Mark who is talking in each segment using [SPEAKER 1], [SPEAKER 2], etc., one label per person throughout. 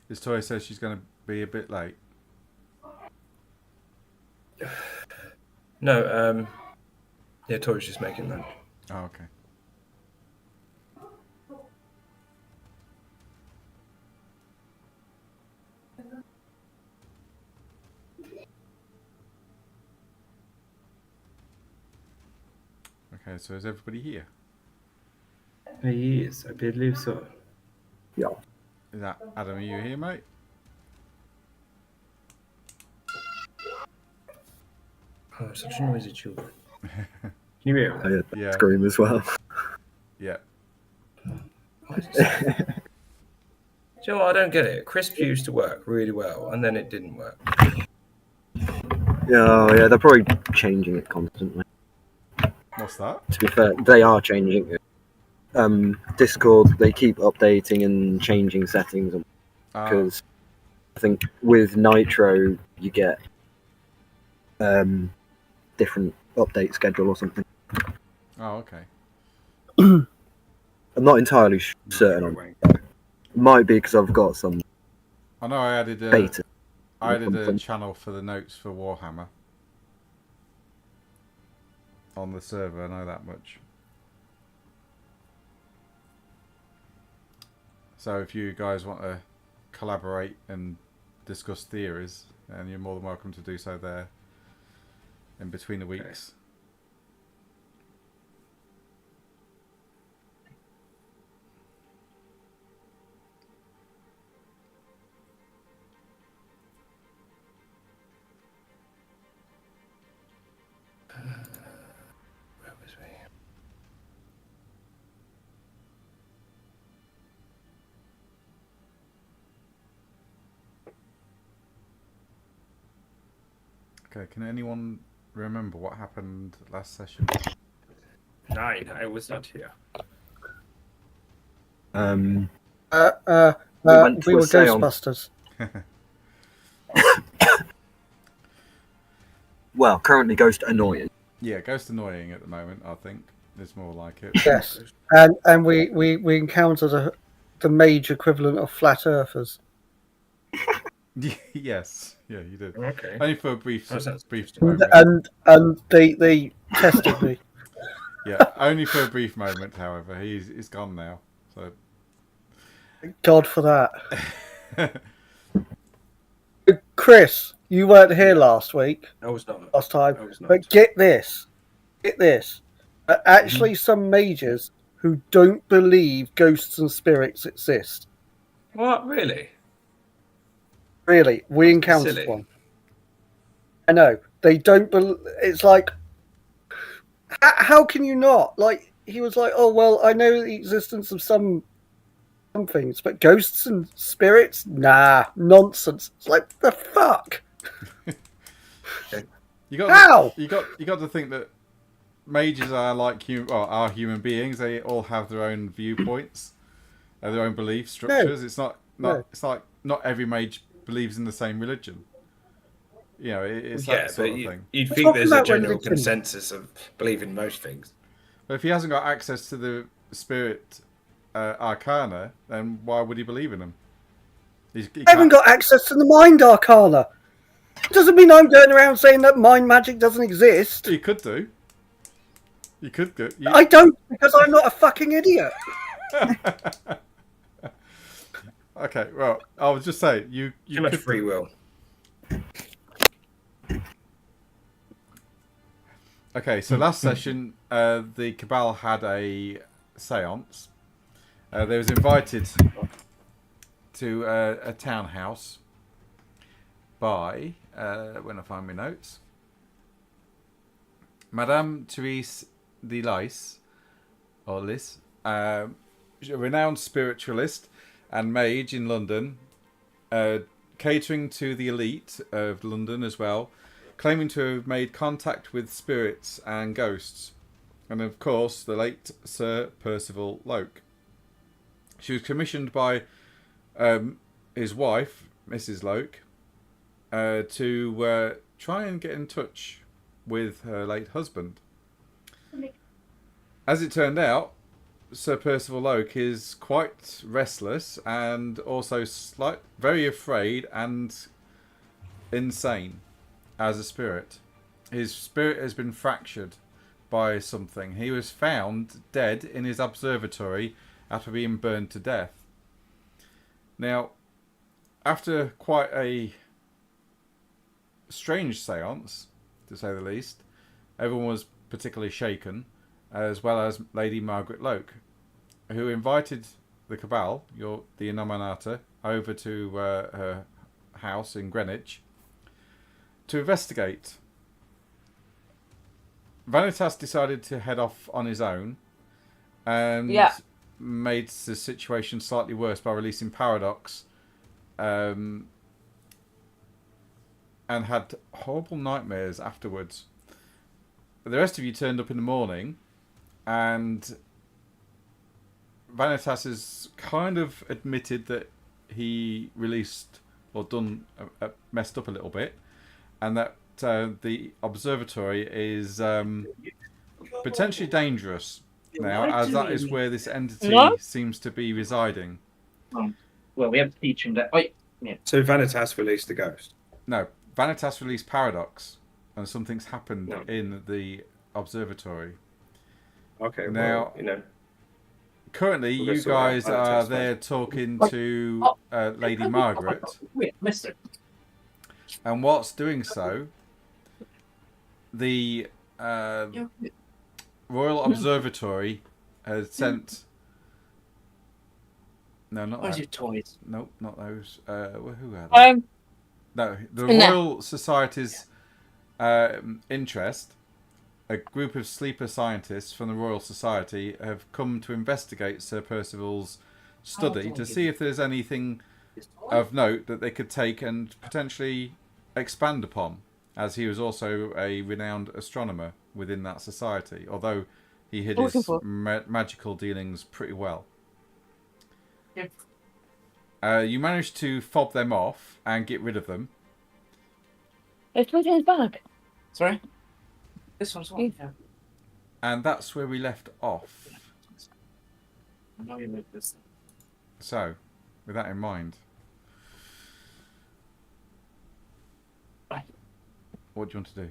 [SPEAKER 1] This Tori says she's going to be a bit late.
[SPEAKER 2] No, yeah, Tori's just making lunch.
[SPEAKER 1] Oh, okay. Okay, so is everybody here?
[SPEAKER 2] He is, I believe so.
[SPEAKER 3] Yeah.
[SPEAKER 1] Is that Adam? Are you here, mate?
[SPEAKER 2] Oh, such noisy children. Can you hear
[SPEAKER 3] I
[SPEAKER 2] them?
[SPEAKER 3] heard that
[SPEAKER 1] Yeah.
[SPEAKER 3] scream as well.
[SPEAKER 1] Yeah.
[SPEAKER 2] Joe, I don't get it. Crisp used to work really well, and then it didn't work.
[SPEAKER 3] Yeah, they're probably changing it constantly.
[SPEAKER 1] What's that?
[SPEAKER 3] To be fair, they are changing it. Discord, they keep updating and changing settings because I think with Nitro you get different update schedule or something.
[SPEAKER 1] Oh, okay.
[SPEAKER 3] I'm not entirely certain on it. It might be because I've got some
[SPEAKER 1] I know I added a
[SPEAKER 3] beta.
[SPEAKER 1] channel for the notes for Warhammer on the server. I know that much. So if you guys want to collaborate and discuss theories, then you're more than welcome to do so there in between the weeks.
[SPEAKER 2] Where was we?
[SPEAKER 1] Okay, can anyone remember what happened last session?
[SPEAKER 2] 9. I was not here.
[SPEAKER 3] went to
[SPEAKER 4] we
[SPEAKER 3] a
[SPEAKER 4] were
[SPEAKER 3] séance.
[SPEAKER 4] Ghostbusters.
[SPEAKER 3] Well, currently Ghost annoying.
[SPEAKER 1] Yeah, Ghost annoying at the moment, I think. Is more like it.
[SPEAKER 4] Yes, and we encountered the Mage equivalent of flat earthers.
[SPEAKER 1] Yes, yeah, you did.
[SPEAKER 2] Okay.
[SPEAKER 1] Only for a brief
[SPEAKER 2] That sounds
[SPEAKER 1] moment.
[SPEAKER 4] And they tested me.
[SPEAKER 1] Yeah, only for a brief moment. However, he's gone now. So
[SPEAKER 4] God for that. Chris, you weren't here last week,
[SPEAKER 2] I was not.
[SPEAKER 4] last time,
[SPEAKER 2] I was not.
[SPEAKER 4] but get this. Actually, some mages who don't believe ghosts and spirits exist.
[SPEAKER 2] What? Really?
[SPEAKER 4] Really, we encountered
[SPEAKER 2] Silly.
[SPEAKER 4] one. I know they don't. It's like, how can you not? Like he was like, oh well, I know the existence of some things, but ghosts and spirits, nah, nonsense. It's like the fuck.
[SPEAKER 1] you got
[SPEAKER 4] How?
[SPEAKER 1] you got to think that mages are like are human beings. They all have their own viewpoints, their own belief structures. It's not It's like not every mage believes in the same religion. You know, it's that sort of thing.
[SPEAKER 2] You'd
[SPEAKER 4] We're
[SPEAKER 2] think
[SPEAKER 4] talking
[SPEAKER 2] there's a
[SPEAKER 4] about
[SPEAKER 2] general
[SPEAKER 4] religion.
[SPEAKER 2] consensus of believing most things.
[SPEAKER 1] But if he hasn't got access to the spirit arcana, then why would he believe in them? He
[SPEAKER 4] I haven't got access to the mind arcana. Doesn't mean I'm going around saying that mind magic doesn't exist.
[SPEAKER 1] You could do. You could do.
[SPEAKER 4] I don't, because I'm not a fucking idiot.
[SPEAKER 1] Okay, well, I was just saying you
[SPEAKER 2] Too much
[SPEAKER 1] could
[SPEAKER 2] free will.
[SPEAKER 1] Okay, so last session, the cabal had a séance. They was invited to a townhouse by when I find my notes, Madame Therese de Lys, or Lys, a renowned spiritualist and mage in London, catering to the elite of London as well, claiming to have made contact with spirits and ghosts, and of course the late Sir Percival Loke. She was commissioned by his wife, Mrs. Loke, to try and get in touch with her late husband. As it turned out, Sir Percival Oak is quite restless and also very afraid and insane as a spirit. His spirit has been fractured by something. He was found dead in his observatory after being burned to death. Now, after quite a strange séance, to say the least, everyone was particularly shaken, as well as Lady Margaret Loke, who invited the cabal, the Innominata, over to her house in Greenwich to investigate. Vanitas decided to head off on his own and made the situation slightly worse by releasing Paradox, and had horrible nightmares afterwards. But the rest of you turned up in the morning, and Vanitas has kind of admitted that he released or messed up a little bit, and that the observatory is potentially dangerous now, as that is where this entity seems to be residing.
[SPEAKER 5] Well, we have to teach him that. Wait, yeah.
[SPEAKER 2] So Vanitas released the ghost.
[SPEAKER 1] No, Vanitas released Paradox, and something's happened in the observatory.
[SPEAKER 2] Okay,
[SPEAKER 1] now,
[SPEAKER 2] well,
[SPEAKER 1] currently you guys are there talking to Lady Margaret.
[SPEAKER 5] Wait, mister.
[SPEAKER 1] And whilst doing so, the Royal Observatory has sent... No, not
[SPEAKER 5] Where's
[SPEAKER 1] that.
[SPEAKER 5] your toys?
[SPEAKER 1] Nope, not those. Who are they? No, the Royal Society's interest, a group of sleeper scientists from the Royal Society have come to investigate Sir Percival's study to see if there's anything of note that they could take and potentially expand upon, as he was also a renowned astronomer within that society, although he hid his magical dealings pretty well. You managed to fob them off and get rid of them.
[SPEAKER 6] It's put in his bag.
[SPEAKER 5] Sorry? This one's one. Yeah.
[SPEAKER 1] And that's where we left off.
[SPEAKER 5] I know you moved this.
[SPEAKER 1] So, with that in mind, what do you want to do?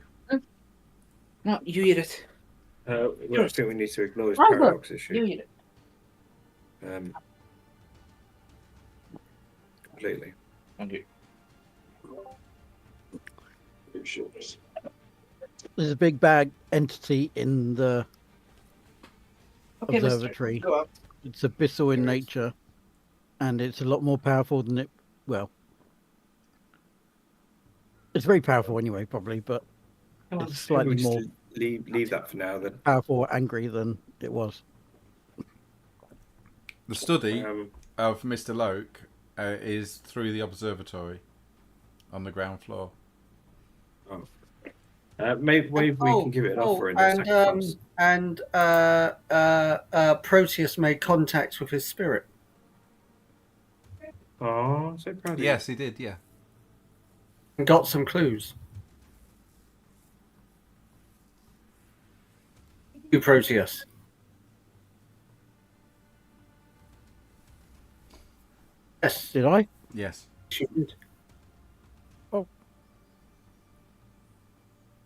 [SPEAKER 5] No, you eat it.
[SPEAKER 2] I think we need to ignore his paradox issue.
[SPEAKER 5] You eat it.
[SPEAKER 2] Completely.
[SPEAKER 5] Thank you.
[SPEAKER 7] There's a big bag entity in the
[SPEAKER 5] Okay,
[SPEAKER 7] observatory.
[SPEAKER 5] mister, go up.
[SPEAKER 7] It's abyssal in nature, and it's a lot more powerful than it. Well, it's very powerful anyway, probably, but
[SPEAKER 5] Come on.
[SPEAKER 7] it's slightly
[SPEAKER 2] We'll
[SPEAKER 7] more
[SPEAKER 2] just leave that for now then.
[SPEAKER 7] powerful or angry than it was.
[SPEAKER 1] The study of Mr. Loke is through the observatory on the ground floor.
[SPEAKER 2] Maybe we can give it an offer in the
[SPEAKER 4] and Proteus made contact with his spirit.
[SPEAKER 2] Oh, so proud of you.
[SPEAKER 1] Yes, he did, yeah.
[SPEAKER 4] And got some clues. You, Proteus. Yes,
[SPEAKER 7] Did I?
[SPEAKER 1] Yes.
[SPEAKER 4] she did.
[SPEAKER 7] Oh.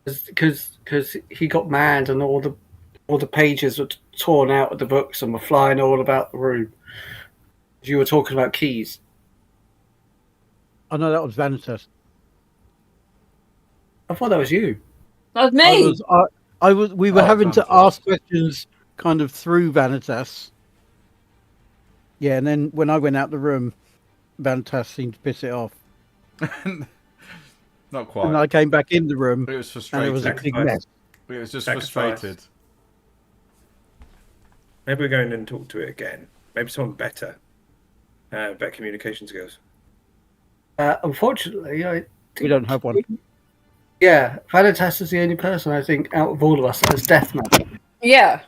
[SPEAKER 4] Because he got mad and all the pages were torn out of the books and were flying all about the room. You were talking about keys.
[SPEAKER 7] Oh no, that was Vanitas.
[SPEAKER 4] I thought that was you.
[SPEAKER 6] That was me.
[SPEAKER 7] We were having to ask questions kind of through Vanitas. Yeah, and then when I went out the room, Vanitas seemed to piss it off.
[SPEAKER 1] Not quite.
[SPEAKER 7] And I came back in the room,
[SPEAKER 1] It was
[SPEAKER 7] and
[SPEAKER 1] frustrated.
[SPEAKER 7] it was a big mess.
[SPEAKER 1] It was just
[SPEAKER 2] Sacrifice.
[SPEAKER 1] frustrated.
[SPEAKER 2] Maybe we're going and talk to it again. Maybe someone better. Better communication skills.
[SPEAKER 4] Unfortunately,
[SPEAKER 7] We don't have one.
[SPEAKER 4] Yeah, Vanitas is the only person I think out of all of us that has death magic.
[SPEAKER 6] Yeah.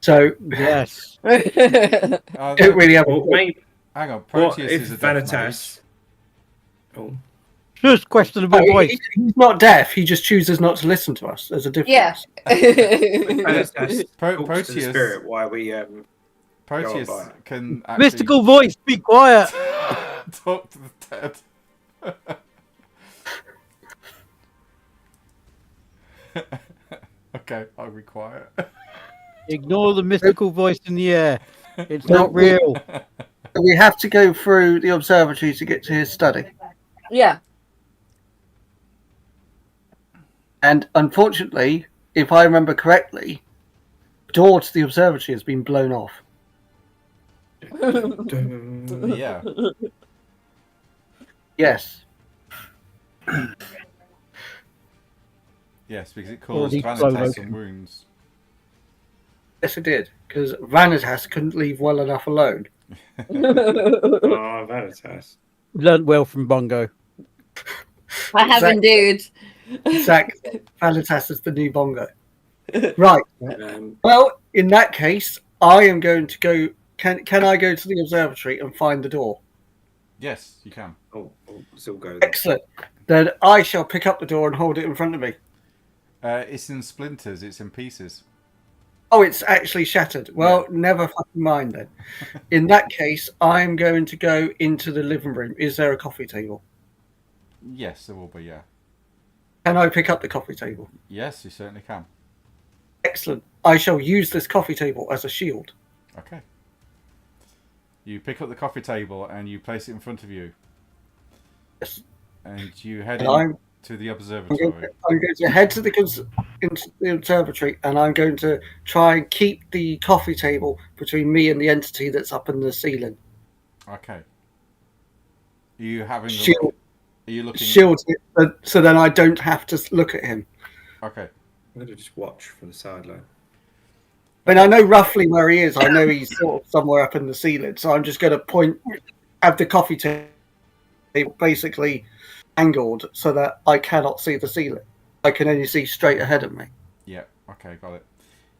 [SPEAKER 4] So
[SPEAKER 7] Yes.
[SPEAKER 4] don't really have.
[SPEAKER 2] Well, maybe,
[SPEAKER 1] Hang on,
[SPEAKER 2] what
[SPEAKER 1] Proteus
[SPEAKER 2] if
[SPEAKER 1] is a death
[SPEAKER 2] Vanitas... Oh,
[SPEAKER 7] Just questionable voice.
[SPEAKER 4] He's not deaf. He just chooses not to listen to us. There's a difference.
[SPEAKER 6] Yeah.
[SPEAKER 2] Vanitas talks to the
[SPEAKER 1] Proteus-
[SPEAKER 2] spirit while we
[SPEAKER 1] Proteus
[SPEAKER 2] by.
[SPEAKER 1] can actually
[SPEAKER 7] Mystical voice, be quiet.
[SPEAKER 1] talk to the dead. Okay, I'll be quiet.
[SPEAKER 7] Ignore the mystical voice in the air. It's
[SPEAKER 4] No,
[SPEAKER 7] not real.
[SPEAKER 4] We have to go through the observatory to get to his study.
[SPEAKER 6] Yeah.
[SPEAKER 4] And unfortunately, if I remember correctly, the door to the observatory has been blown off.
[SPEAKER 1] Yeah.
[SPEAKER 4] Yes.
[SPEAKER 1] Yes, because it caused
[SPEAKER 7] Already
[SPEAKER 1] Vanitas
[SPEAKER 7] blown
[SPEAKER 1] some
[SPEAKER 7] open.
[SPEAKER 1] wounds.
[SPEAKER 4] Yes, it did. Because Vanitas couldn't leave well enough alone.
[SPEAKER 2] Oh, Vanitas.
[SPEAKER 7] Learned well from Bongo.
[SPEAKER 6] I have
[SPEAKER 4] Exactly.
[SPEAKER 6] indeed.
[SPEAKER 4] Exactly. Vanitas is the new Bongo. Right.
[SPEAKER 2] Um,
[SPEAKER 4] Well, in that case, I am going to go. Can I go to the observatory and find the door?
[SPEAKER 1] Yes, you can.
[SPEAKER 2] oh, still go.
[SPEAKER 4] Excellent. Then I shall pick up the door and hold it in front of me.
[SPEAKER 1] It's in splinters. It's in pieces.
[SPEAKER 4] Oh, it's actually shattered. Well, never fucking mind then. In that case, I'm going to go into the living room. Is there a coffee table?
[SPEAKER 1] Yes, there will be. Yeah.
[SPEAKER 4] Can I pick up the coffee table?
[SPEAKER 1] Yes, you certainly can.
[SPEAKER 4] Excellent. I shall use this coffee table as a shield.
[SPEAKER 1] Okay. You pick up the coffee table and you place it in front of you.
[SPEAKER 4] Yes.
[SPEAKER 1] And you head
[SPEAKER 4] And I'm
[SPEAKER 1] to the
[SPEAKER 4] going
[SPEAKER 1] observatory.
[SPEAKER 4] to head to into the observatory, and I'm going to try and keep the coffee table between me and the entity that's up in the ceiling.
[SPEAKER 1] Okay. Are you having a
[SPEAKER 4] Shield,
[SPEAKER 1] look? Are you looking?
[SPEAKER 4] shield it, so then I don't have to look at him.
[SPEAKER 1] Okay.
[SPEAKER 2] I'm going to just watch from the sideline.
[SPEAKER 4] I mean, I know roughly where he is. I know he's sort of somewhere up in the ceiling, so I'm just going to have the coffee table basically angled so that I cannot see the ceiling. I can only see straight ahead of me.
[SPEAKER 1] Yeah. Okay, got it.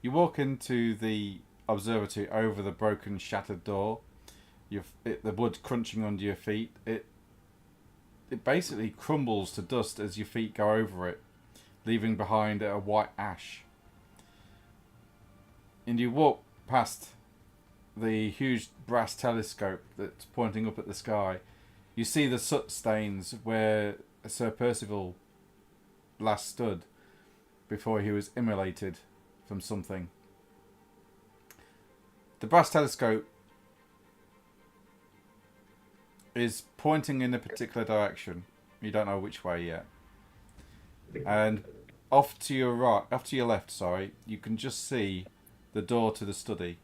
[SPEAKER 1] You walk into the observatory over the broken, shattered door. The wood crunching under your feet. It basically crumbles to dust as your feet go over it, leaving behind a white ash. And you walk past the huge brass telescope that's pointing up at the sky. You see the soot stains where Sir Percival last stood before he was immolated from something. The brass telescope is pointing in a particular direction. You don't know which way yet. And off to your right, off to your left, sorry, you can just see the door to the study.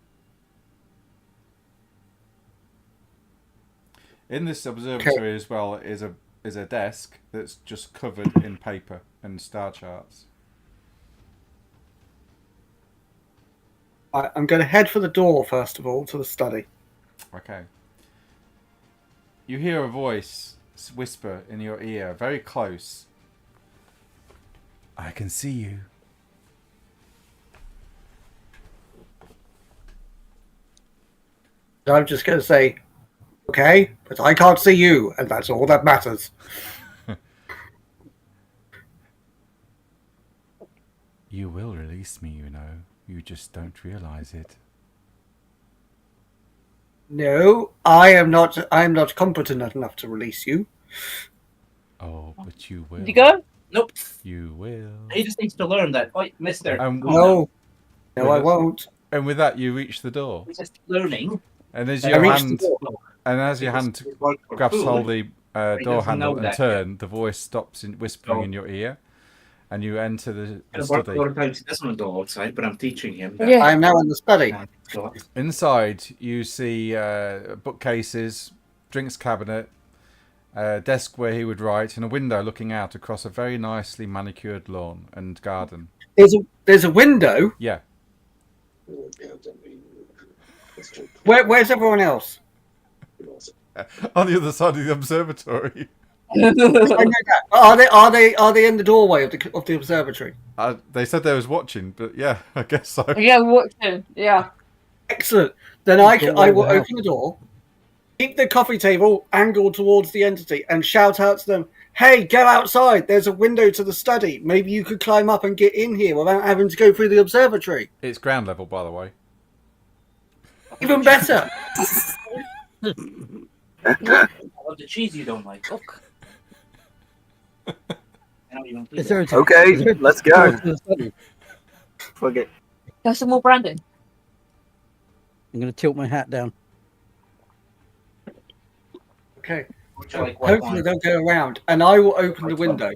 [SPEAKER 1] In this observatory as well is a desk that's just covered in paper and star charts.
[SPEAKER 4] I'm going to head for the door first of all to the study.
[SPEAKER 1] Okay. You hear a voice whisper in your ear, very close. I can see you.
[SPEAKER 4] I'm just going to say, okay, but I can't see you, and that's all that matters.
[SPEAKER 1] You will release me, you know. You just don't realize it.
[SPEAKER 4] No, I'm not competent enough to release you.
[SPEAKER 1] Oh, but you will.
[SPEAKER 6] Did you go?
[SPEAKER 5] Nope.
[SPEAKER 1] You will.
[SPEAKER 5] He just needs to learn that. Oi, mister.
[SPEAKER 1] Um,
[SPEAKER 5] come on now.
[SPEAKER 4] No, I won't.
[SPEAKER 1] And with that, you reach the door.
[SPEAKER 5] He's just learning.
[SPEAKER 1] And as
[SPEAKER 4] I
[SPEAKER 1] your
[SPEAKER 4] reached the
[SPEAKER 1] hand,
[SPEAKER 4] door.
[SPEAKER 1] and as your hand grabs hold the door handle and turn, the voice stops whispering in your ear, and you enter the study.
[SPEAKER 5] He doesn't want to go outside, but I'm teaching him.
[SPEAKER 6] Yeah.
[SPEAKER 4] I am now in the study.
[SPEAKER 1] Inside, you see bookcases, drinks cabinet, a desk where he would write, and a window looking out across a very nicely manicured lawn and garden.
[SPEAKER 4] There's a window.
[SPEAKER 1] Yeah.
[SPEAKER 4] Where's everyone else?
[SPEAKER 1] On the other side of the observatory.
[SPEAKER 4] I know that. Are they in the doorway of the observatory?
[SPEAKER 1] They said they was watching, but yeah, I guess so.
[SPEAKER 6] Yeah, walked in. Yeah.
[SPEAKER 4] Excellent. Then I will open the door, keep the coffee table angled towards the entity, and shout out to them, "Hey, go outside! There's a window to the study. Maybe you could climb up and get in here without having to go through the observatory."
[SPEAKER 1] It's ground level, by the way.
[SPEAKER 4] Even better.
[SPEAKER 5] Oh, the cheese you don't like. Look. I don't even
[SPEAKER 7] Is there a,
[SPEAKER 3] Okay,
[SPEAKER 7] is there a
[SPEAKER 3] let's
[SPEAKER 7] door
[SPEAKER 3] go.
[SPEAKER 7] to the study?
[SPEAKER 3] Fuck it.
[SPEAKER 6] Got some more branding.
[SPEAKER 7] I'm going to tilt my hat down.
[SPEAKER 4] Okay.
[SPEAKER 5] Would you like white
[SPEAKER 4] Hopefully
[SPEAKER 5] wine?
[SPEAKER 4] they'll go around, and I will open the window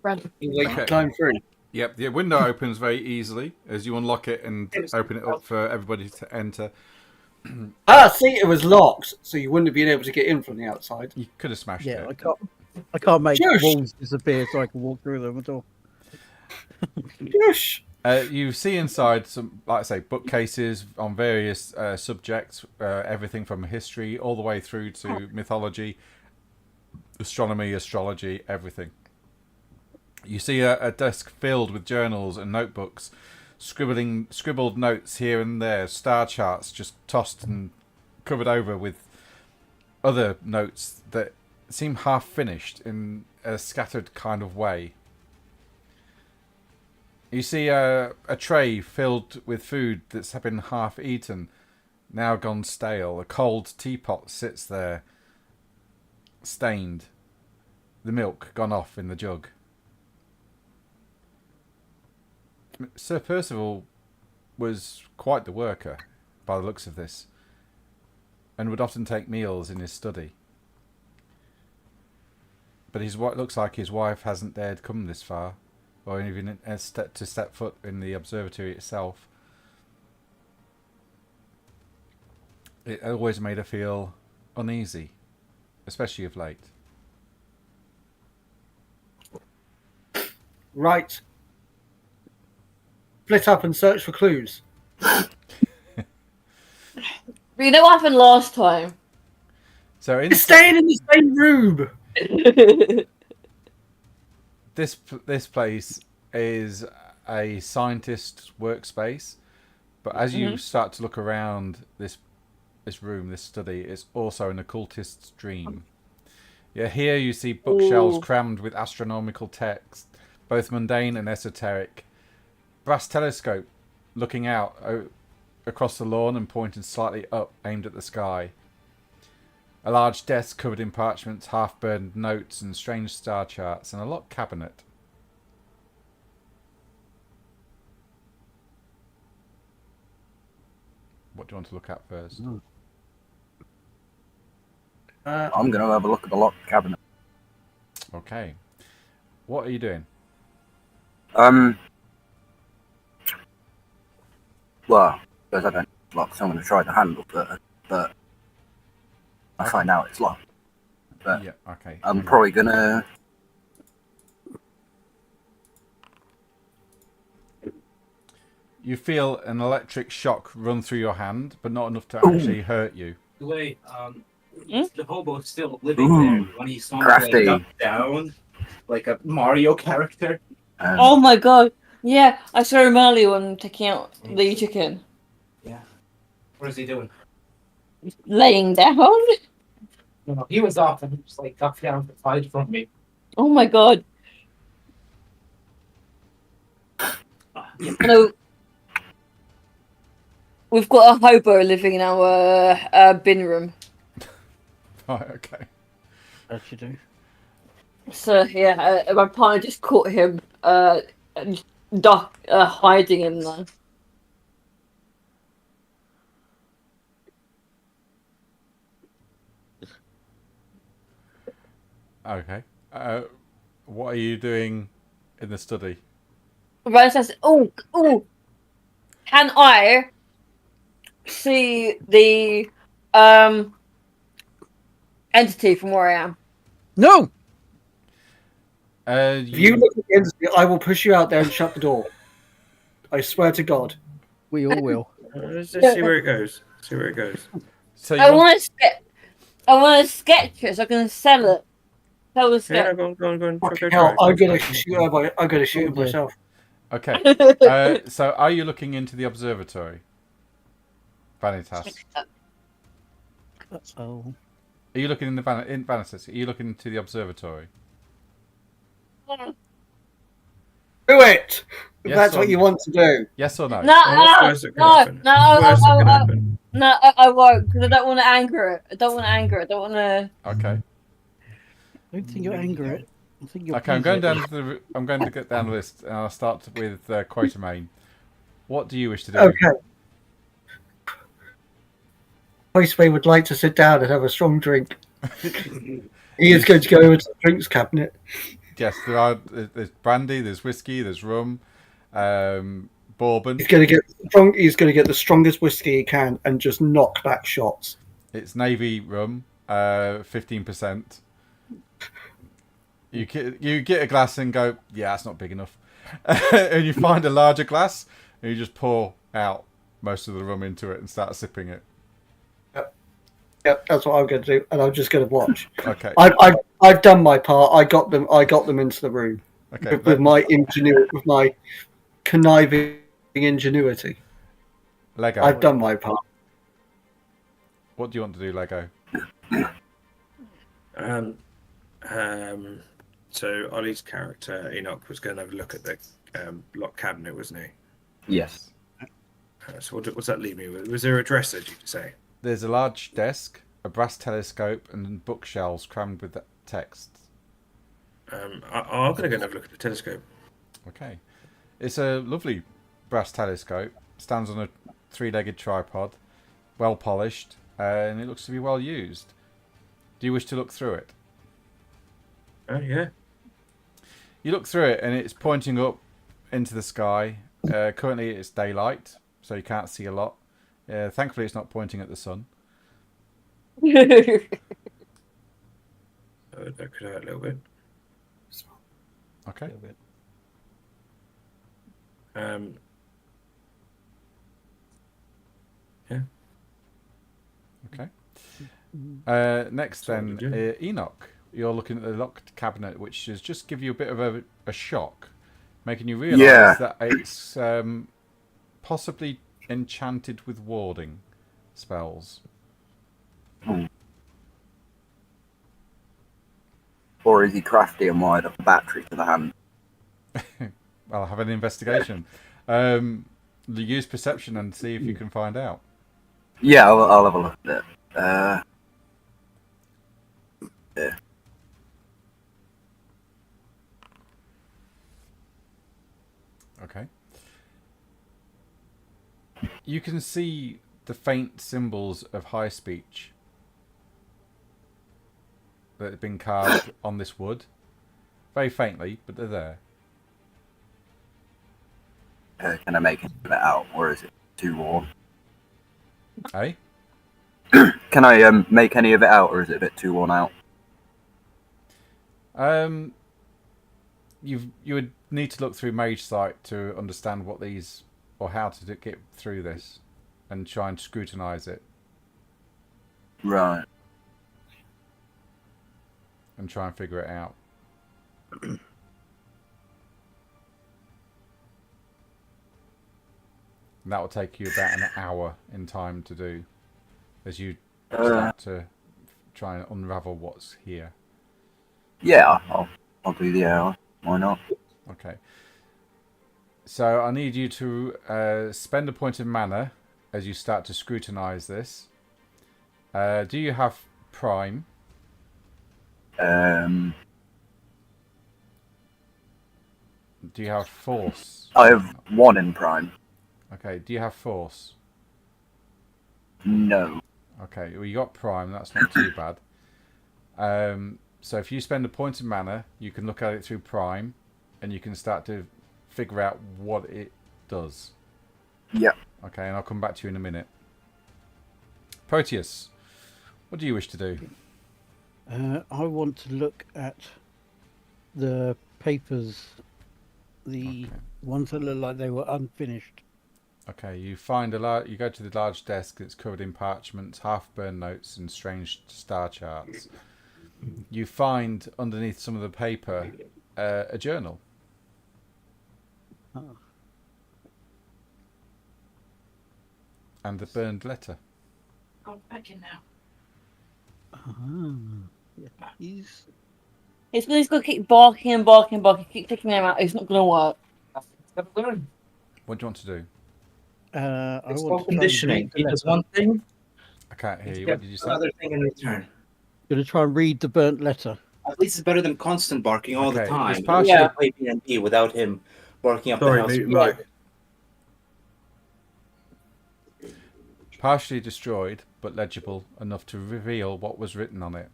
[SPEAKER 6] Branding.
[SPEAKER 4] and they can
[SPEAKER 1] Okay.
[SPEAKER 4] climb through.
[SPEAKER 1] Yep, the window opens very easily as you unlock it and open it up for everybody to enter.
[SPEAKER 4] Ah, see, it was locked, so you wouldn't have been able to get in from the outside.
[SPEAKER 1] You could have smashed
[SPEAKER 7] Yeah,
[SPEAKER 1] it.
[SPEAKER 7] I can't make
[SPEAKER 4] Shush.
[SPEAKER 7] walls disappear so I can walk through them at all.
[SPEAKER 4] Yes.
[SPEAKER 1] You see inside some, like I say, bookcases on various subjects, everything from history all the way through to mythology, astronomy, astrology, everything. You see a desk filled with journals and notebooks, scribbled notes here and there, star charts just tossed and covered over with other notes that seem half finished in a scattered kind of way. You see a tray filled with food that's been half eaten, now gone stale. A cold teapot sits there, stained. The milk gone off in the jug. Sir Percival was quite the worker, by the looks of this, and would often take meals in his study. But what looks like his wife hasn't dared come this far, or even to step foot in the observatory itself. It always made her feel uneasy, especially of late.
[SPEAKER 4] Right. Split up and search for clues.
[SPEAKER 6] But you know what happened last time?
[SPEAKER 1] So
[SPEAKER 4] They're staying in the same room.
[SPEAKER 1] this place is a scientist's workspace, but as you start to look around this room, this study, it's also an occultist's dream. Yeah, here you see bookshelves
[SPEAKER 6] Ooh.
[SPEAKER 1] crammed with astronomical text, both mundane and esoteric. Brass telescope looking out across the lawn and pointing slightly up, aimed at the sky. A large desk covered in parchments, half-burned notes and strange star charts, and a locked cabinet. What do you want to look at first?
[SPEAKER 3] I'm going to have a look at the locked cabinet.
[SPEAKER 1] Okay. What are you doing?
[SPEAKER 3] Well, because I don't lock, so I'm going to try the handle first, but I find out it's locked. But
[SPEAKER 1] Yeah, okay.
[SPEAKER 3] I'm probably going to...
[SPEAKER 1] You feel an electric shock run through your hand, but not enough to actually hurt you.
[SPEAKER 5] The way the hobo's still living there when he saw me
[SPEAKER 3] Crafty.
[SPEAKER 5] like duck down like a Mario character.
[SPEAKER 6] Oh my god. Yeah, I saw him earlier when taking out the chicken.
[SPEAKER 5] Yeah. What is he doing?
[SPEAKER 6] Laying down.
[SPEAKER 5] No, he was off and he just like ducked down to hide from me.
[SPEAKER 6] Oh my god.
[SPEAKER 5] Yeah.
[SPEAKER 6] No. We've got a hobo living in our bin room.
[SPEAKER 1] Right, okay.
[SPEAKER 7] As you do.
[SPEAKER 6] So yeah, my partner just caught him hiding in there.
[SPEAKER 1] Okay. What are you doing in the study?
[SPEAKER 6] Right, says, oh, can I see the entity from where I am?
[SPEAKER 7] No!
[SPEAKER 4] If you look at the entity, I will push you out there and shut the door. I swear to God.
[SPEAKER 7] We all will.
[SPEAKER 2] Let's just see where it goes. See where it goes.
[SPEAKER 1] So you
[SPEAKER 6] I want to sketch it so I can sell it. Sell the
[SPEAKER 2] Yeah,
[SPEAKER 6] sketch.
[SPEAKER 2] go on.
[SPEAKER 4] Fucking hell, I'm gonna shoot her myself.
[SPEAKER 1] Okay. So are you looking into the observatory? Vanitas.
[SPEAKER 7] Oh.
[SPEAKER 1] Are you looking in Vanitas? Are you looking into the observatory?
[SPEAKER 4] Do it! If
[SPEAKER 1] Yes
[SPEAKER 4] that's
[SPEAKER 1] or
[SPEAKER 4] what you
[SPEAKER 1] no?
[SPEAKER 4] want to do.
[SPEAKER 1] Yes or no?
[SPEAKER 6] No,
[SPEAKER 2] What's the worst that could
[SPEAKER 6] no,
[SPEAKER 2] happen?
[SPEAKER 6] no,
[SPEAKER 2] Worst that could
[SPEAKER 6] no,
[SPEAKER 2] happen.
[SPEAKER 6] No, I won't because I don't want to anger it. I don't want to anger it. I don't want to.
[SPEAKER 1] Okay.
[SPEAKER 7] I don't think you'll anger it. I think you'll
[SPEAKER 1] Okay, I'm
[SPEAKER 7] please
[SPEAKER 1] going
[SPEAKER 7] it.
[SPEAKER 1] down I'm going to get down the list, and I'll start with Quatermain. What do you wish to do?
[SPEAKER 4] Okay. Postway would like to sit down and have a strong drink. He is going to go into the drinks cabinet.
[SPEAKER 1] Yes, there's brandy, there's whiskey, there's rum, bourbon.
[SPEAKER 4] He's going to get the strongest whiskey he can and just knock back shots.
[SPEAKER 1] It's navy rum, 15%. You get a glass and go, yeah, that's not big enough. And you find a larger glass and you just pour out most of the rum into it and start sipping it.
[SPEAKER 4] Yep, that's what I'm going to do, and I'm just going to watch.
[SPEAKER 1] Okay.
[SPEAKER 4] I've done my part. I got them into the room.
[SPEAKER 1] Okay.
[SPEAKER 4] With my ingenuity, with my conniving ingenuity.
[SPEAKER 1] Lego.
[SPEAKER 4] I've done my part.
[SPEAKER 1] What do you want to do, Lego?
[SPEAKER 2] So Ollie's character Enoch was going to have a look at the lock cabinet, wasn't he?
[SPEAKER 3] Yes.
[SPEAKER 2] So what's that leave me with? Was there a dresser? Did you say?
[SPEAKER 1] There's a large desk, a brass telescope, and bookshelves crammed with text.
[SPEAKER 2] I'm going to go and have a look at the telescope.
[SPEAKER 1] Okay. It's a lovely brass telescope. Stands on a 3-legged tripod, well polished, and it looks to be well used. Do you wish to look through it?
[SPEAKER 2] Oh yeah.
[SPEAKER 1] You look through it, and it's pointing up into the sky. Currently, it's daylight, so you can't see a lot. Thankfully, it's not pointing at the sun.
[SPEAKER 2] That could hurt a little bit.
[SPEAKER 1] Okay.
[SPEAKER 2] Yeah.
[SPEAKER 1] Okay. Next, then, Enoch. You're looking at the locked cabinet, which is just give you a bit of a shock, making you realise that it's possibly enchanted with warding spells.
[SPEAKER 3] Or is he crafty and wired up a battery to the hand?
[SPEAKER 1] I'll have an investigation. Use perception and see if you can find out.
[SPEAKER 3] Yeah, I'll have a look at it. Yeah.
[SPEAKER 1] Okay. You can see the faint symbols of high speech that have been carved on this wood. Very faintly, but they're there.
[SPEAKER 3] Can I make it out, or is it too warm?
[SPEAKER 1] Eh?
[SPEAKER 3] Can I make any of it out, or is it a bit too worn out?
[SPEAKER 1] You would need to look through Mage Sight to understand what these, or how to get through this, and try and scrutinise it,
[SPEAKER 3] Right.
[SPEAKER 1] and try and figure it out. And that will take you about an hour in time to do, as you start to try and unravel what's here.
[SPEAKER 3] Yeah, I'll do the hour. Why not?
[SPEAKER 1] Okay. So I need you to spend a point of mana as you start to scrutinise this. Do you have Prime?
[SPEAKER 3] Do
[SPEAKER 1] you have Force?
[SPEAKER 3] I have 1 in Prime.
[SPEAKER 1] Okay. Do you have Force?
[SPEAKER 3] No.
[SPEAKER 1] Okay. Well, you got Prime. That's not too bad. So if you spend a point of mana, you can look at it through Prime, and you can start to figure out what it does.
[SPEAKER 3] Yeah.
[SPEAKER 1] Okay, and I'll come back to you in a minute. Proteus, what do you wish to do?
[SPEAKER 7] I want to look at the papers, the ones that look like they were unfinished.
[SPEAKER 1] Okay, you find you go to the large desk that's covered in parchments, half-burned notes, and strange star charts. You find underneath some of the paper a journal.
[SPEAKER 7] Oh.
[SPEAKER 1] And a burned letter.
[SPEAKER 5] Go back in now.
[SPEAKER 7] Yeah. He's
[SPEAKER 6] He's going to keep barking and barking and barking, keep taking them out. It's not going to work.
[SPEAKER 1] What do you want to do?
[SPEAKER 7] I
[SPEAKER 5] It's
[SPEAKER 7] want
[SPEAKER 5] called
[SPEAKER 7] to try and
[SPEAKER 5] conditioning.
[SPEAKER 7] read the
[SPEAKER 5] He does
[SPEAKER 7] letter.
[SPEAKER 5] one thing,
[SPEAKER 1] I can't hear
[SPEAKER 5] he
[SPEAKER 1] you. What
[SPEAKER 5] gets
[SPEAKER 1] did you say?
[SPEAKER 5] another thing in return.
[SPEAKER 7] Going to try and read the burnt letter.
[SPEAKER 5] At least it's better than constant barking all the
[SPEAKER 1] Okay,
[SPEAKER 5] time.
[SPEAKER 1] it's
[SPEAKER 5] You
[SPEAKER 1] partially-
[SPEAKER 5] can't play B&B without him barking up the
[SPEAKER 2] Sorry,
[SPEAKER 5] house.
[SPEAKER 2] mute your mic.
[SPEAKER 1] Partially destroyed, but legible enough to reveal what was written on it.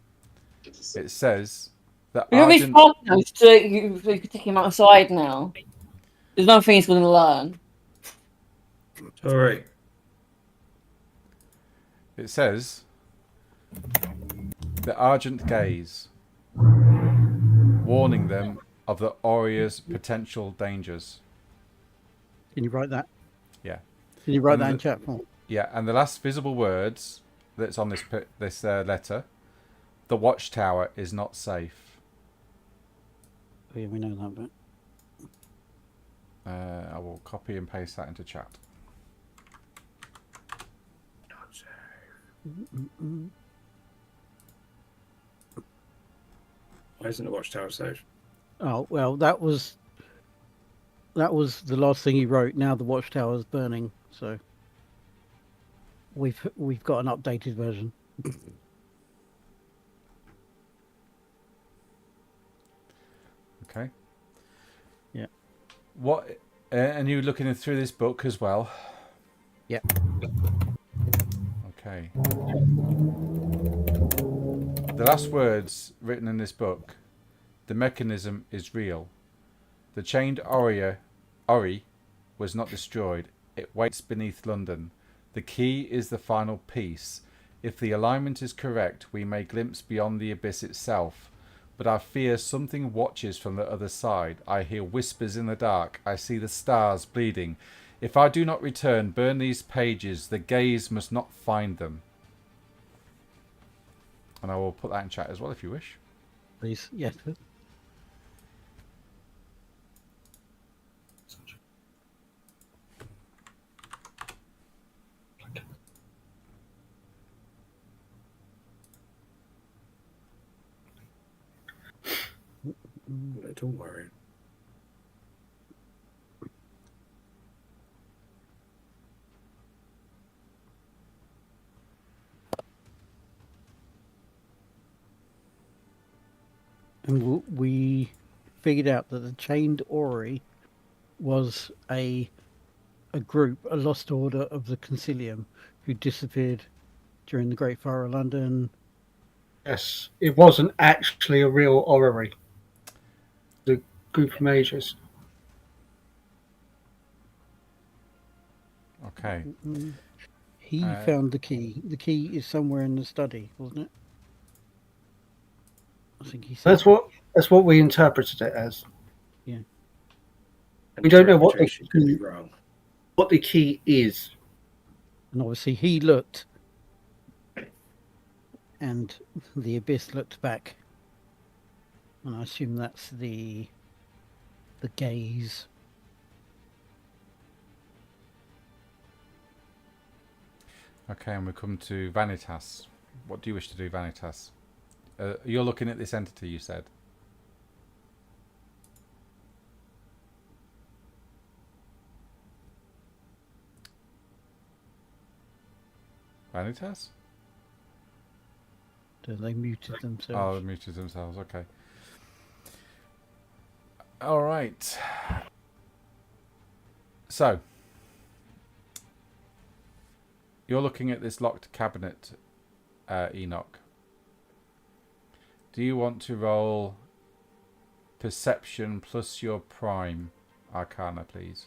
[SPEAKER 1] It says that
[SPEAKER 6] You're gonna be
[SPEAKER 1] Argent...
[SPEAKER 6] smart enough so you can take him outside now. There's nothing he's gonna learn.
[SPEAKER 2] Sorry.
[SPEAKER 1] It says the Argent gaze, warning them of the Auria's potential dangers.
[SPEAKER 7] Can you write that?
[SPEAKER 1] Yeah.
[SPEAKER 7] Can you write
[SPEAKER 1] And
[SPEAKER 7] that in
[SPEAKER 1] the-
[SPEAKER 7] chat form?
[SPEAKER 1] Yeah, and the last visible words that's on this letter, the watchtower is not safe.
[SPEAKER 7] Oh, yeah, we know that bit.
[SPEAKER 1] I will copy and paste that into chat.
[SPEAKER 2] Why isn't the watchtower safe?
[SPEAKER 7] Oh well, that was the last thing he wrote. Now the watchtower is burning, so we've got an updated version.
[SPEAKER 1] Okay.
[SPEAKER 7] Yeah.
[SPEAKER 1] What? And you looking through this book as well?
[SPEAKER 7] Yeah.
[SPEAKER 1] Okay. The last words written in this book: the mechanism is real. The chained Ori was not destroyed. It waits beneath London. The key is the final piece. If the alignment is correct, we may glimpse beyond the abyss itself. But I fear something watches from the other side. I hear whispers in the dark. I see the stars bleeding. If I do not return, burn these pages. The gaze must not find them. And I will put that in chat as well if you wish.
[SPEAKER 7] Please, yes.
[SPEAKER 2] No, don't worry.
[SPEAKER 7] And we figured out that the chained Ori was a group, a lost order of the Concilium, who disappeared during the Great Fire of London.
[SPEAKER 4] Yes, it wasn't actually a real orrery. The group of mages.
[SPEAKER 1] Okay.
[SPEAKER 7] He found the key. The key is somewhere in the study, wasn't it? I think he said
[SPEAKER 4] That's what we interpreted it as.
[SPEAKER 7] Yeah.
[SPEAKER 4] We don't know what
[SPEAKER 2] Interpretation could be wrong.
[SPEAKER 4] what the key is.
[SPEAKER 7] And obviously he looked, and the abyss looked back. And I assume that's the gaze.
[SPEAKER 1] Okay, and we come to Vanitas. What do you wish to do, Vanitas? You're looking at this entity, you said. Vanitas?
[SPEAKER 7] They muted
[SPEAKER 1] Oh,
[SPEAKER 7] themselves.
[SPEAKER 1] they muted themselves. Okay. All right. So, you're looking at this locked cabinet, Enoch. Do you want to roll perception plus your prime arcana, please?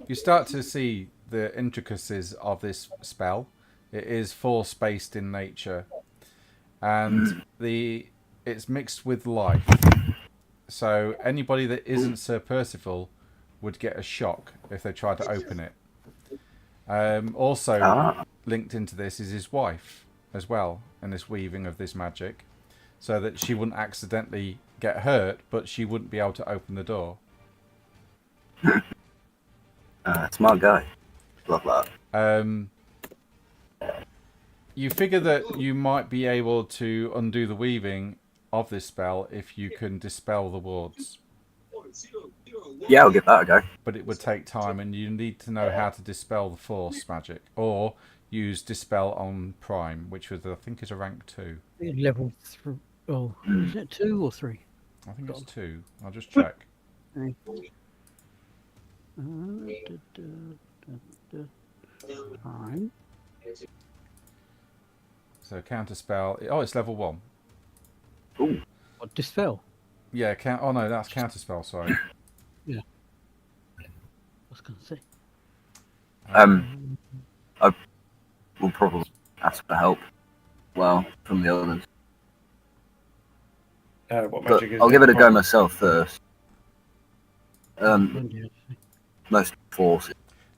[SPEAKER 1] You start to see the intricacies of this spell. It is force-based in nature, and it's mixed with life. So anybody that isn't Sir Percival would get a shock if they tried to open it. Also linked into this is his wife as well, and this weaving of this magic, so that she wouldn't accidentally get hurt, but she wouldn't be able to open the door.
[SPEAKER 3] Smart guy. Love that.
[SPEAKER 1] You figure that you might be able to undo the weaving of this spell if you can dispel the wards.
[SPEAKER 3] Yeah, I'll give that a go.
[SPEAKER 1] But it would take time, and you need to know how to dispel the force magic, or use dispel on prime, which was I think is a rank 2.
[SPEAKER 7] Level 3. Oh, is it 2 or 3?
[SPEAKER 1] I think it's 2. I'll just check.
[SPEAKER 7] Prime.
[SPEAKER 1] So counter spell. Oh, it's level 1.
[SPEAKER 3] Ooh.
[SPEAKER 7] What, dispel?
[SPEAKER 1] Yeah. Oh no, that's counter spell. Sorry.
[SPEAKER 7] Yeah. I was going to say.
[SPEAKER 3] I will probably ask for help. Well, from the others.
[SPEAKER 2] What
[SPEAKER 3] But
[SPEAKER 2] magic is
[SPEAKER 3] I'll give it a go
[SPEAKER 2] Prime?
[SPEAKER 3] myself first. Most forces.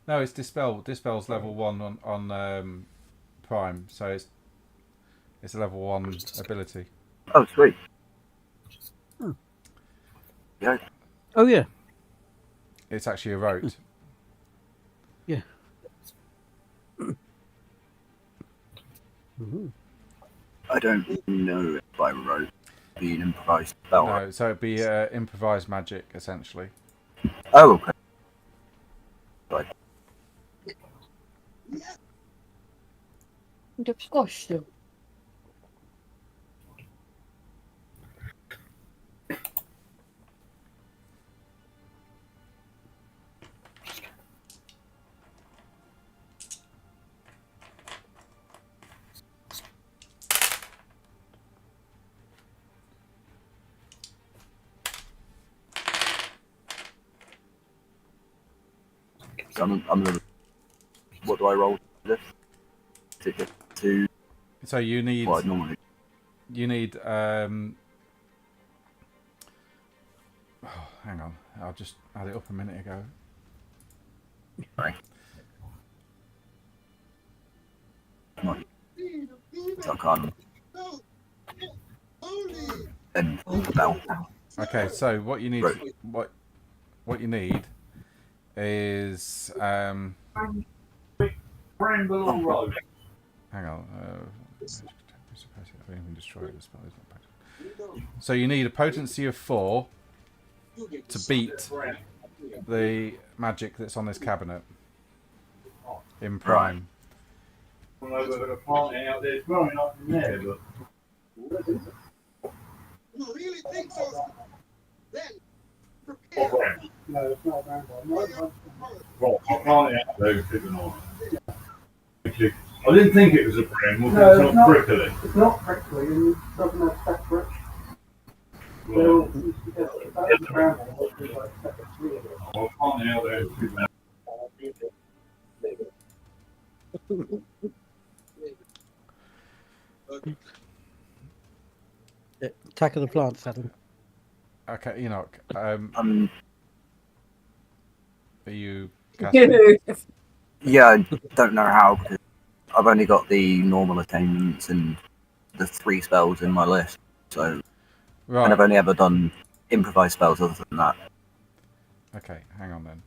[SPEAKER 1] No, it's dispel. Dispel's level 1 on prime, so it's a level 1 ability.
[SPEAKER 3] Oh, sweet.
[SPEAKER 7] Oh.
[SPEAKER 3] Yeah.
[SPEAKER 7] Oh, yeah.
[SPEAKER 1] It's actually a rote.
[SPEAKER 7] Yeah. Mm-hmm.
[SPEAKER 3] I don't know if I wrote the improvised spell.
[SPEAKER 1] No, so it'd be improvised magic essentially.
[SPEAKER 3] Oh, okay. Right.
[SPEAKER 6] Squash them.
[SPEAKER 3] So I'm gonna. What do I roll for this? To get to
[SPEAKER 1] So you need
[SPEAKER 3] what I normally.
[SPEAKER 1] oh, hang on, I'll just add it up a minute ago.
[SPEAKER 3] Right. Come on. So I can't. And spell.
[SPEAKER 1] Okay, so what you need,
[SPEAKER 3] Right.
[SPEAKER 1] what you need is
[SPEAKER 8] Rainbow Road.
[SPEAKER 1] hang on. So you need a potency of 4 to beat the magic that's on this cabinet in prime.
[SPEAKER 8] I don't know whether a plant out there growing up in there, but.
[SPEAKER 9] You really think so? Then
[SPEAKER 8] Right. No, it's not Well, I planted out there keeping on. I didn't think it was a brand, was
[SPEAKER 10] No,
[SPEAKER 8] it's not prickly.
[SPEAKER 10] It's not prickly and it doesn't have separate.
[SPEAKER 8] Well,
[SPEAKER 10] That's brown one, which is like separate tree.
[SPEAKER 8] I'll plant out there keeping on.
[SPEAKER 7] Attack of the plants, Adam.
[SPEAKER 1] Okay, Enoch. Are you casting?
[SPEAKER 3] Yeah, I don't know how because I've only got the normal attainments and the 3 spells in my list. So,
[SPEAKER 1] Right.
[SPEAKER 3] and I've only ever done improvised spells other than that.
[SPEAKER 1] Okay, hang on then.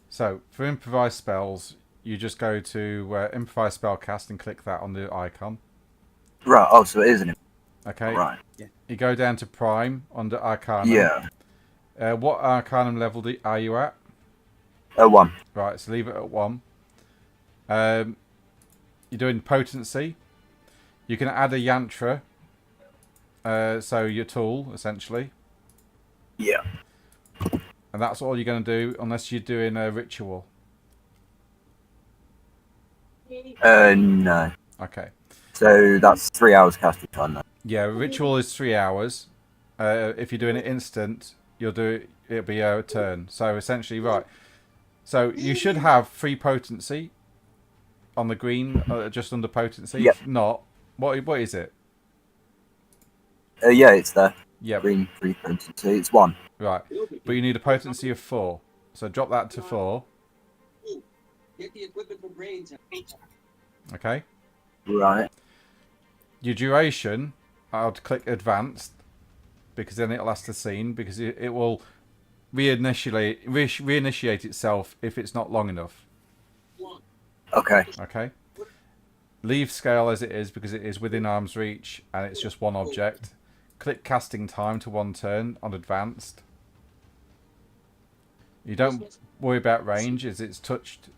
[SPEAKER 1] So for improvised spells, you just go to improvised spell cast and click that on the icon.
[SPEAKER 3] Right. Oh, so it is an.
[SPEAKER 1] Okay.
[SPEAKER 3] Right.
[SPEAKER 1] You go down to prime under Arcanum.
[SPEAKER 3] Yeah.
[SPEAKER 1] What Arcanum level are you at?
[SPEAKER 3] 1.
[SPEAKER 1] Right, so leave it at 1. You're doing potency. You can add a yantra. So your tool, essentially.
[SPEAKER 3] Yeah.
[SPEAKER 1] And that's all you're going to do, unless you're doing a ritual.
[SPEAKER 3] No.
[SPEAKER 1] Okay.
[SPEAKER 3] So that's 3 hours casting time. Then.
[SPEAKER 1] Yeah, ritual is 3 hours. If you're doing it instant, it'll be a turn. So essentially, right. So you should have 3 potency on the green, just under potency.
[SPEAKER 3] Yep.
[SPEAKER 1] If not, what is it?
[SPEAKER 3] Yeah, it's there.
[SPEAKER 1] Yeah.
[SPEAKER 3] Green 3 potency. It's 1.
[SPEAKER 1] Right. But you need a potency of 4. So drop that to 4.
[SPEAKER 9] get the equipment for grades.
[SPEAKER 1] Okay.
[SPEAKER 3] Right.
[SPEAKER 1] Your duration, I'll click advanced because then it'll last the scene because it will reinitiate itself if it's not long enough.
[SPEAKER 3] Okay.
[SPEAKER 1] Okay. Leave scale as it is because it is within arm's reach and it's just one object. Click casting time to 1 turn on advanced. You don't worry about range as it's touched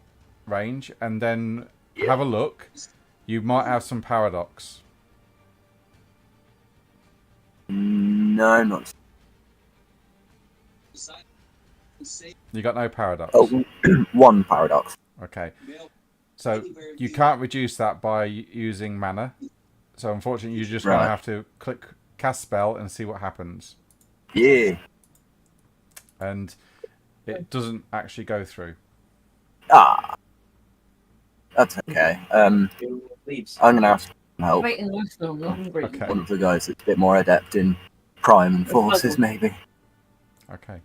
[SPEAKER 1] range, and then have a look. You might have some paradox.
[SPEAKER 3] No, not.
[SPEAKER 1] You got no paradox.
[SPEAKER 3] Oh, one paradox.
[SPEAKER 1] Okay. So you can't reduce that by using mana. So unfortunately, you're just going to have to click cast spell and see what happens.
[SPEAKER 3] Yeah.
[SPEAKER 1] And it doesn't actually go through.
[SPEAKER 3] Ah. That's okay. I'm going to ask for help.
[SPEAKER 6] Wait, nice though, I'm hungry.
[SPEAKER 1] Okay.
[SPEAKER 3] One of the guys that's a bit more adept in prime and forces, maybe.
[SPEAKER 1] Okay.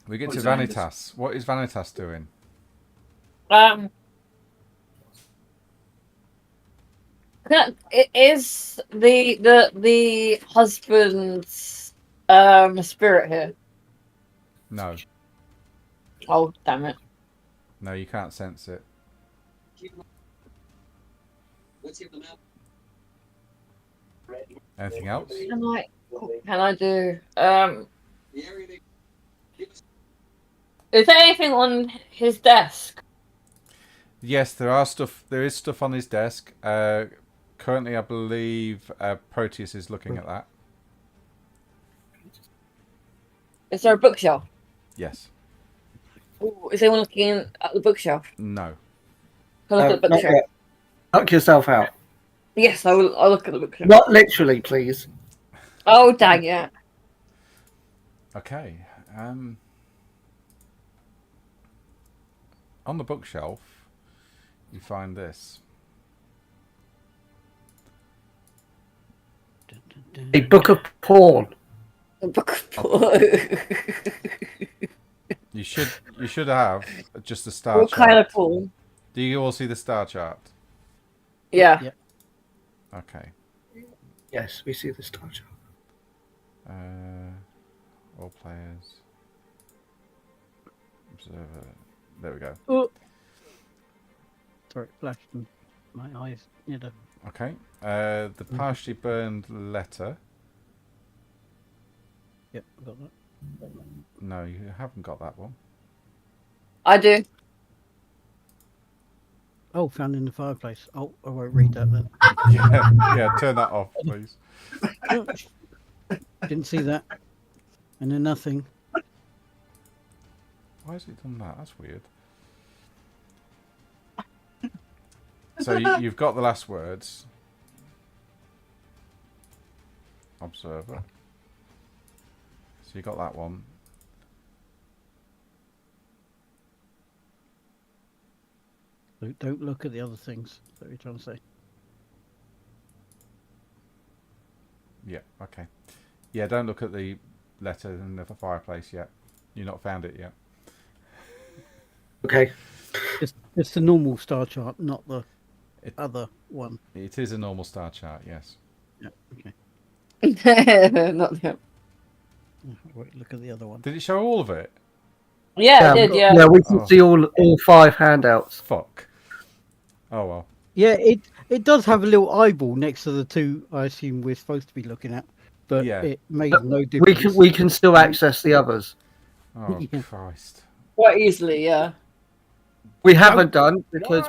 [SPEAKER 1] We get to Vanitas. What is Vanitas doing?
[SPEAKER 6] It is the husband's spirit here.
[SPEAKER 1] No.
[SPEAKER 6] Oh damn it!
[SPEAKER 1] No, you can't sense it. Anything else?
[SPEAKER 6] Can I do is there anything on his desk?
[SPEAKER 1] Yes, there is stuff on his desk. Currently, I believe Proteus is looking at that.
[SPEAKER 6] Is there a bookshelf?
[SPEAKER 1] Yes.
[SPEAKER 6] Ooh, is anyone looking at the bookshelf?
[SPEAKER 1] No.
[SPEAKER 6] Can I look at the
[SPEAKER 4] Not
[SPEAKER 6] bookshelf?
[SPEAKER 4] yet. Knock yourself out.
[SPEAKER 6] Yes, I'll look at the bookshelf.
[SPEAKER 4] Not literally, please.
[SPEAKER 6] Oh dang it!
[SPEAKER 1] Okay. On the bookshelf, you find this.
[SPEAKER 4] A book of porn.
[SPEAKER 6] A book of porn.
[SPEAKER 1] You should have just a star
[SPEAKER 6] What
[SPEAKER 1] chart.
[SPEAKER 6] kind of porn?
[SPEAKER 1] Do you all see the star chart?
[SPEAKER 6] Yeah.
[SPEAKER 7] Yeah.
[SPEAKER 1] Okay.
[SPEAKER 4] Yes, we see the star chart.
[SPEAKER 1] All players. Observer. There we go.
[SPEAKER 7] Oh. Sorry, it flashed in my eyes. You know.
[SPEAKER 1] Okay. The partially burned letter.
[SPEAKER 7] Yep, got that.
[SPEAKER 1] No, you haven't got that one.
[SPEAKER 6] I do.
[SPEAKER 7] Oh, found in the fireplace. Oh, I won't read that then.
[SPEAKER 1] Yeah, turn that off, please.
[SPEAKER 7] Didn't see that. And then nothing.
[SPEAKER 1] Why has it done that? That's weird. So you've got the last words. Observer. So you got that one.
[SPEAKER 7] Don't look at the other things. Is that what you're trying to say?
[SPEAKER 1] Yeah, okay. Yeah, don't look at the letter in the fireplace yet. You've not found it yet.
[SPEAKER 4] Okay.
[SPEAKER 7] It's the normal star chart, not the other one.
[SPEAKER 1] It is a normal star chart, yes.
[SPEAKER 7] Yeah, okay.
[SPEAKER 6] Not the.
[SPEAKER 7] Wait, look at the other one.
[SPEAKER 1] Did it show all of it?
[SPEAKER 6] Yeah, it did. Yeah.
[SPEAKER 4] Yeah, we can see all 5 handouts.
[SPEAKER 1] Fuck. Oh well.
[SPEAKER 7] Yeah, it does have a little eyeball next to the 2 I assume we're supposed to be looking at, but
[SPEAKER 1] Yeah.
[SPEAKER 7] it made no difference.
[SPEAKER 4] We can still access the others.
[SPEAKER 1] Oh
[SPEAKER 7] Yeah.
[SPEAKER 1] Christ.
[SPEAKER 6] Quite easily, yeah.
[SPEAKER 4] We haven't done because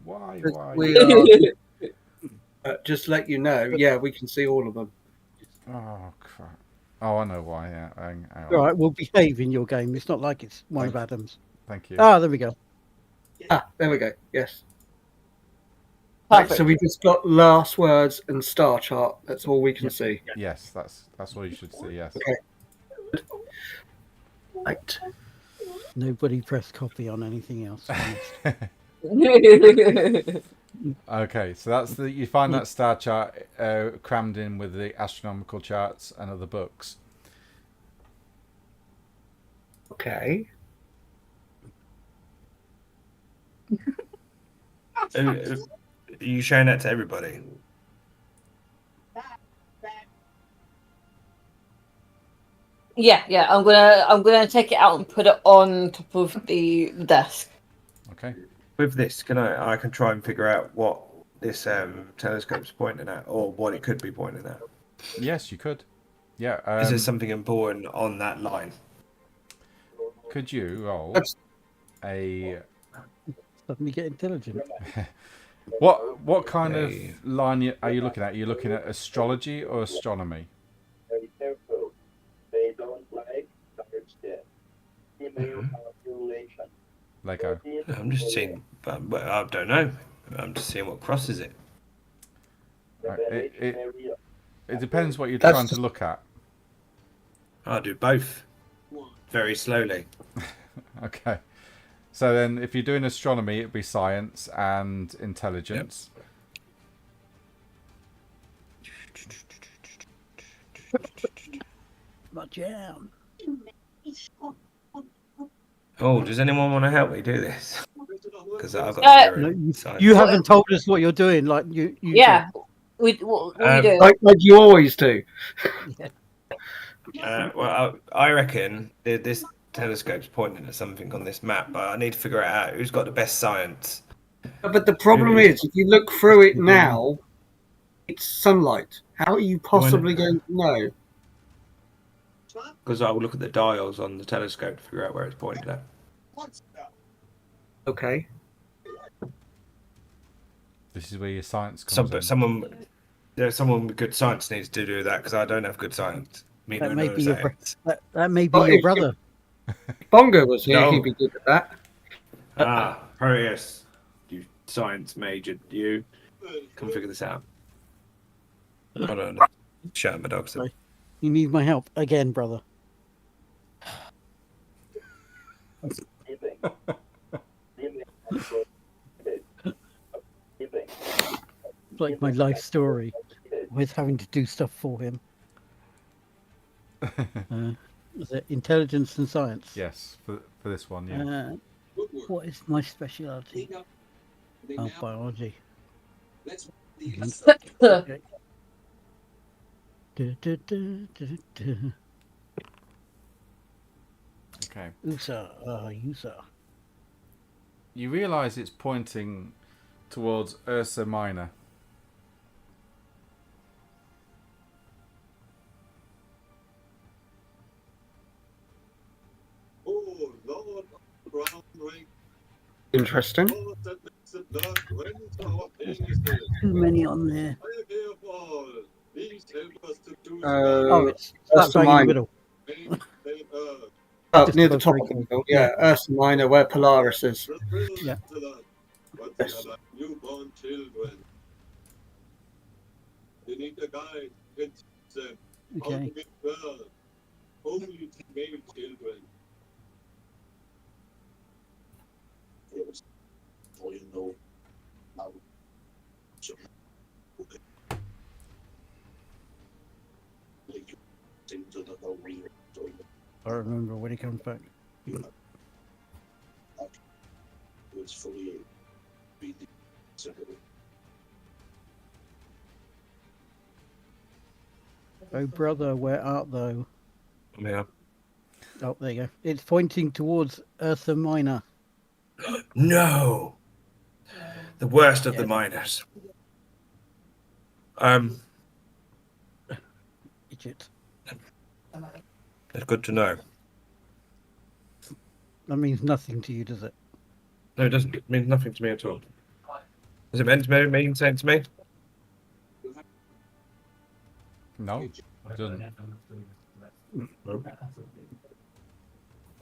[SPEAKER 1] Why?
[SPEAKER 4] we are. Just let you know. Yeah, we can see all of them.
[SPEAKER 1] Oh crap. Oh, I know why. Yeah. Hang on.
[SPEAKER 7] All right, we'll behave in your game. It's not like it's one of Adam's.
[SPEAKER 1] Thank you.
[SPEAKER 7] Ah, there we go.
[SPEAKER 4] There we go. Yes.
[SPEAKER 6] Perfect.
[SPEAKER 4] Right, so we just got last words and star chart. That's all we can see.
[SPEAKER 1] Yes, that's all you should see. Yes.
[SPEAKER 4] Okay. Right.
[SPEAKER 7] Nobody press copy on anything else.
[SPEAKER 1] Okay, so that's you find that star chart crammed in with the astronomical charts and other books.
[SPEAKER 4] Okay.
[SPEAKER 2] Are you showing that to everybody?
[SPEAKER 6] Yeah. I'm gonna take it out and put it on top of the desk.
[SPEAKER 1] Okay.
[SPEAKER 2] With this, I can try and figure out what this telescope's pointing at, or what it could be pointing at.
[SPEAKER 1] Yes, you could. Yeah.
[SPEAKER 2] Is there something important on that line?
[SPEAKER 1] Could you roll a...
[SPEAKER 7] Suddenly get intelligent.
[SPEAKER 1] What kind of line are you looking at? Are you looking at astrology or astronomy?
[SPEAKER 11] Very careful. They don't like large death. Female population.
[SPEAKER 1] Lego.
[SPEAKER 2] I'm just seeing, but I don't know. I'm just seeing what crosses it.
[SPEAKER 1] It depends what you're trying to look at.
[SPEAKER 2] I'll do both. Very slowly.
[SPEAKER 1] Okay. So then, if you're doing astronomy, it'd be science and intelligence.
[SPEAKER 7] My jam.
[SPEAKER 2] Oh, does anyone want to help me do this? Because I've got zero.
[SPEAKER 7] No, you haven't told us what you're doing. Like you
[SPEAKER 6] Yeah. What are you doing?
[SPEAKER 4] Like you always do.
[SPEAKER 2] Well, I reckon this telescope's pointing at something on this map, but I need to figure it out. Who's got the best science?
[SPEAKER 4] But the problem is, if you look through it now, it's sunlight. How are you possibly going to know?
[SPEAKER 2] Because I will look at the dials on the telescope to figure out where it's pointed at.
[SPEAKER 4] Okay.
[SPEAKER 1] This is where your science comes in.
[SPEAKER 2] Someone with good science needs to do that because I don't have good science.
[SPEAKER 7] That may be your brother.
[SPEAKER 4] If Bongo was here,
[SPEAKER 2] No.
[SPEAKER 4] he'd be good at that.
[SPEAKER 2] Proteus, you science major, you come figure this out. Hold on, shout my dogs.
[SPEAKER 7] Sorry. You need my help again, brother. It's like my life story with having to do stuff for him. Was it intelligence and science?
[SPEAKER 1] Yes, for this one, yeah.
[SPEAKER 7] What is my specialty? Oh, biology. Okay.
[SPEAKER 1] Okay.
[SPEAKER 7] USA.
[SPEAKER 1] You realise it's pointing towards Ursa Minor.
[SPEAKER 11] Oh, Lord, ground ring.
[SPEAKER 4] Interesting.
[SPEAKER 7] Too many on there.
[SPEAKER 4] It's
[SPEAKER 7] that's
[SPEAKER 4] Ursa
[SPEAKER 7] right in the
[SPEAKER 4] Minor.
[SPEAKER 7] middle.
[SPEAKER 4] Up near the top of the middle. Yeah, Ursa Minor, where Polaris is.
[SPEAKER 7] Yeah.
[SPEAKER 4] Yes.
[SPEAKER 11] Newborn children. You need a guide. It's them. How
[SPEAKER 7] Okay.
[SPEAKER 11] to give birth. Only to male children. Yes. For you know now. Into the holy.
[SPEAKER 7] I remember when he comes back.
[SPEAKER 11] Was fully be the
[SPEAKER 7] Oh, brother, where art thou?
[SPEAKER 2] Yeah.
[SPEAKER 7] Oh, there you go. It's pointing towards Ursa Minor.
[SPEAKER 2] No. The worst of the miners.
[SPEAKER 7] Idiot.
[SPEAKER 2] It's good to know.
[SPEAKER 7] That means nothing to you, does it?
[SPEAKER 2] No, it doesn't. It means nothing to me at all. Is it meant to mean something to me?
[SPEAKER 1] No, it doesn't.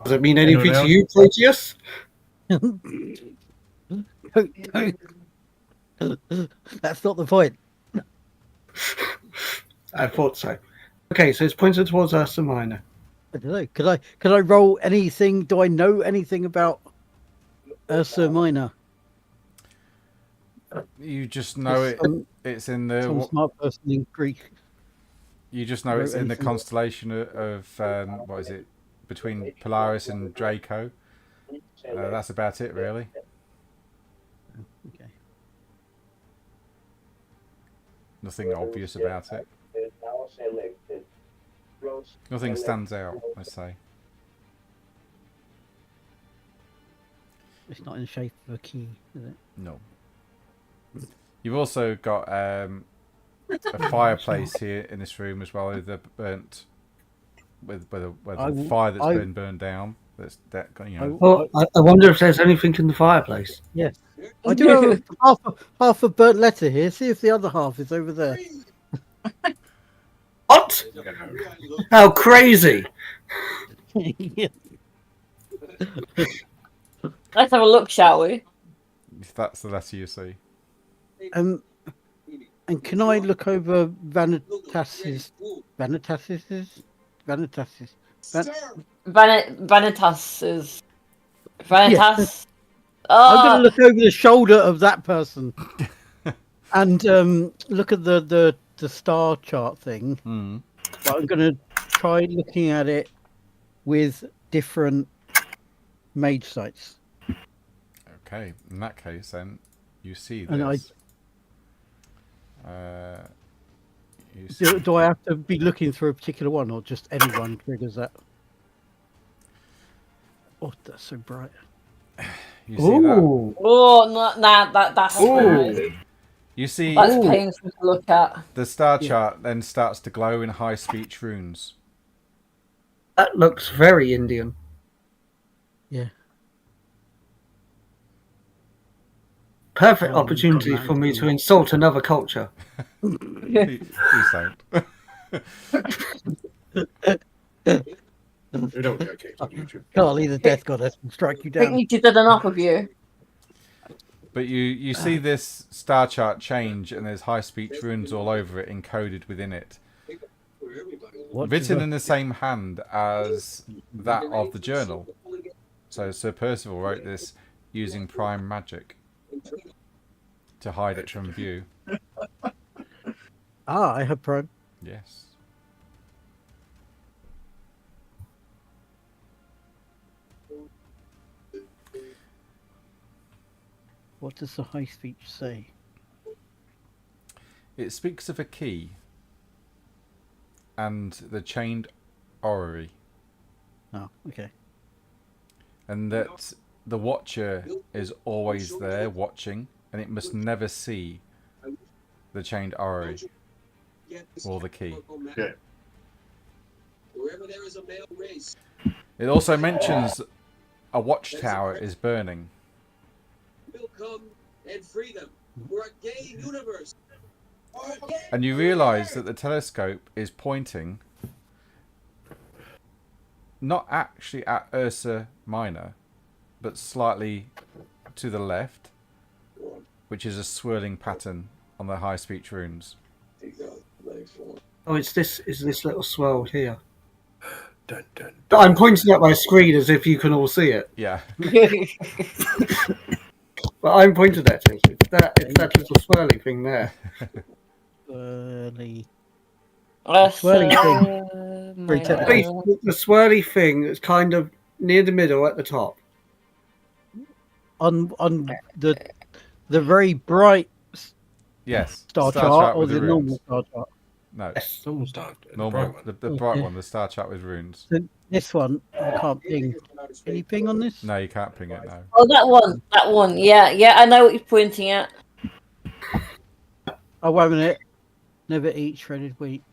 [SPEAKER 4] Does it mean anything to you, Proteus?
[SPEAKER 7] That's not the point.
[SPEAKER 4] I thought so. Okay, so it's pointed towards Ursa Minor.
[SPEAKER 7] I don't know. Could I roll anything? Do I know anything about Ursa Minor?
[SPEAKER 1] You just know it's in the...
[SPEAKER 7] Some smart person in Greek.
[SPEAKER 1] You just know it's in the constellation of what is it? Between Polaris and Draco. That's about it, really.
[SPEAKER 7] Okay.
[SPEAKER 1] Nothing obvious about it. Nothing stands out, let's say.
[SPEAKER 7] It's not in the shape of a key, is it?
[SPEAKER 1] No. You've also got a fireplace here in this room as well, with the burnt, with the fire that's been burned down. That's that, you know.
[SPEAKER 4] Well, I wonder if there's anything in the fireplace.
[SPEAKER 7] Yes. I do have half a burnt letter here. See if the other half is over there.
[SPEAKER 4] What? How crazy!
[SPEAKER 7] Yeah.
[SPEAKER 6] Let's have a look, shall we?
[SPEAKER 1] If that's the letter you see.
[SPEAKER 7] And can I look over Vanitas's? Vanitas's?
[SPEAKER 6] Vanitas's. Vanitas.
[SPEAKER 7] Yes. I'm going to look over the shoulder of that person and look at the star chart thing.
[SPEAKER 1] Mm.
[SPEAKER 7] But I'm going to try looking at it with different mage sites.
[SPEAKER 1] Okay, in that case, then you see
[SPEAKER 7] And
[SPEAKER 1] this.
[SPEAKER 7] Do I have to be looking through a particular one, or just anyone triggers that? Oh, that's so bright.
[SPEAKER 1] You see that?
[SPEAKER 6] Oh, that's
[SPEAKER 4] Ooh.
[SPEAKER 1] You see
[SPEAKER 6] that's painful to look at.
[SPEAKER 1] the star chart then starts to glow in high speech runes.
[SPEAKER 4] That looks very Indian.
[SPEAKER 7] Yeah.
[SPEAKER 4] Perfect opportunity for me to insult another culture.
[SPEAKER 1] Please don't.
[SPEAKER 2] We don't get kicked on YouTube.
[SPEAKER 7] Carly, the death goddess, will strike you
[SPEAKER 6] I think
[SPEAKER 7] down.
[SPEAKER 6] you did enough of you.
[SPEAKER 1] But you see this star chart change, and there's high speech runes all over it, encoded within it. Written in the same hand as that of the journal. So Sir Percival wrote this using prime magic to hide it from view.
[SPEAKER 7] I have prime.
[SPEAKER 1] Yes.
[SPEAKER 7] What does the high speech say?
[SPEAKER 1] It speaks of a key and the chained orrery.
[SPEAKER 7] Oh, okay.
[SPEAKER 1] And that the watcher is always there watching, and it must never see the chained orrery or the key.
[SPEAKER 2] Yeah.
[SPEAKER 9] Wherever there is a male race.
[SPEAKER 1] It also mentions a watchtower is burning.
[SPEAKER 9] Will come and free them for a gay universe.
[SPEAKER 1] And you realise that the telescope is pointing not actually at Ursa Minor, but slightly to the left, which is a swirling pattern on the high speech runes.
[SPEAKER 4] Oh, it's this little swirl here.
[SPEAKER 2] Dun, dun,
[SPEAKER 4] But I'm pointing at my screen as if you can all see it.
[SPEAKER 1] Yeah.
[SPEAKER 4] But I'm pointing at it. It's that little swirly thing there.
[SPEAKER 7] Swirly.
[SPEAKER 6] Swirly
[SPEAKER 7] thing. Very technical.
[SPEAKER 4] The swirly thing that's kind of near the middle at the top.
[SPEAKER 7] On the very bright
[SPEAKER 1] Yes.
[SPEAKER 7] star chart or
[SPEAKER 1] with
[SPEAKER 7] the
[SPEAKER 1] runes.
[SPEAKER 7] normal star chart?
[SPEAKER 1] No.
[SPEAKER 2] Normal star.
[SPEAKER 1] Normal. The bright
[SPEAKER 7] Okay.
[SPEAKER 1] one, the star chart with runes.
[SPEAKER 7] So this one, I can't ping. Can you ping on this?
[SPEAKER 1] No, you can't ping it now.
[SPEAKER 6] Oh, that one. Yeah, I know what you're pointing at.
[SPEAKER 7] Oh, wait a minute. Never eat shredded wheat.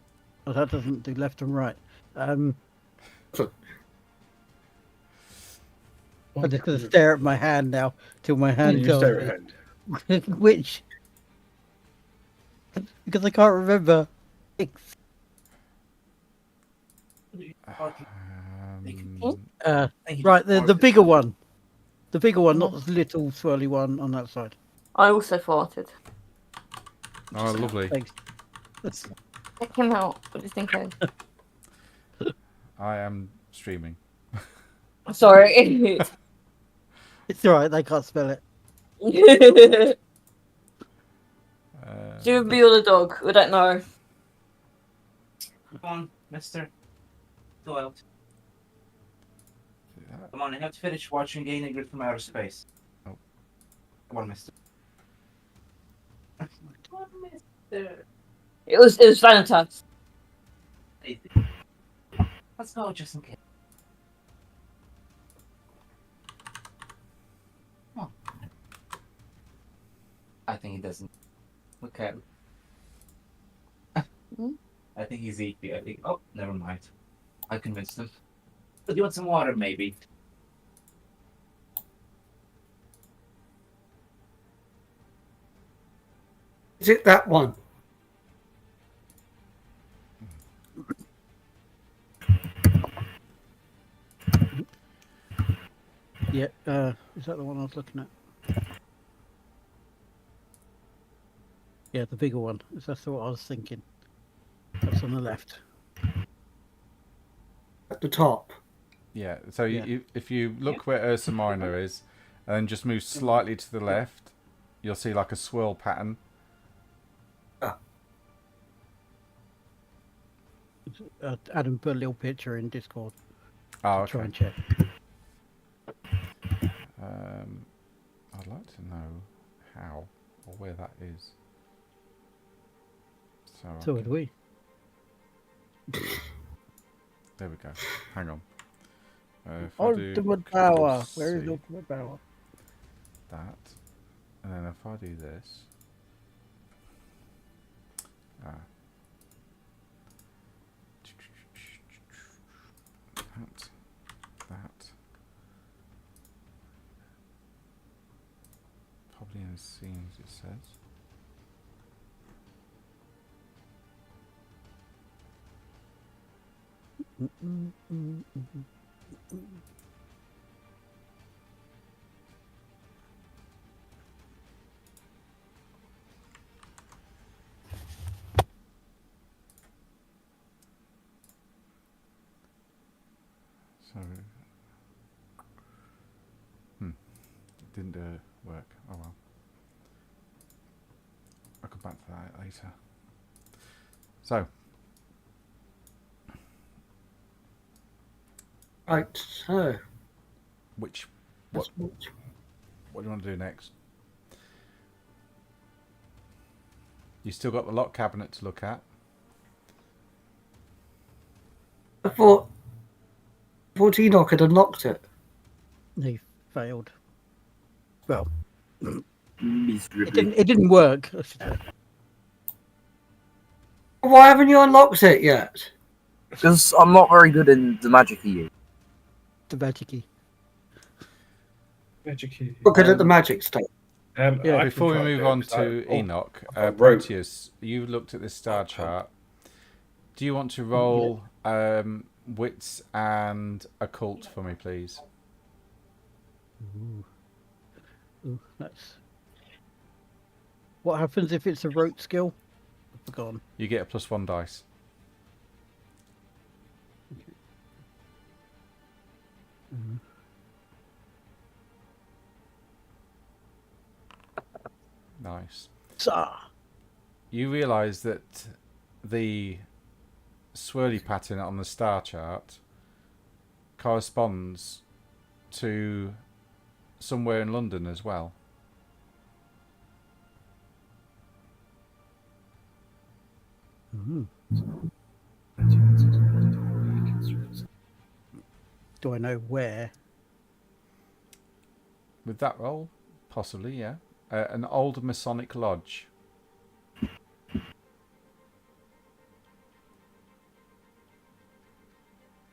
[SPEAKER 7] Oh, that doesn't do left and right. I'm just going to stare at my hand now till my hand
[SPEAKER 2] You
[SPEAKER 7] tells
[SPEAKER 2] stare
[SPEAKER 7] me.
[SPEAKER 2] at hand.
[SPEAKER 7] Which? Because I can't remember. Right, the bigger one. The bigger one, not the little swirly one on that side.
[SPEAKER 6] I also farted.
[SPEAKER 1] Oh, lovely.
[SPEAKER 7] Thanks.
[SPEAKER 6] Check him out. What do you think of?
[SPEAKER 1] I am streaming.
[SPEAKER 6] Sorry.
[SPEAKER 7] It's alright, they can't spell it.
[SPEAKER 6] Do you be the dog? We don't know.
[SPEAKER 5] Come on, mister. Go out. Come on, I have to finish watching Gaining Grid from Outer Space.
[SPEAKER 1] Oh.
[SPEAKER 5] Come on, mister. Come on, mister.
[SPEAKER 6] It was Vanitas.
[SPEAKER 5] Let's go just in case. I think he doesn't. Look at.
[SPEAKER 6] Hmm?
[SPEAKER 5] I think he's eating. I think. Oh, never mind. I convinced him. But you want some water, maybe?
[SPEAKER 4] Is it that one?
[SPEAKER 7] Yeah, is that the one I was looking at? Yeah, the bigger one. That's what I was thinking. That's on the left.
[SPEAKER 4] At the top.
[SPEAKER 1] Yeah, so
[SPEAKER 7] Yeah.
[SPEAKER 1] if you look where Ursa Minor is, and then just move slightly to the left, you'll see like a swirl pattern.
[SPEAKER 7] Adam put a little picture in Discord
[SPEAKER 1] Oh,
[SPEAKER 7] to try
[SPEAKER 1] okay.
[SPEAKER 7] and check.
[SPEAKER 1] I'd like to know how or where that is.
[SPEAKER 7] So would we.
[SPEAKER 1] There we go. Hang on. If I do
[SPEAKER 7] Ultimate power.
[SPEAKER 1] Control
[SPEAKER 7] Where is
[SPEAKER 1] C,
[SPEAKER 7] ultimate power?
[SPEAKER 1] that, and then if I do this, that, probably in scenes it says. So, it didn't work. Oh well. I'll come back to that later. So,
[SPEAKER 4] Right, so.
[SPEAKER 1] what do you want to do next? You still got the lock cabinet to look at.
[SPEAKER 4] I thought Enoch had unlocked it.
[SPEAKER 7] He failed. Well,
[SPEAKER 3] Miserably.
[SPEAKER 7] it didn't work. I should say.
[SPEAKER 4] Why haven't you unlocked it yet?
[SPEAKER 3] Because I'm not very good in the magic he used.
[SPEAKER 7] The magic key.
[SPEAKER 2] Magic.
[SPEAKER 4] We're good at the magic stuff.
[SPEAKER 7] Yeah,
[SPEAKER 1] Before we move on to Enoch,
[SPEAKER 2] I've got rope.
[SPEAKER 1] Proteus, you looked at this star chart. Do you want to roll wits and occult for me, please?
[SPEAKER 7] Ooh, that's. What happens if it's a rote skill? I've forgotten.
[SPEAKER 1] You get a +1 dice. Nice. You realise that the swirly pattern on the star chart corresponds to somewhere in London as well.
[SPEAKER 7] Do I know where?
[SPEAKER 1] With that roll? Possibly, yeah. An old Masonic lodge.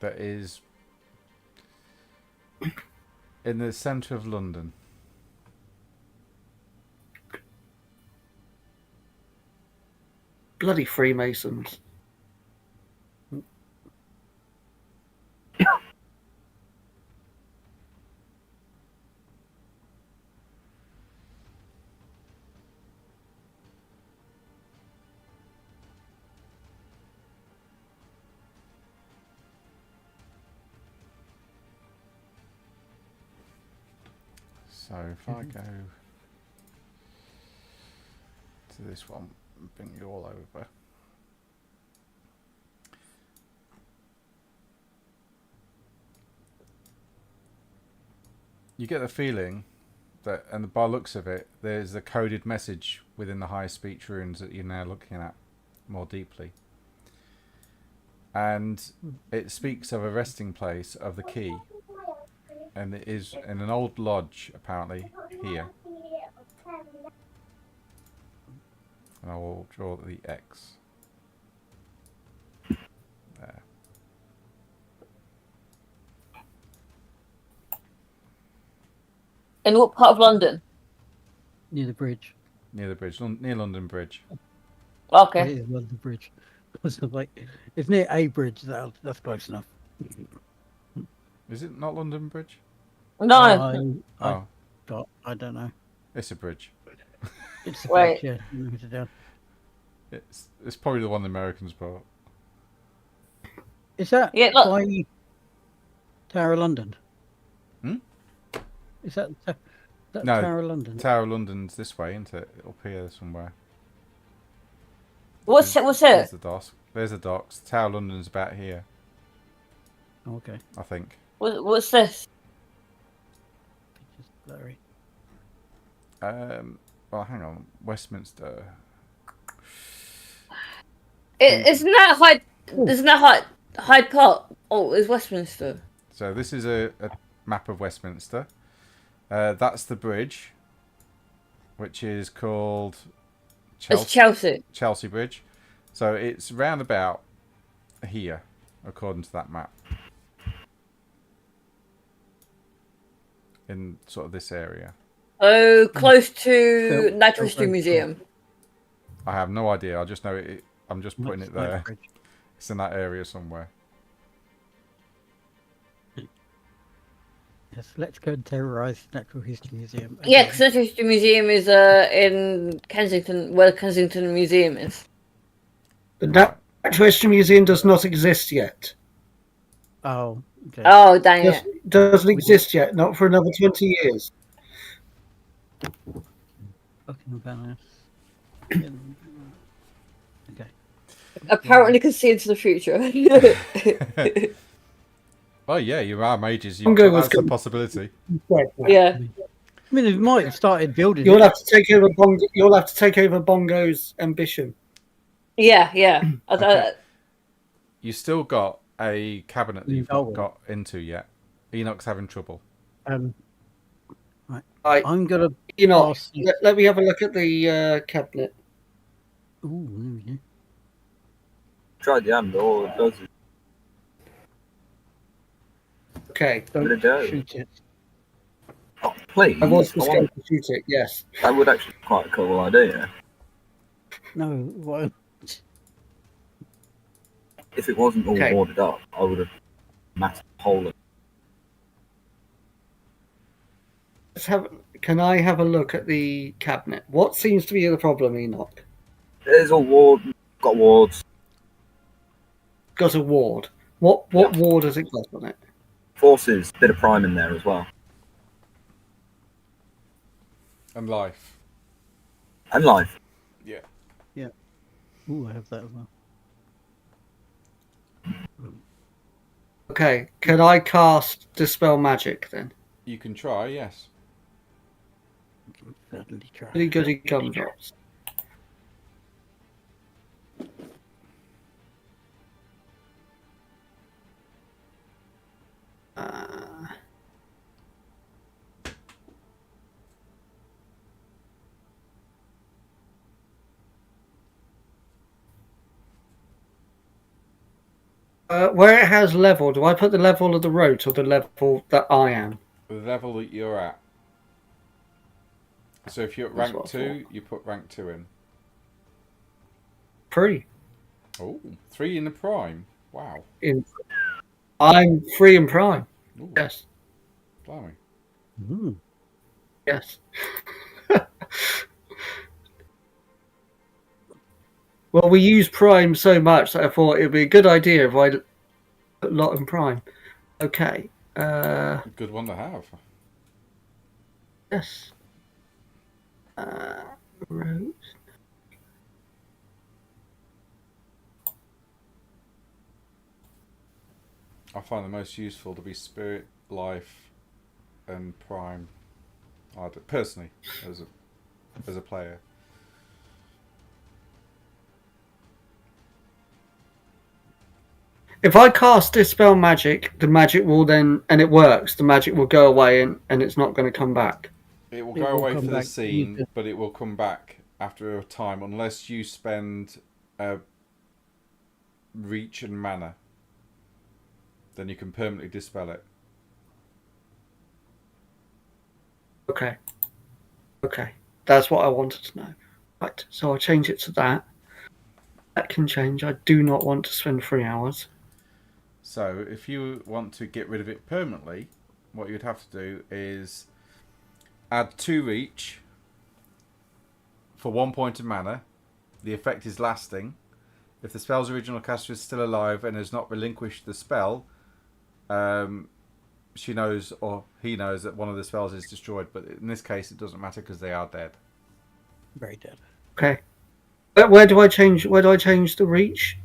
[SPEAKER 1] That is in the centre of London.
[SPEAKER 4] Bloody Freemasons.
[SPEAKER 1] So if I go to this one, bring you all over. You get the feeling that, and by the looks of it, there's a coded message within the high speech runes that you're now looking at more deeply. And it speaks of a resting place of the key. And it is in an old lodge, apparently, here. And I will draw the X. There.
[SPEAKER 6] In what part of London?
[SPEAKER 7] Near the bridge.
[SPEAKER 1] Near the bridge, near London Bridge.
[SPEAKER 6] Okay.
[SPEAKER 7] It is London Bridge. So, like, it's near a bridge. That's close enough.
[SPEAKER 1] Is it not London Bridge?
[SPEAKER 6] No.
[SPEAKER 1] Oh,
[SPEAKER 7] I don't know.
[SPEAKER 1] it's a bridge.
[SPEAKER 7] It's a
[SPEAKER 6] Wait.
[SPEAKER 7] bridge, yeah. Note it down.
[SPEAKER 1] It's probably the one the Americans bought.
[SPEAKER 7] Is that
[SPEAKER 6] Yeah, look.
[SPEAKER 7] by Tower of London?
[SPEAKER 1] Hmm?
[SPEAKER 7] Is that
[SPEAKER 1] No,
[SPEAKER 7] Tower of London?
[SPEAKER 1] Tower of London's this way, isn't it? Up here somewhere.
[SPEAKER 6] What's
[SPEAKER 1] There's
[SPEAKER 6] it?
[SPEAKER 1] the docks. There's the docks. Tower of London's about here,
[SPEAKER 7] Oh, okay.
[SPEAKER 1] I think.
[SPEAKER 6] What's this?
[SPEAKER 7] Just blurry.
[SPEAKER 1] Well, hang on. Westminster.
[SPEAKER 6] Isn't that Hyde? Isn't that Hyde Park? Oh, it's Westminster.
[SPEAKER 1] So this is a map of Westminster. That's the bridge, which is called
[SPEAKER 6] It's Chelsea.
[SPEAKER 1] Chelsea Bridge. So it's round about here, according to that map. In sort of this area.
[SPEAKER 6] Oh, close to
[SPEAKER 7] Phil-
[SPEAKER 6] Natural
[SPEAKER 7] Phil
[SPEAKER 6] History
[SPEAKER 7] Bridge.
[SPEAKER 6] Museum.
[SPEAKER 1] I have no idea. I just know it. I'm just putting it there.
[SPEAKER 7] Bridge.
[SPEAKER 1] It's in that area somewhere.
[SPEAKER 7] Yes, let's go and terrorise Natural History Museum.
[SPEAKER 6] Yeah, because Natural History Museum is in Kensington, where the Kensington Museum is.
[SPEAKER 4] The Natural History Museum does not exist yet.
[SPEAKER 7] Oh, okay.
[SPEAKER 6] Oh, dang it.
[SPEAKER 4] Doesn't exist yet. Not for another 20 years.
[SPEAKER 7] Fucking balance. Okay.
[SPEAKER 6] Apparently can see into the future.
[SPEAKER 1] Oh yeah, you are mages.
[SPEAKER 4] Bongo was
[SPEAKER 1] That's a
[SPEAKER 4] good.
[SPEAKER 1] possibility.
[SPEAKER 6] Yeah.
[SPEAKER 7] I mean, they might have started building
[SPEAKER 4] You'll
[SPEAKER 7] it.
[SPEAKER 4] have to take over Bongo. You'll have to take over Bongo's ambition.
[SPEAKER 6] Yeah, yeah.
[SPEAKER 1] Okay. You still got a cabinet that you've not
[SPEAKER 7] No.
[SPEAKER 1] got into yet. Enoch's having trouble.
[SPEAKER 4] Right.
[SPEAKER 7] I'm gonna.
[SPEAKER 4] Enoch,
[SPEAKER 7] pass-
[SPEAKER 4] let me have a look at the cabinet.
[SPEAKER 7] Ooh, there we go.
[SPEAKER 3] Tried the hand, all it does is
[SPEAKER 4] Okay.
[SPEAKER 3] give it a go.
[SPEAKER 7] Shoot it.
[SPEAKER 3] Oh, please.
[SPEAKER 4] I was just
[SPEAKER 3] I
[SPEAKER 4] going
[SPEAKER 3] want-
[SPEAKER 4] to shoot it, yes.
[SPEAKER 3] that would actually be quite a cool idea.
[SPEAKER 7] No, what?
[SPEAKER 3] If it wasn't all
[SPEAKER 4] Okay.
[SPEAKER 3] boarded up, I would have massed a hole in.
[SPEAKER 4] Can I have a look at the cabinet? What seems to be the problem, Enoch?
[SPEAKER 3] There's all got wards.
[SPEAKER 4] Got a ward. What ward has it got on it?
[SPEAKER 3] Forces, bit of prime in there as well.
[SPEAKER 1] And life.
[SPEAKER 3] And life.
[SPEAKER 1] Yeah.
[SPEAKER 7] Ooh, I have that as well.
[SPEAKER 4] Okay, can I cast Dispel Magic then?
[SPEAKER 1] You can try, yes.
[SPEAKER 7] Certainly try.
[SPEAKER 4] Goody goody gumdrops. Where it has level, do I put the level of the road or the level that I am?
[SPEAKER 1] The level that you're at. So if you're at
[SPEAKER 4] That's
[SPEAKER 1] rank
[SPEAKER 4] what I
[SPEAKER 1] 2, you put rank 2 in.
[SPEAKER 4] 3.
[SPEAKER 1] Oh, 3 in the prime. Wow.
[SPEAKER 4] I'm 3 in prime.
[SPEAKER 1] Ooh,
[SPEAKER 4] Yes.
[SPEAKER 1] blimey.
[SPEAKER 7] Ooh.
[SPEAKER 4] Yes. Well, we use prime so much that I thought it would be a good idea if I put a lot in prime. Okay.
[SPEAKER 1] Good one to have.
[SPEAKER 4] Yes. Road.
[SPEAKER 1] I find the most useful to be spirit, life, and prime. Personally, as a player.
[SPEAKER 4] If I cast Dispel Magic, the magic will then, and it works, the magic will go away and it's not going to come back.
[SPEAKER 1] It will
[SPEAKER 7] It
[SPEAKER 1] go
[SPEAKER 7] will
[SPEAKER 1] away
[SPEAKER 7] come
[SPEAKER 1] for the
[SPEAKER 7] back
[SPEAKER 1] scene,
[SPEAKER 7] either.
[SPEAKER 1] but it will come back after a time unless you spend reach and mana. Then you can permanently dispel it.
[SPEAKER 4] Okay. Okay. That's what I wanted to know. Right, so I'll change it to that. That can change. I do not want to spend 3 hours.
[SPEAKER 1] So if you want to get rid of it permanently, what you'd have to do is add 2 reach for 1 point of mana. The effect is lasting. If the spell's original caster is still alive and has not relinquished the spell, she knows or he knows that one of the spells is destroyed. But in this case, it doesn't matter because they are dead.
[SPEAKER 7] Very dead.
[SPEAKER 4] Okay. Where do I change the reach?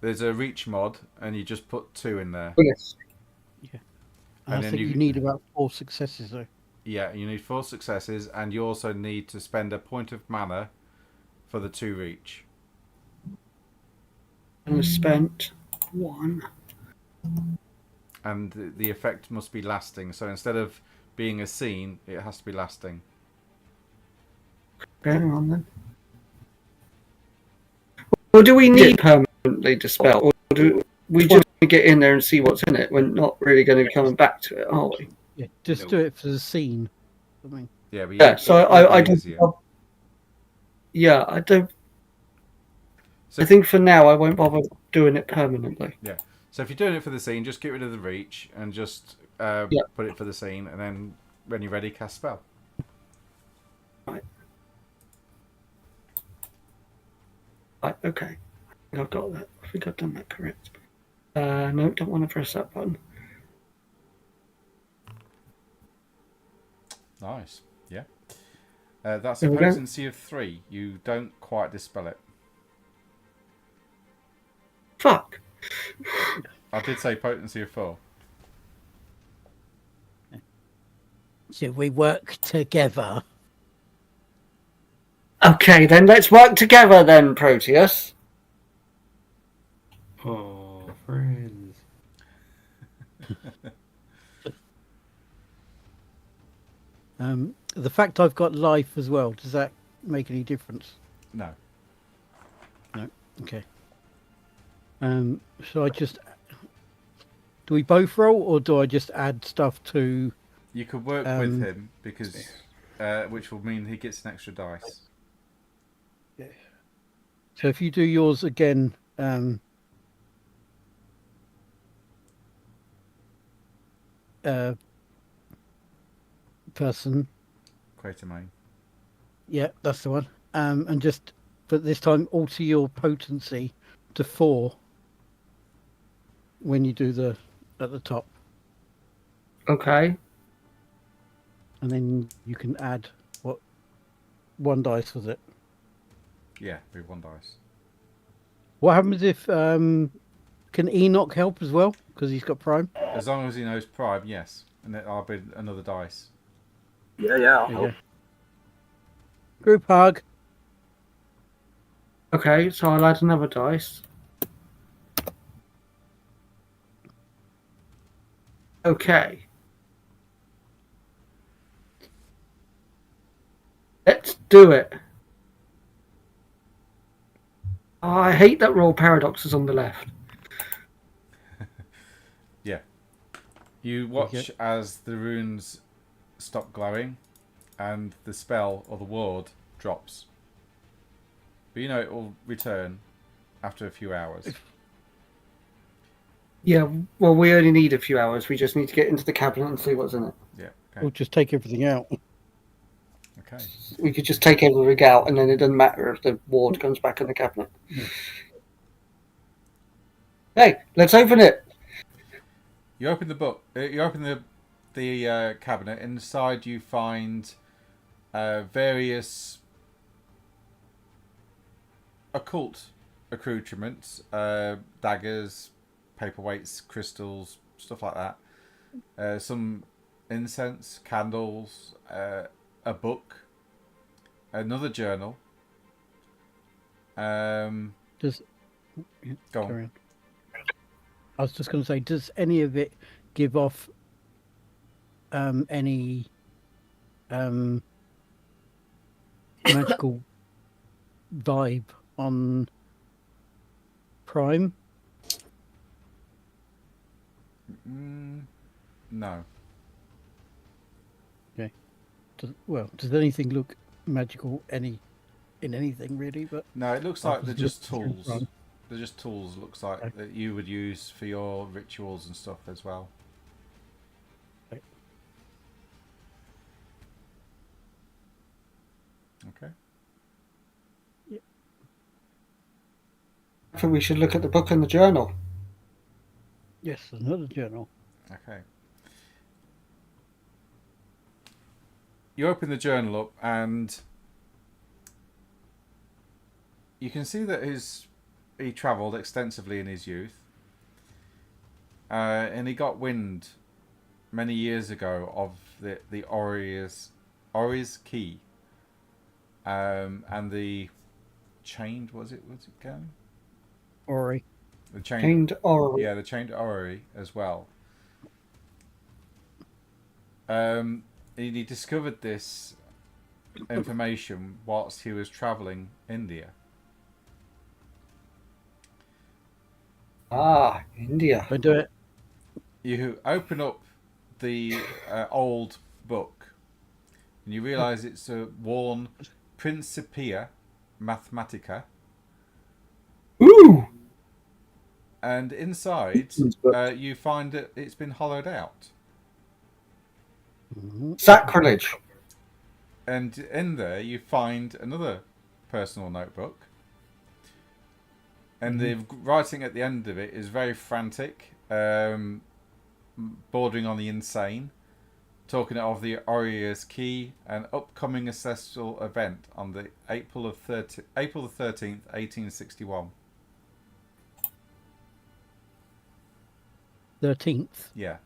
[SPEAKER 1] There's a reach mod, and you just put 2 in there.
[SPEAKER 4] Yes.
[SPEAKER 7] Yeah.
[SPEAKER 1] And
[SPEAKER 7] I
[SPEAKER 1] then
[SPEAKER 7] think you need about 4 successes though.
[SPEAKER 1] Yeah, you need 4 successes, and you also need to spend a point of mana for the 2 reach.
[SPEAKER 4] And I spent 1.
[SPEAKER 1] And the effect must be lasting. So instead of being a scene, it has to be lasting.
[SPEAKER 4] Okay, hang on then. Or do we need permanently dispel? Or do we just get in there and see what's in it? We're not really going to be coming back to it, are we?
[SPEAKER 7] Yeah, just do it for the scene. I mean,
[SPEAKER 1] Yeah, but
[SPEAKER 4] yeah. So I don't. Yeah, I don't.
[SPEAKER 1] So
[SPEAKER 4] I think for now I won't bother doing it permanently.
[SPEAKER 1] Yeah. So if you're doing it for the scene, just get rid of the reach and just put it for the scene, and then when you're ready, cast spell.
[SPEAKER 4] Right. Right. Okay. I think I've got that. I think I've done that correct. No, don't want to press that button.
[SPEAKER 1] Nice. Yeah. That's
[SPEAKER 4] There
[SPEAKER 1] a
[SPEAKER 4] we go.
[SPEAKER 1] potency of 3. You don't quite dispel it.
[SPEAKER 4] Fuck.
[SPEAKER 1] I did say potency of 4.
[SPEAKER 7] should we work together?
[SPEAKER 4] Okay, then let's work together then, Proteus.
[SPEAKER 2] Oh, friends.
[SPEAKER 7] The fact I've got life as well, does that make any difference?
[SPEAKER 1] No.
[SPEAKER 7] No. Okay. So I just do we both roll, or do I just add stuff to?
[SPEAKER 1] You could work with him because, which will mean he gets an extra dice.
[SPEAKER 7] Yeah. So if you do yours again, person.
[SPEAKER 1] Quatermain.
[SPEAKER 7] Yeah, that's the one. And just, but this time alter your potency to 4 when you do the at the top.
[SPEAKER 4] Okay.
[SPEAKER 7] And then you can add what 1 dice was it?
[SPEAKER 1] Yeah, be 1 dice.
[SPEAKER 7] What happens if can Enoch help as well because he's got prime?
[SPEAKER 1] As long as he knows prime, yes, and then I'll be another dice.
[SPEAKER 3] Yeah, I'll help.
[SPEAKER 7] Group hug.
[SPEAKER 4] Okay, so I'll add another dice. Okay. Let's do it. Oh, I hate that roll paradox is on the left.
[SPEAKER 1] Yeah. You watch as the runes stop glowing and the spell or the ward drops. But you know it will return after a few hours.
[SPEAKER 4] Yeah, well, we only need a few hours. We just need to get into the cabinet and see what's in it.
[SPEAKER 1] Yeah. Okay.
[SPEAKER 7] We'll just take everything out.
[SPEAKER 1] Okay.
[SPEAKER 4] We could just take everything out, and then it doesn't matter if the ward comes back in the cabinet.
[SPEAKER 7] Yeah.
[SPEAKER 4] Hey, let's open it.
[SPEAKER 1] You open the book. You open the cabinet. Inside, you find various occult accoutrements, daggers, paperweights, crystals, stuff like that. Some incense, candles, a book, another journal.
[SPEAKER 7] Does
[SPEAKER 1] Go on.
[SPEAKER 7] carry on. I was just going to say, does any of it give off any magical vibe on Prime?
[SPEAKER 1] No.
[SPEAKER 7] Okay. Does anything look magical in anything really? But
[SPEAKER 1] No, it looks like they're just
[SPEAKER 7] Prime.
[SPEAKER 1] tools. They're just tools. Looks like
[SPEAKER 7] Okay.
[SPEAKER 1] that you would use for your rituals and stuff as well.
[SPEAKER 7] Okay.
[SPEAKER 1] Okay.
[SPEAKER 4] I think we should look at the book and the journal.
[SPEAKER 7] Yes, another journal.
[SPEAKER 1] Okay. You open the journal up and you can see that he travelled extensively in his youth. And he got wind many years ago of the Ori's key. And the chained, was it going?
[SPEAKER 7] Ori.
[SPEAKER 1] The
[SPEAKER 4] Chained Ori.
[SPEAKER 1] Yeah, the chained Ori as well. He discovered this information whilst he was travelling India.
[SPEAKER 4] Ah, India.
[SPEAKER 7] I do it.
[SPEAKER 1] You open up the old book and you realise it's a worn Principia Mathematica.
[SPEAKER 4] Ooh!
[SPEAKER 1] And inside you find that it's been hollowed out.
[SPEAKER 4] Sacrilege.
[SPEAKER 1] And in there you find another personal notebook. And the writing at the end of it is very frantic, bordering on the insane, talking of the Oria's Key, an upcoming ancestral event on the April the 13th, 1861.
[SPEAKER 7] 13th.
[SPEAKER 1] Yeah,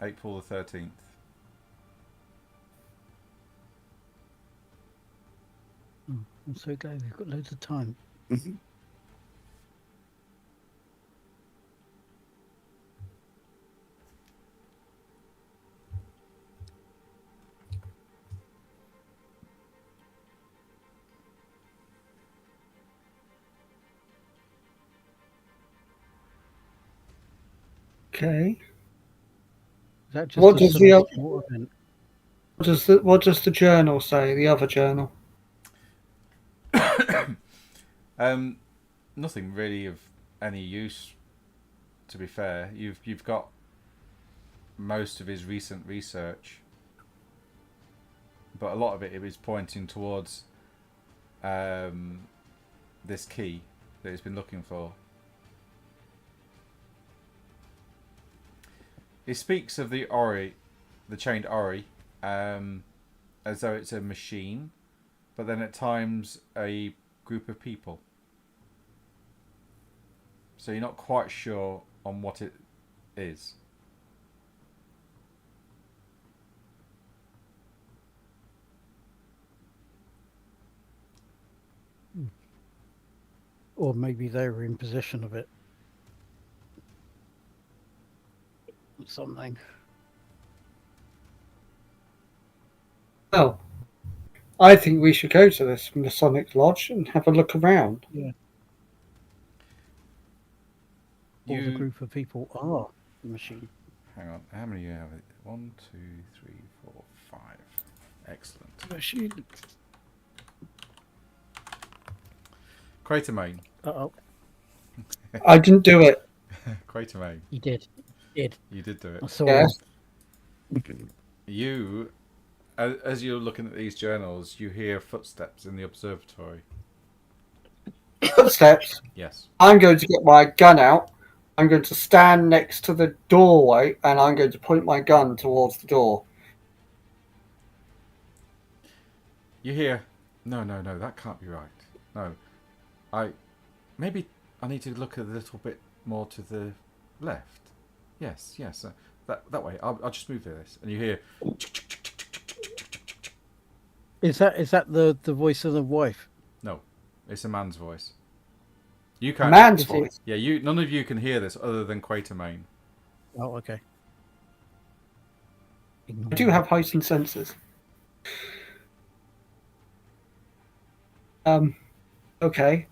[SPEAKER 1] April the 13th.
[SPEAKER 7] I'm so glad we've got loads of time.
[SPEAKER 4] Okay.
[SPEAKER 7] Is that just
[SPEAKER 4] What
[SPEAKER 7] a
[SPEAKER 4] does the oth-
[SPEAKER 7] small event?
[SPEAKER 4] what does the journal say? The other journal.
[SPEAKER 1] Nothing really of any use, to be fair. You've got most of his recent research, but a lot of it is pointing towards this key that he's been looking for. He speaks of the Ori, the chained Ori, as though it's a machine, but then at times a group of people. So you're not quite sure on what it is.
[SPEAKER 7] Or maybe they were in possession of it. Something.
[SPEAKER 4] Well, I think we should go to this Masonic Lodge and have a look around.
[SPEAKER 7] Yeah. Or the group of people are the machine.
[SPEAKER 1] Hang on, how many do you have? 1, 2, 3, 4, 5. Excellent.
[SPEAKER 7] Machine.
[SPEAKER 1] Quatermain.
[SPEAKER 7] Uh-oh.
[SPEAKER 4] I didn't do it.
[SPEAKER 1] Quatermain.
[SPEAKER 7] You did.
[SPEAKER 1] You did do it.
[SPEAKER 7] I saw
[SPEAKER 4] Yes.
[SPEAKER 1] You, as you're looking at these journals, you hear footsteps in the observatory.
[SPEAKER 4] Footsteps.
[SPEAKER 1] Yes.
[SPEAKER 4] I'm going to get my gun out. I'm going to stand next to the doorway and I'm going to point my gun towards the door.
[SPEAKER 1] You hear, no, that can't be right. No, maybe I need to look a little bit more to the left. Yes, that way. I'll just move this, and you hear.
[SPEAKER 7] Is that the voice of the wife?
[SPEAKER 1] No, it's a man's voice. You can't.
[SPEAKER 4] Man's voice.
[SPEAKER 1] Yeah, none of you can hear this other than Quatermain.
[SPEAKER 7] Oh, okay.
[SPEAKER 4] I do have heightened senses. Okay.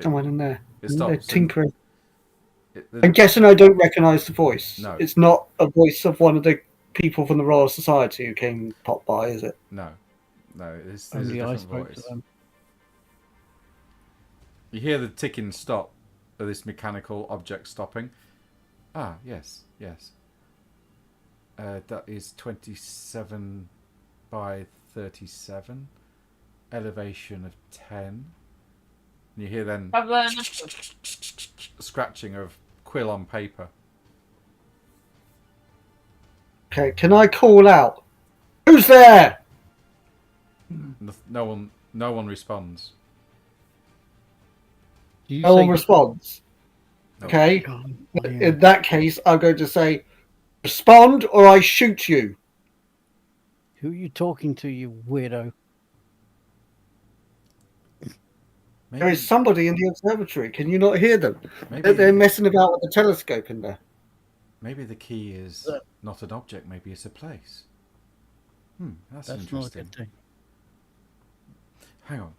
[SPEAKER 4] Someone in there.
[SPEAKER 1] It
[SPEAKER 4] They're
[SPEAKER 1] stops.
[SPEAKER 4] tinkering.
[SPEAKER 1] And
[SPEAKER 4] I'm guessing I don't recognise the voice.
[SPEAKER 1] No.
[SPEAKER 4] It's not a voice of one of the people from the Royal Society who came pop by, is it?
[SPEAKER 1] No, there's a
[SPEAKER 7] Only I
[SPEAKER 1] different
[SPEAKER 7] spoke to
[SPEAKER 1] voice.
[SPEAKER 7] them.
[SPEAKER 1] You hear the ticking stop of this mechanical object stopping. Ah, yes. That is 27 by 37. Elevation of 10. And you hear then scratching of quill on paper.
[SPEAKER 4] Okay, can I call out? Who's there?
[SPEAKER 1] No one responds.
[SPEAKER 4] No one responds.
[SPEAKER 1] No.
[SPEAKER 4] Okay. In that case, I'm going to say, respond or I shoot you.
[SPEAKER 7] Who are you talking to, you weirdo?
[SPEAKER 4] There is somebody in the observatory. Can you not hear them?
[SPEAKER 1] Maybe
[SPEAKER 4] They're messing about with the telescope in there.
[SPEAKER 1] Maybe the key is not an object. Maybe it's a place. That's interesting.
[SPEAKER 7] Not a good thing.
[SPEAKER 1] Hang on.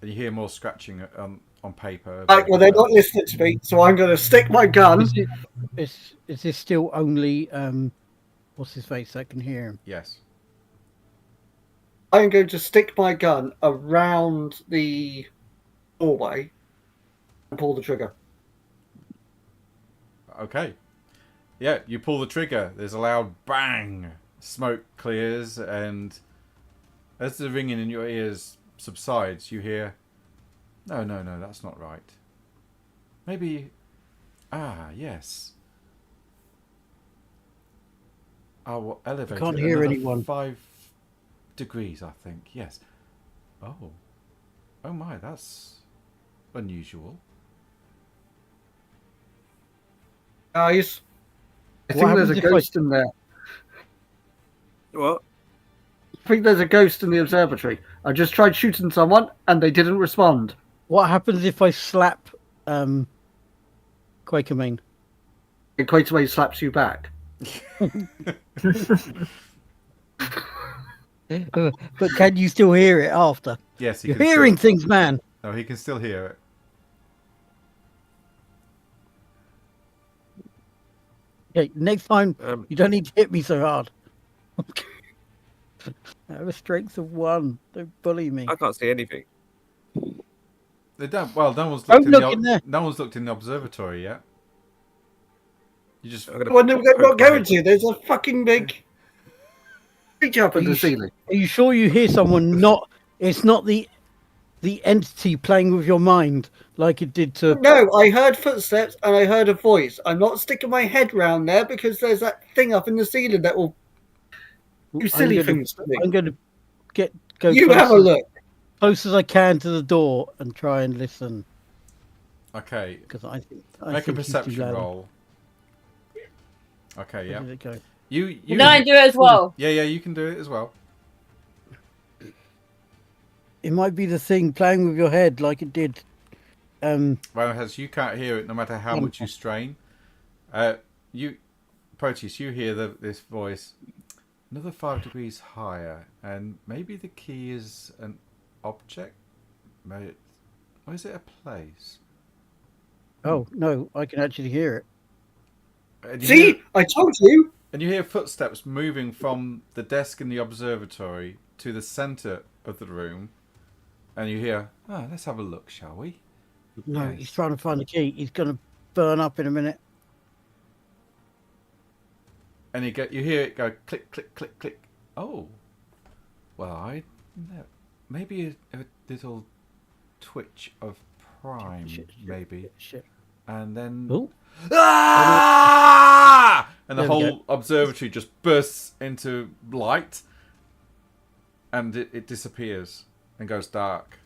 [SPEAKER 1] And you hear more scratching on paper.
[SPEAKER 4] Right, well, they're not listening to me, so I'm going to stick my gun.
[SPEAKER 7] Is this still only what's his face that can hear him?
[SPEAKER 1] Yes.
[SPEAKER 4] I'm going to stick my gun around the doorway and pull the trigger.
[SPEAKER 1] Okay. Yeah, you pull the trigger. There's a loud bang. Smoke clears, and as the ringing in your ears subsides, you hear, No, that's not right. Maybe... yes. Our elevator.
[SPEAKER 7] I can't hear anyone.
[SPEAKER 1] 5 degrees, I think. Yes. Oh my, that's unusual.
[SPEAKER 4] Guys, I think there's a ghost in there.
[SPEAKER 2] What?
[SPEAKER 4] I think there's a ghost in the observatory. I just tried shooting someone and they didn't respond.
[SPEAKER 7] What happens if I slap Quakermain?
[SPEAKER 4] And Quakermain slaps you back.
[SPEAKER 7] But can you still hear it after?
[SPEAKER 1] Yes,
[SPEAKER 7] you're hearing things, man.
[SPEAKER 1] No, he can still hear it.
[SPEAKER 7] Okay, next time you don't need to hit me so hard. I have a strength of 1. Don't bully me.
[SPEAKER 2] I can't see anything.
[SPEAKER 1] They don't. Well, no one's
[SPEAKER 7] Don't
[SPEAKER 1] looked
[SPEAKER 7] look in there.
[SPEAKER 1] No one's looked in the observatory yet. You just.
[SPEAKER 4] Well, we're not going to. There's a fucking big creature up in the ceiling.
[SPEAKER 7] Are you sure you hear someone? It's not the entity playing with your mind like it did to.
[SPEAKER 4] No, I heard footsteps and I heard a voice. I'm not sticking my head round there because there's that thing up in the ceiling that will do silly things to me.
[SPEAKER 7] I'm going to go.
[SPEAKER 4] You have a look.
[SPEAKER 7] Close as I can to the door and try and listen.
[SPEAKER 1] Okay.
[SPEAKER 7] Because I think
[SPEAKER 1] make a
[SPEAKER 7] he's too
[SPEAKER 1] perception
[SPEAKER 7] loud.
[SPEAKER 1] roll. Okay. Yeah.
[SPEAKER 7] Where did it go?
[SPEAKER 1] You.
[SPEAKER 6] Can I do it as well?
[SPEAKER 1] Yeah. You can do it as well.
[SPEAKER 7] It might be the thing playing with your head like it did.
[SPEAKER 1] Well, as you can't hear it, no matter how much you strain. Proteus, you hear this voice. Another 5 degrees higher, and maybe the key is an object. Or is it a place?
[SPEAKER 7] Oh no, I can actually hear it.
[SPEAKER 4] See, I told you.
[SPEAKER 1] And you hear footsteps moving from the desk in the observatory to the centre of the room, and you hear, let's have a look, shall we?
[SPEAKER 7] No, he's trying to find the key. He's going to burn up in a minute.
[SPEAKER 1] And you hear it go click, click, click, click. Oh, well, maybe a little twitch of prime, maybe.
[SPEAKER 7] Shit.
[SPEAKER 1] And then,
[SPEAKER 7] Ooh.
[SPEAKER 1] and the whole observatory just bursts into light, and it disappears and goes dark,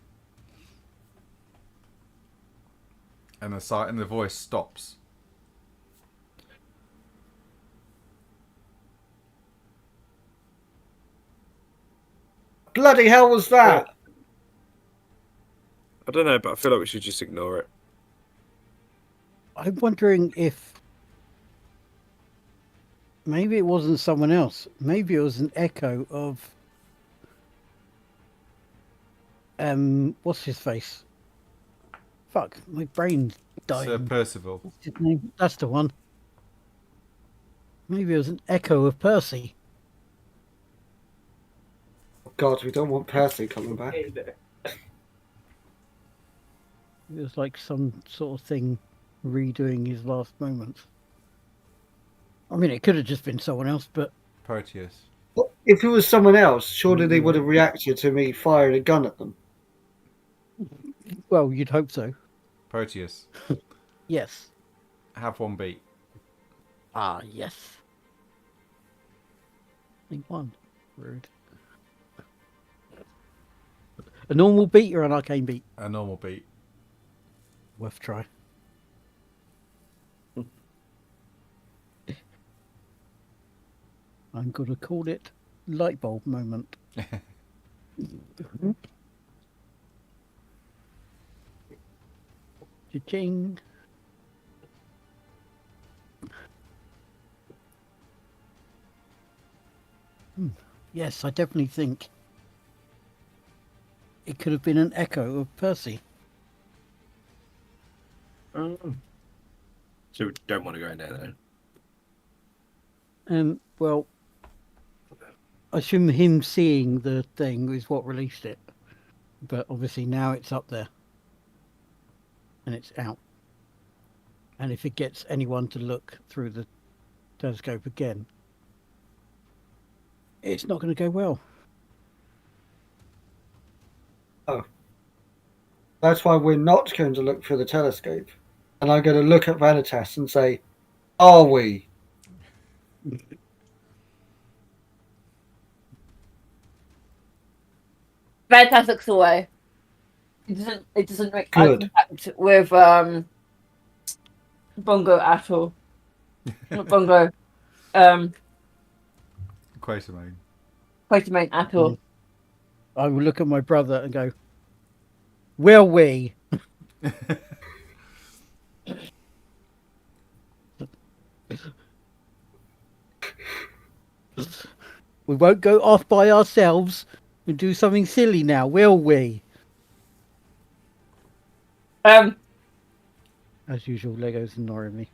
[SPEAKER 1] and the voice stops.
[SPEAKER 4] Bloody hell was that?
[SPEAKER 2] I don't know, but I feel like we should just ignore it.
[SPEAKER 7] I'm wondering if maybe it wasn't someone else. Maybe it was an echo of what's his face? Fuck, my brain's dying.
[SPEAKER 1] Sir Percival.
[SPEAKER 7] What's his name? That's the one. Maybe it was an echo of Percy.
[SPEAKER 4] God, we don't want Percy coming back.
[SPEAKER 7] It was like some sort of thing redoing his last moments. I mean, it could have just been someone else, but...
[SPEAKER 1] Proteus.
[SPEAKER 4] If it was someone else, surely they would have reacted to me firing a gun at them.
[SPEAKER 7] Well, you'd hope so.
[SPEAKER 1] Proteus.
[SPEAKER 7] Yes.
[SPEAKER 1] Have one beat.
[SPEAKER 7] Ah, yes. I think one. Rude. A normal beat or an arcane beat?
[SPEAKER 1] A normal beat.
[SPEAKER 7] Worth a try. I'm going to call it light bulb moment. Cha-ching. Yes, I definitely think it could have been an echo of Percy.
[SPEAKER 2] So we don't want to go in there
[SPEAKER 7] then? Well, I assume him seeing the thing is what released it. But obviously now it's up there. And it's out. And if it gets anyone to look through the telescope again, it's not going to go well.
[SPEAKER 4] Oh. That's why we're not going to look through the telescope. And I'm going to look at Vanitas and say, are we?
[SPEAKER 6] Veritas looks away. It doesn't make eye
[SPEAKER 4] Good.
[SPEAKER 6] contact with Bongo at all. Not Bongo.
[SPEAKER 1] Quatermain.
[SPEAKER 6] Quatermain at all.
[SPEAKER 7] I will look at my brother and go, will we? We won't go off by ourselves and do something silly now, will we? As usual, Lego's ignoring me.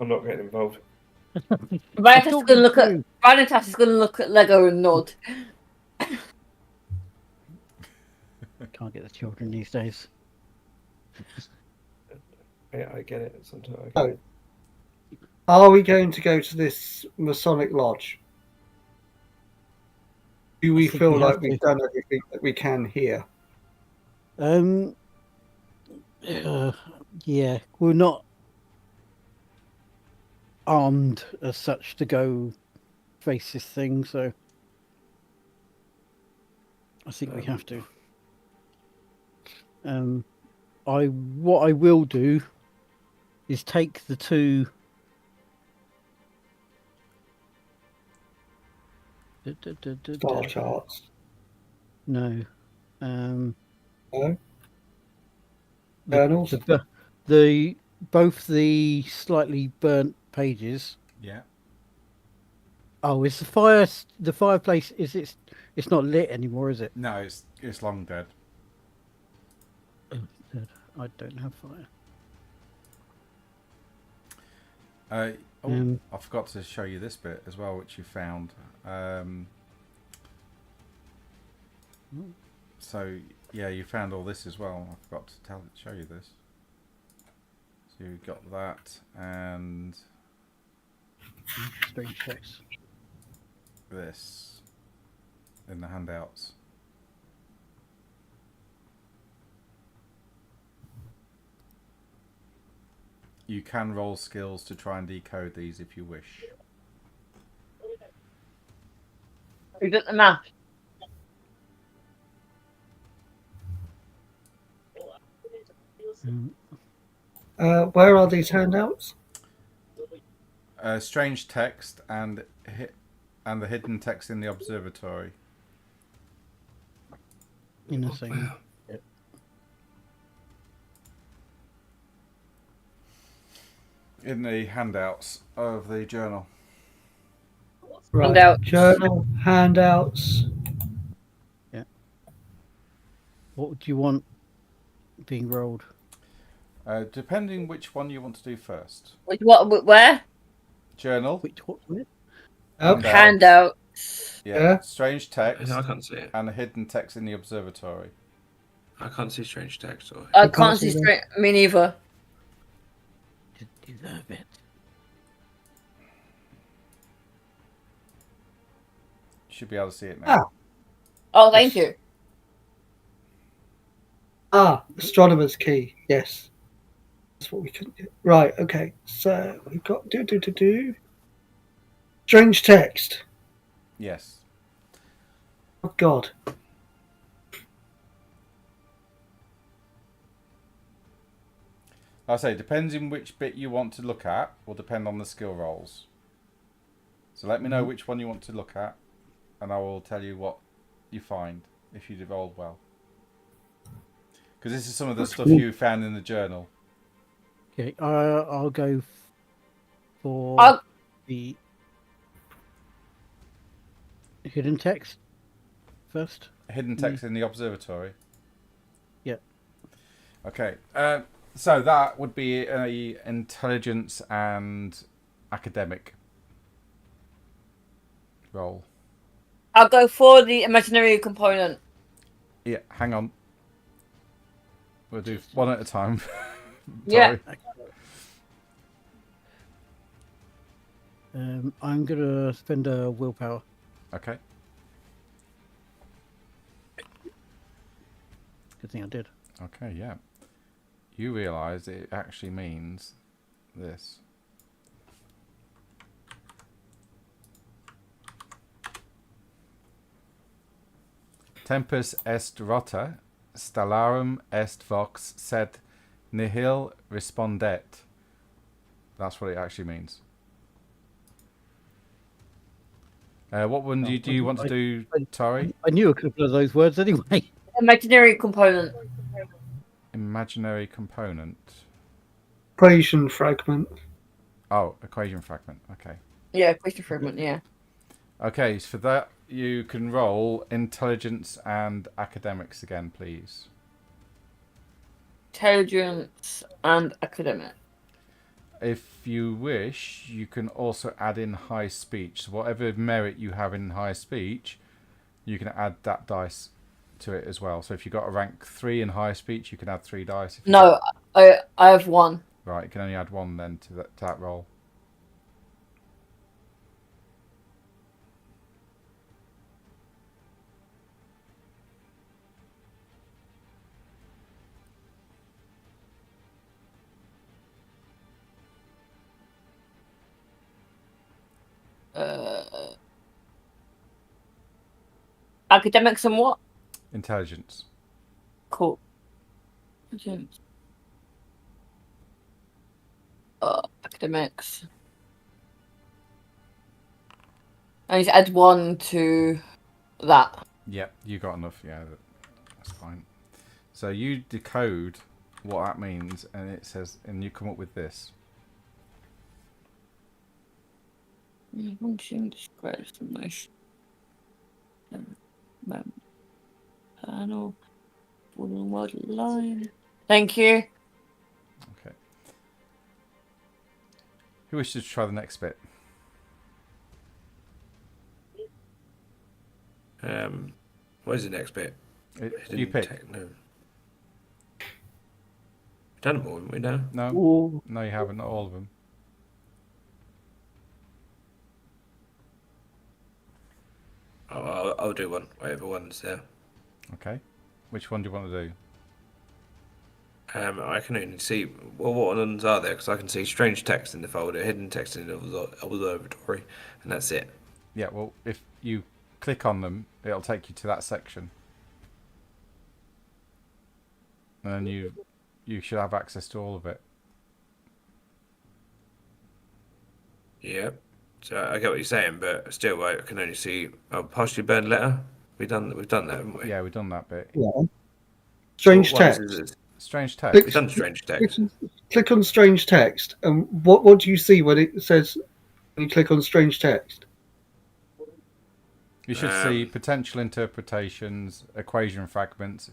[SPEAKER 2] I'm not getting involved.
[SPEAKER 6] Veritas is going to look at Lego and nod.
[SPEAKER 7] Can't get the children these days.
[SPEAKER 2] Yeah, I get it. Sometimes I get
[SPEAKER 4] Oh.
[SPEAKER 2] it.
[SPEAKER 4] Are we going to go to this Masonic Lodge? Do we
[SPEAKER 7] I think
[SPEAKER 4] feel
[SPEAKER 7] we
[SPEAKER 4] like
[SPEAKER 7] have
[SPEAKER 4] we've
[SPEAKER 7] to.
[SPEAKER 4] done everything that we can here?
[SPEAKER 7] Yeah, we're not armed as such to go face this thing, so I think we have to. What I will do is take the two.
[SPEAKER 4] Star charts.
[SPEAKER 7] No.
[SPEAKER 4] No?
[SPEAKER 7] The,
[SPEAKER 4] Journals?
[SPEAKER 7] the both the slightly burnt pages.
[SPEAKER 1] Yeah.
[SPEAKER 7] Oh, is the fireplace? It's not lit anymore, is it?
[SPEAKER 1] No, it's long dead.
[SPEAKER 7] I don't have fire.
[SPEAKER 1] I forgot to show you this bit as well, which you found. So yeah, you found all this as well. I forgot to show you this. So you got that and
[SPEAKER 7] Strange face.
[SPEAKER 1] this in the handouts. You can roll skills to try and decode these if you wish.
[SPEAKER 6] You got the map.
[SPEAKER 4] Where are these handouts?
[SPEAKER 1] Strange text and the hidden text in the observatory.
[SPEAKER 7] In the same.
[SPEAKER 1] In the handouts of the journal.
[SPEAKER 4] Right.
[SPEAKER 6] Handouts.
[SPEAKER 4] Journal, handouts.
[SPEAKER 7] What do you want being rolled?
[SPEAKER 1] Depending which one you want to do first.
[SPEAKER 6] What? Where?
[SPEAKER 1] Journal.
[SPEAKER 7] Which what?
[SPEAKER 6] Handout.
[SPEAKER 1] Yeah. Strange text.
[SPEAKER 2] I can't see it.
[SPEAKER 1] And hidden text in the observatory.
[SPEAKER 2] I can't see strange text. Or...
[SPEAKER 6] I can't see straight. Me neither.
[SPEAKER 7] You deserve it.
[SPEAKER 1] Should be able to see it now.
[SPEAKER 6] Oh, thank you.
[SPEAKER 4] Astronomer's key. Yes. That's what we couldn't get. Right, okay. So we've got strange text.
[SPEAKER 1] Yes.
[SPEAKER 4] Oh God.
[SPEAKER 1] I say, depends in which bit you want to look at, will depend on the skill rolls. So let me know which one you want to look at, and I will tell you what you find if you rolled well. Because this is some of the stuff you found in the journal.
[SPEAKER 7] Okay, I'll go for the hidden text first.
[SPEAKER 1] Hidden text in the observatory?
[SPEAKER 7] Yeah.
[SPEAKER 1] Okay, so that would be a intelligence and academic roll.
[SPEAKER 6] I'll go for the imaginary component.
[SPEAKER 1] Yeah, hang on. We'll do one at a time.
[SPEAKER 6] Yeah.
[SPEAKER 7] I'm gonna spend a willpower.
[SPEAKER 1] Okay.
[SPEAKER 7] Good thing I did.
[SPEAKER 1] Okay, yeah. You realise it actually means this. Tempus est rota, stellarum est vox, sed nihil respondet. That's what it actually means. What one do you want to do, Tori?
[SPEAKER 7] I knew a couple of those words anyway.
[SPEAKER 6] Imaginary component.
[SPEAKER 1] Imaginary component.
[SPEAKER 4] Equation fragment.
[SPEAKER 1] Oh, equation fragment. Okay.
[SPEAKER 6] Yeah, equation fragment. Yeah.
[SPEAKER 1] Okay, so for that you can roll intelligence and academics again, please.
[SPEAKER 6] Intelligence and academic.
[SPEAKER 1] If you wish, you can also add in high speech. So whatever merit you have in high speech, you can add that dice to it as well. So if you've got a rank 3 in high speech, you can add 3 dice.
[SPEAKER 6] No, I have 1.
[SPEAKER 1] Right, you can only add 1 then to that roll.
[SPEAKER 6] Academics and what?
[SPEAKER 1] Intelligence.
[SPEAKER 6] Cool. Intelligence. Academics. I need to add 1 to that.
[SPEAKER 1] Yep, you got enough. Yeah, that's fine. So you decode what that means, and it says, and you come up with this.
[SPEAKER 6] Function describes the motion. Panel. Word line. Thank you.
[SPEAKER 1] Okay. Who wishes to try the next bit?
[SPEAKER 2] Where's the next bit?
[SPEAKER 1] You pick.
[SPEAKER 2] No. We've done them all, haven't we? No.
[SPEAKER 1] No.
[SPEAKER 7] Ooh.
[SPEAKER 1] No, you haven't. Not all of them.
[SPEAKER 2] I'll do one. Whatever one's there.
[SPEAKER 1] Okay. Which one do you want to do?
[SPEAKER 2] I can only see what ones are there because I can see strange text in the folder, hidden text in the observatory, and that's it.
[SPEAKER 1] Yeah. Well, if you click on them, it'll take you to that section, and you should have access to all of it.
[SPEAKER 2] Yeah. So I get what you're saying, but still, I can only see a partially burned letter. We've done that, haven't we?
[SPEAKER 1] Yeah, we've done that bit.
[SPEAKER 4] Yeah. Strange
[SPEAKER 2] What
[SPEAKER 4] text.
[SPEAKER 2] is it?
[SPEAKER 1] Strange text.
[SPEAKER 2] We've done strange text.
[SPEAKER 4] Click on strange text, and what do you see when it says when you click on strange text?
[SPEAKER 1] You should see potential interpretations, equation fragments,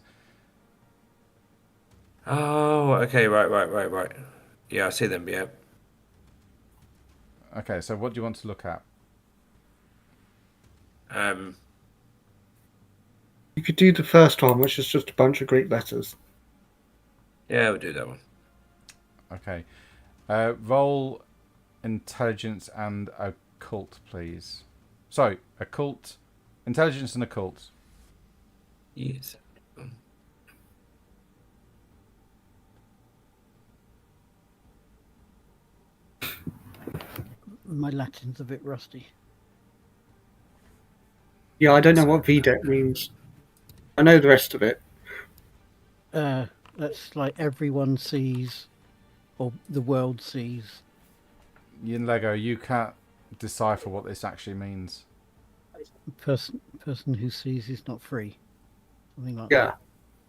[SPEAKER 2] Oh, okay, right. Yeah, I see them. Yeah.
[SPEAKER 1] Okay, so what do you want to look at?
[SPEAKER 4] You could do the first one, which is just a bunch of Greek letters.
[SPEAKER 2] Yeah, we'll do that one.
[SPEAKER 1] Okay. Roll intelligence and occult, please. Sorry, occult. Intelligence and occult.
[SPEAKER 2] Yes.
[SPEAKER 7] My Latin's a bit rusty.
[SPEAKER 4] Yeah, I don't know what VDEC means. I know the rest of it.
[SPEAKER 7] That's like everyone sees, or the world sees.
[SPEAKER 1] In Lego, you can't decipher what this actually means.
[SPEAKER 7] Person who sees is not free. Something like
[SPEAKER 4] Yeah,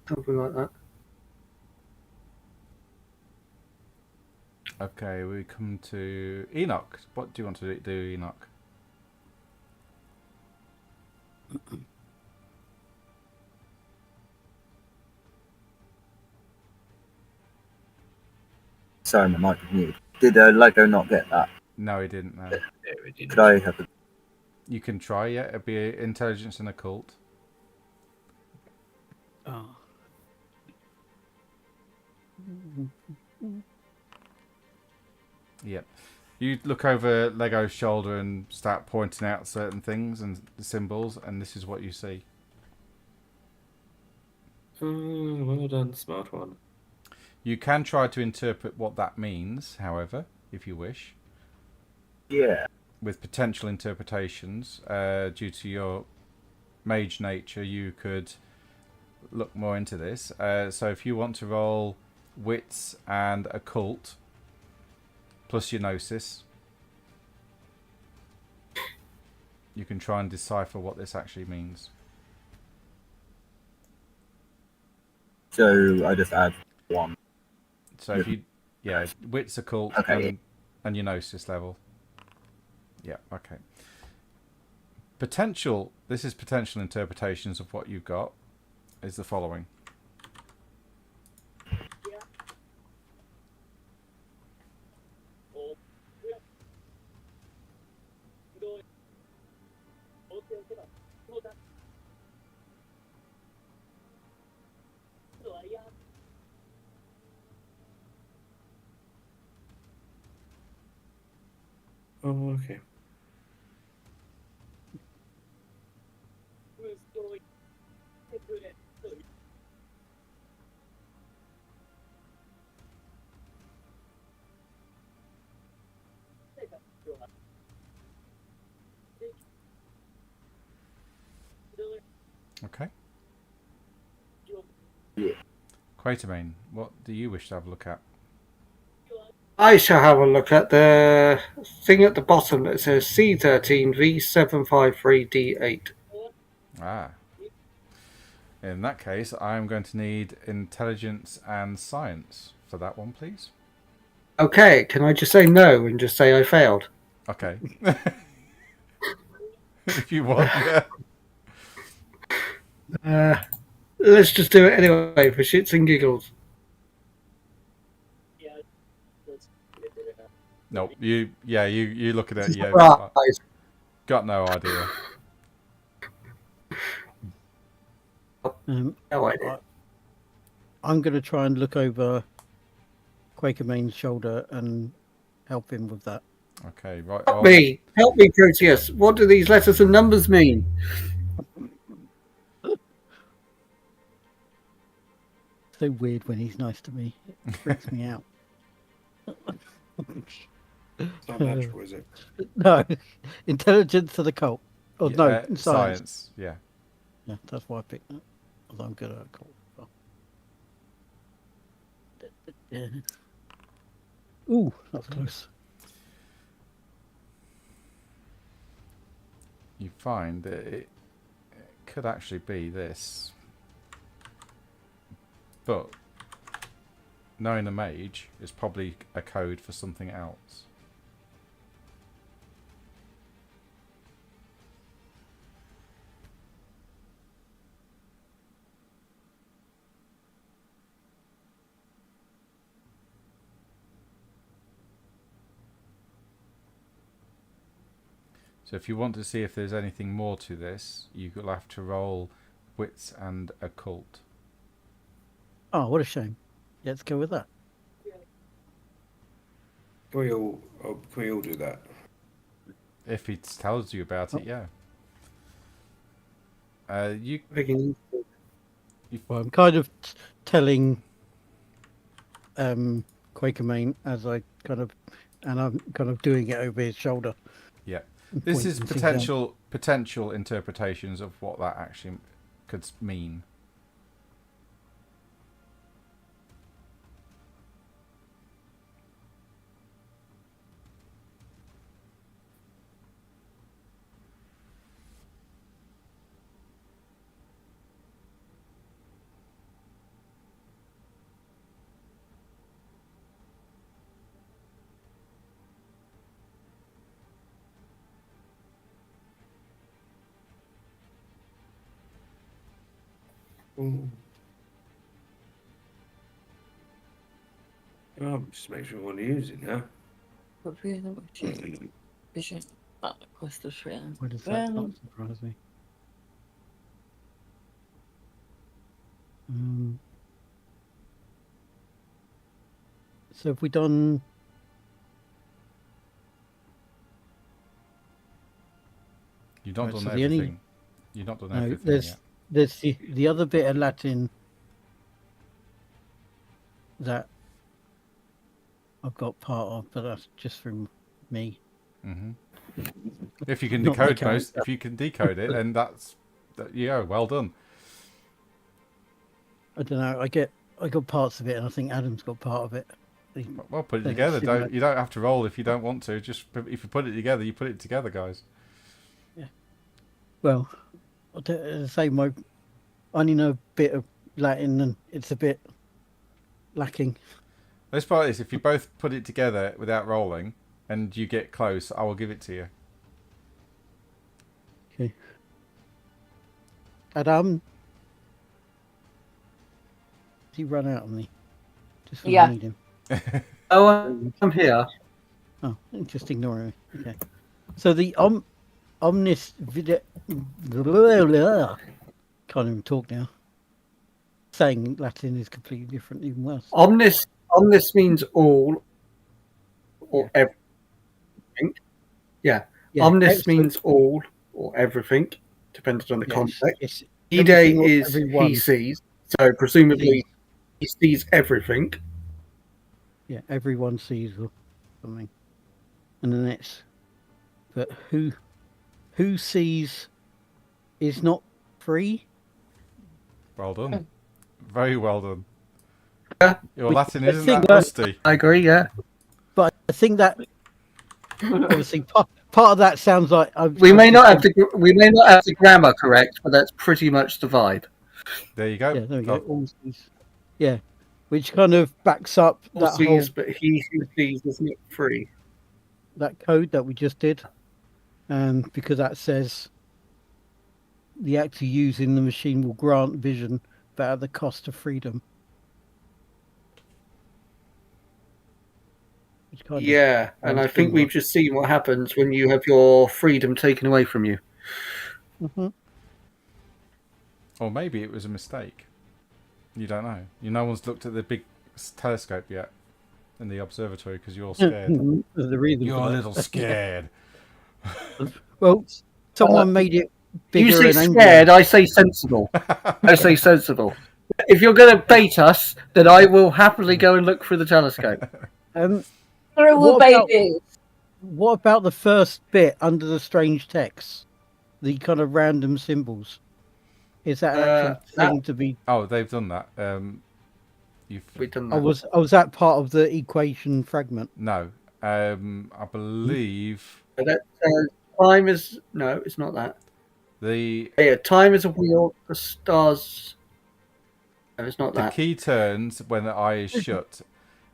[SPEAKER 4] something like that.
[SPEAKER 1] Okay, we come to Enoch. What do you want to do, Enoch?
[SPEAKER 3] Sorry, my mic was muted. Did Lego not get that?
[SPEAKER 1] No, he didn't. No.
[SPEAKER 2] Yeah, we did.
[SPEAKER 3] Could I have a...
[SPEAKER 1] You can try. Yeah, it'd be intelligence and occult.
[SPEAKER 7] that. Oh.
[SPEAKER 1] Yep. You look over Lego's shoulder and start pointing out certain things and symbols, and this is what you see.
[SPEAKER 2] Well done, smart one.
[SPEAKER 1] You can try to interpret what that means, however, if you wish.
[SPEAKER 3] Yeah.
[SPEAKER 1] With potential interpretations, due to your mage nature, you could look more into this. So if you want to roll wits and occult, plus your gnosis, you can try and decipher what this actually means.
[SPEAKER 3] So I just add one.
[SPEAKER 1] So if you, yeah, wits, occult,
[SPEAKER 3] Okay.
[SPEAKER 1] and your gnosis level. Yeah, okay. Potential, this is potential interpretations of what you've got, is the following.
[SPEAKER 2] Oh, okay.
[SPEAKER 1] Okay.
[SPEAKER 3] Yeah.
[SPEAKER 1] Quatermain, what do you wish to have a look at?
[SPEAKER 4] I shall have a look at the thing at the bottom that says C13V753D8.
[SPEAKER 1] Ah. In that case, I'm going to need intelligence and science for that one, please.
[SPEAKER 4] Okay, can I just say no and just say I failed?
[SPEAKER 1] Okay. If you want, yeah.
[SPEAKER 4] Let's just do it anyway for shits and giggles.
[SPEAKER 1] Nope. You look at it. Yeah.
[SPEAKER 4] Surprise.
[SPEAKER 1] Got no idea.
[SPEAKER 4] No idea.
[SPEAKER 7] I'm going to try and look over Quakermain's shoulder and help him with that.
[SPEAKER 1] Okay. Right.
[SPEAKER 4] Help me, Proteus. What do these letters and numbers mean?
[SPEAKER 7] So weird when he's nice to me. It freaks me out.
[SPEAKER 2] It's not natural, is it?
[SPEAKER 7] No. Intelligence to the cult. Oh,
[SPEAKER 1] Yeah,
[SPEAKER 7] no, science.
[SPEAKER 1] Science. Yeah.
[SPEAKER 7] Yeah, that's why I picked that. Although I'm good at occult. Yeah. Ooh, that's close.
[SPEAKER 1] You find that it could actually be this, but knowing a mage is probably a code for something else. So if you want to see if there's anything more to this, you'll have to roll wits and occult.
[SPEAKER 7] Oh, what a shame. Let's go with that.
[SPEAKER 2] Can we all do that?
[SPEAKER 1] If he tells you about it, yeah. You.
[SPEAKER 7] Well, I'm kind of telling Quakermain as I kind of, and I'm kind of doing it over his shoulder.
[SPEAKER 1] Yeah, this is potential interpretations of what that actually could mean.
[SPEAKER 2] Oh, just make sure we want to use it now.
[SPEAKER 6] Vision. Quest of freedom.
[SPEAKER 7] Why does that not surprise me? So have we done?
[SPEAKER 1] You've not
[SPEAKER 7] Right,
[SPEAKER 1] done
[SPEAKER 7] so
[SPEAKER 1] everything. You've not done everything yet.
[SPEAKER 7] There's the other bit of Latin that I've got part of, but that's just from me.
[SPEAKER 1] Mm-hmm. If you can
[SPEAKER 7] Not
[SPEAKER 1] decode
[SPEAKER 7] my
[SPEAKER 1] if you can decode it, then yeah, well done.
[SPEAKER 7] I don't know. I got parts of it, and I think Adam's got part of it.
[SPEAKER 1] Well, put it together. You don't have to roll if you don't want to. Just if you put it together, you put it together, guys.
[SPEAKER 7] Yeah. Well, I say I only know a bit of Latin, and it's a bit lacking.
[SPEAKER 1] Let's try this. If you both put it together without rolling, and you get close, I will give it to you.
[SPEAKER 7] Okay. Adam, has he run out on me? Just when I need him.
[SPEAKER 4] Oh, I'm here.
[SPEAKER 7] Oh, just ignoring me. Okay. So the omnis video. Can't even talk now. Saying Latin is completely different, even worse.
[SPEAKER 4] Omnis means all or everything. Yeah. Omnis means all or everything, depending on the context. Ide is he sees, so presumably he sees everything.
[SPEAKER 7] Yeah, everyone sees or something. And then it's, but who sees is not free.
[SPEAKER 1] Well done. Very well done.
[SPEAKER 4] Yeah.
[SPEAKER 1] Your Latin isn't that rusty.
[SPEAKER 4] I agree, yeah.
[SPEAKER 7] But I think that obviously part of that sounds like
[SPEAKER 4] we may not have the grammar correct, but that's pretty much the vibe.
[SPEAKER 1] There you go.
[SPEAKER 7] Yeah, there we go. All sees. Yeah, which kind of backs up
[SPEAKER 4] All
[SPEAKER 7] that
[SPEAKER 4] sees,
[SPEAKER 7] whole.
[SPEAKER 4] But he who sees is not free.
[SPEAKER 7] That code that we just did, because that says the actor using the machine will grant vision, but at the cost of freedom.
[SPEAKER 4] Yeah, and I think we've just seen what happens when you have your freedom taken away from you.
[SPEAKER 7] Mm-hmm.
[SPEAKER 1] Or maybe it was a mistake. You don't know. No one's looked at the big telescope yet in the observatory because you're all scared.
[SPEAKER 7] The reason
[SPEAKER 1] you're a little scared.
[SPEAKER 7] Well, someone made it bigger.
[SPEAKER 4] You say scared, I say sensible. I say sensible. If you're going to bait us, then I will happily go and look through the telescope.
[SPEAKER 7] What about the first bit under the strange text? The kind of random symbols. Is that an actual thing to be?
[SPEAKER 1] Oh, they've done that.
[SPEAKER 4] We've done that.
[SPEAKER 7] Was that part of the equation fragment?
[SPEAKER 1] No, I believe.
[SPEAKER 4] Time is no, it's not that.
[SPEAKER 1] The
[SPEAKER 4] time is a wheel. The stars. No, it's not that.
[SPEAKER 1] The key turns when the eye is shut,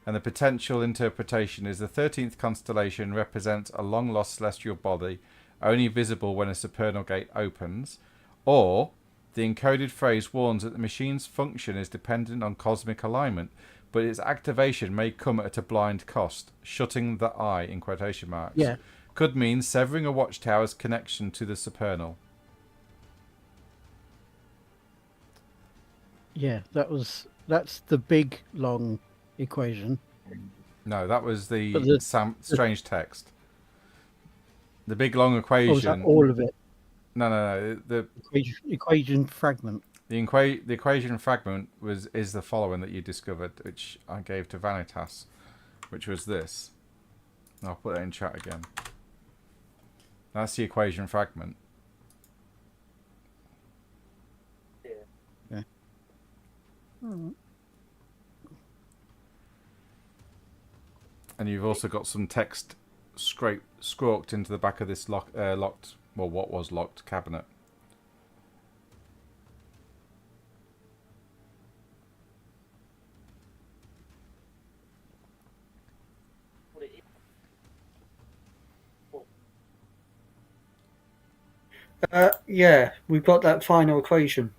[SPEAKER 1] and the potential interpretation is the 13th constellation represents a long-lost celestial body, only visible when a supernal gate opens, or the encoded phrase warns that the machine's function is dependent on cosmic alignment, but its activation may come at a blind cost, shutting the eye in quotation marks.
[SPEAKER 7] Yeah.
[SPEAKER 1] could mean severing a watchtower's connection to the supernal.
[SPEAKER 7] Yeah, that's the big long equation.
[SPEAKER 1] No, that was
[SPEAKER 7] But
[SPEAKER 1] the strange text. The big long equation.
[SPEAKER 7] Oh, is that all of it?
[SPEAKER 1] No. The
[SPEAKER 7] equation fragment.
[SPEAKER 1] The equation fragment is the following that you discovered, which I gave to Vanitas, which was this. And I'll put that in chat again. That's the equation fragment.
[SPEAKER 7] Yeah.
[SPEAKER 1] And you've also got some text scrawked into the back of this locked, well, what was locked cabinet.
[SPEAKER 4] Yeah, we've got that final equation.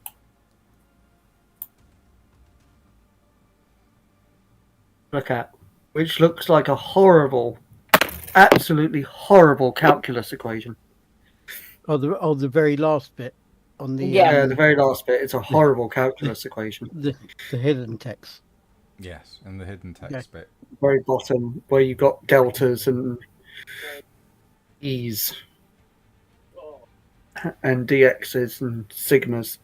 [SPEAKER 4] Look at, which looks like a horrible, absolutely horrible calculus equation.
[SPEAKER 7] Oh, the very last bit on the
[SPEAKER 4] the very last bit. It's a horrible calculus equation.
[SPEAKER 7] The hidden text.
[SPEAKER 1] Yes, and the hidden text bit.
[SPEAKER 4] Very bottom, where you've got deltas and e's and dx's and sigmas.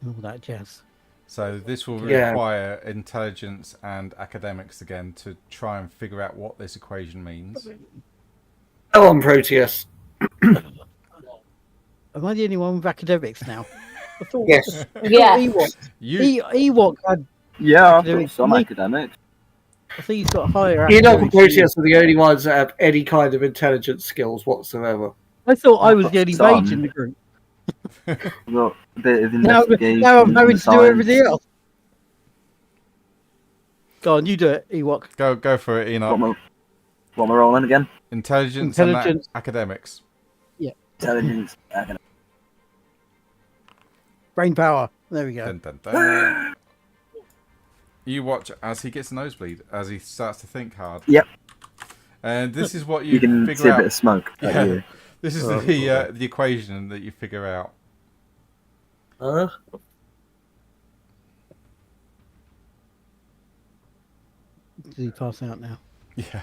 [SPEAKER 7] All that jazz.
[SPEAKER 1] So this will require intelligence and academics again to try and figure out what this equation means.
[SPEAKER 4] Oh, on Proteus.
[SPEAKER 7] Am I the only one with academics now? I thought,
[SPEAKER 4] yes.
[SPEAKER 6] Yeah.
[SPEAKER 7] Ewok had.
[SPEAKER 3] Yeah, I've got some academics.
[SPEAKER 7] I think he's got higher.
[SPEAKER 4] Enoch and Proteus are the only ones that have any kind of intelligence skills whatsoever.
[SPEAKER 7] I thought I was the only mage in the group.
[SPEAKER 3] I've got a bit of
[SPEAKER 7] Now
[SPEAKER 3] investigation.
[SPEAKER 7] I'm having to do
[SPEAKER 3] science.
[SPEAKER 7] everything else. Go on, you do it, Ewok.
[SPEAKER 1] Go for it, Enoch.
[SPEAKER 3] What am I rolling again?
[SPEAKER 1] Intelligence. And academics.
[SPEAKER 7] Yeah.
[SPEAKER 3] Intelligence. Academics.
[SPEAKER 7] Brain power. There we go.
[SPEAKER 1] Dun, dun, dun. You watch as he gets a nosebleed, as he starts to think hard.
[SPEAKER 3] Yep.
[SPEAKER 1] And this is what you
[SPEAKER 3] can
[SPEAKER 1] figure
[SPEAKER 3] see
[SPEAKER 1] out.
[SPEAKER 3] a bit of smoke.
[SPEAKER 1] Yeah. This is the equation that you figure out.
[SPEAKER 7] Did he pass out now?
[SPEAKER 1] Yeah.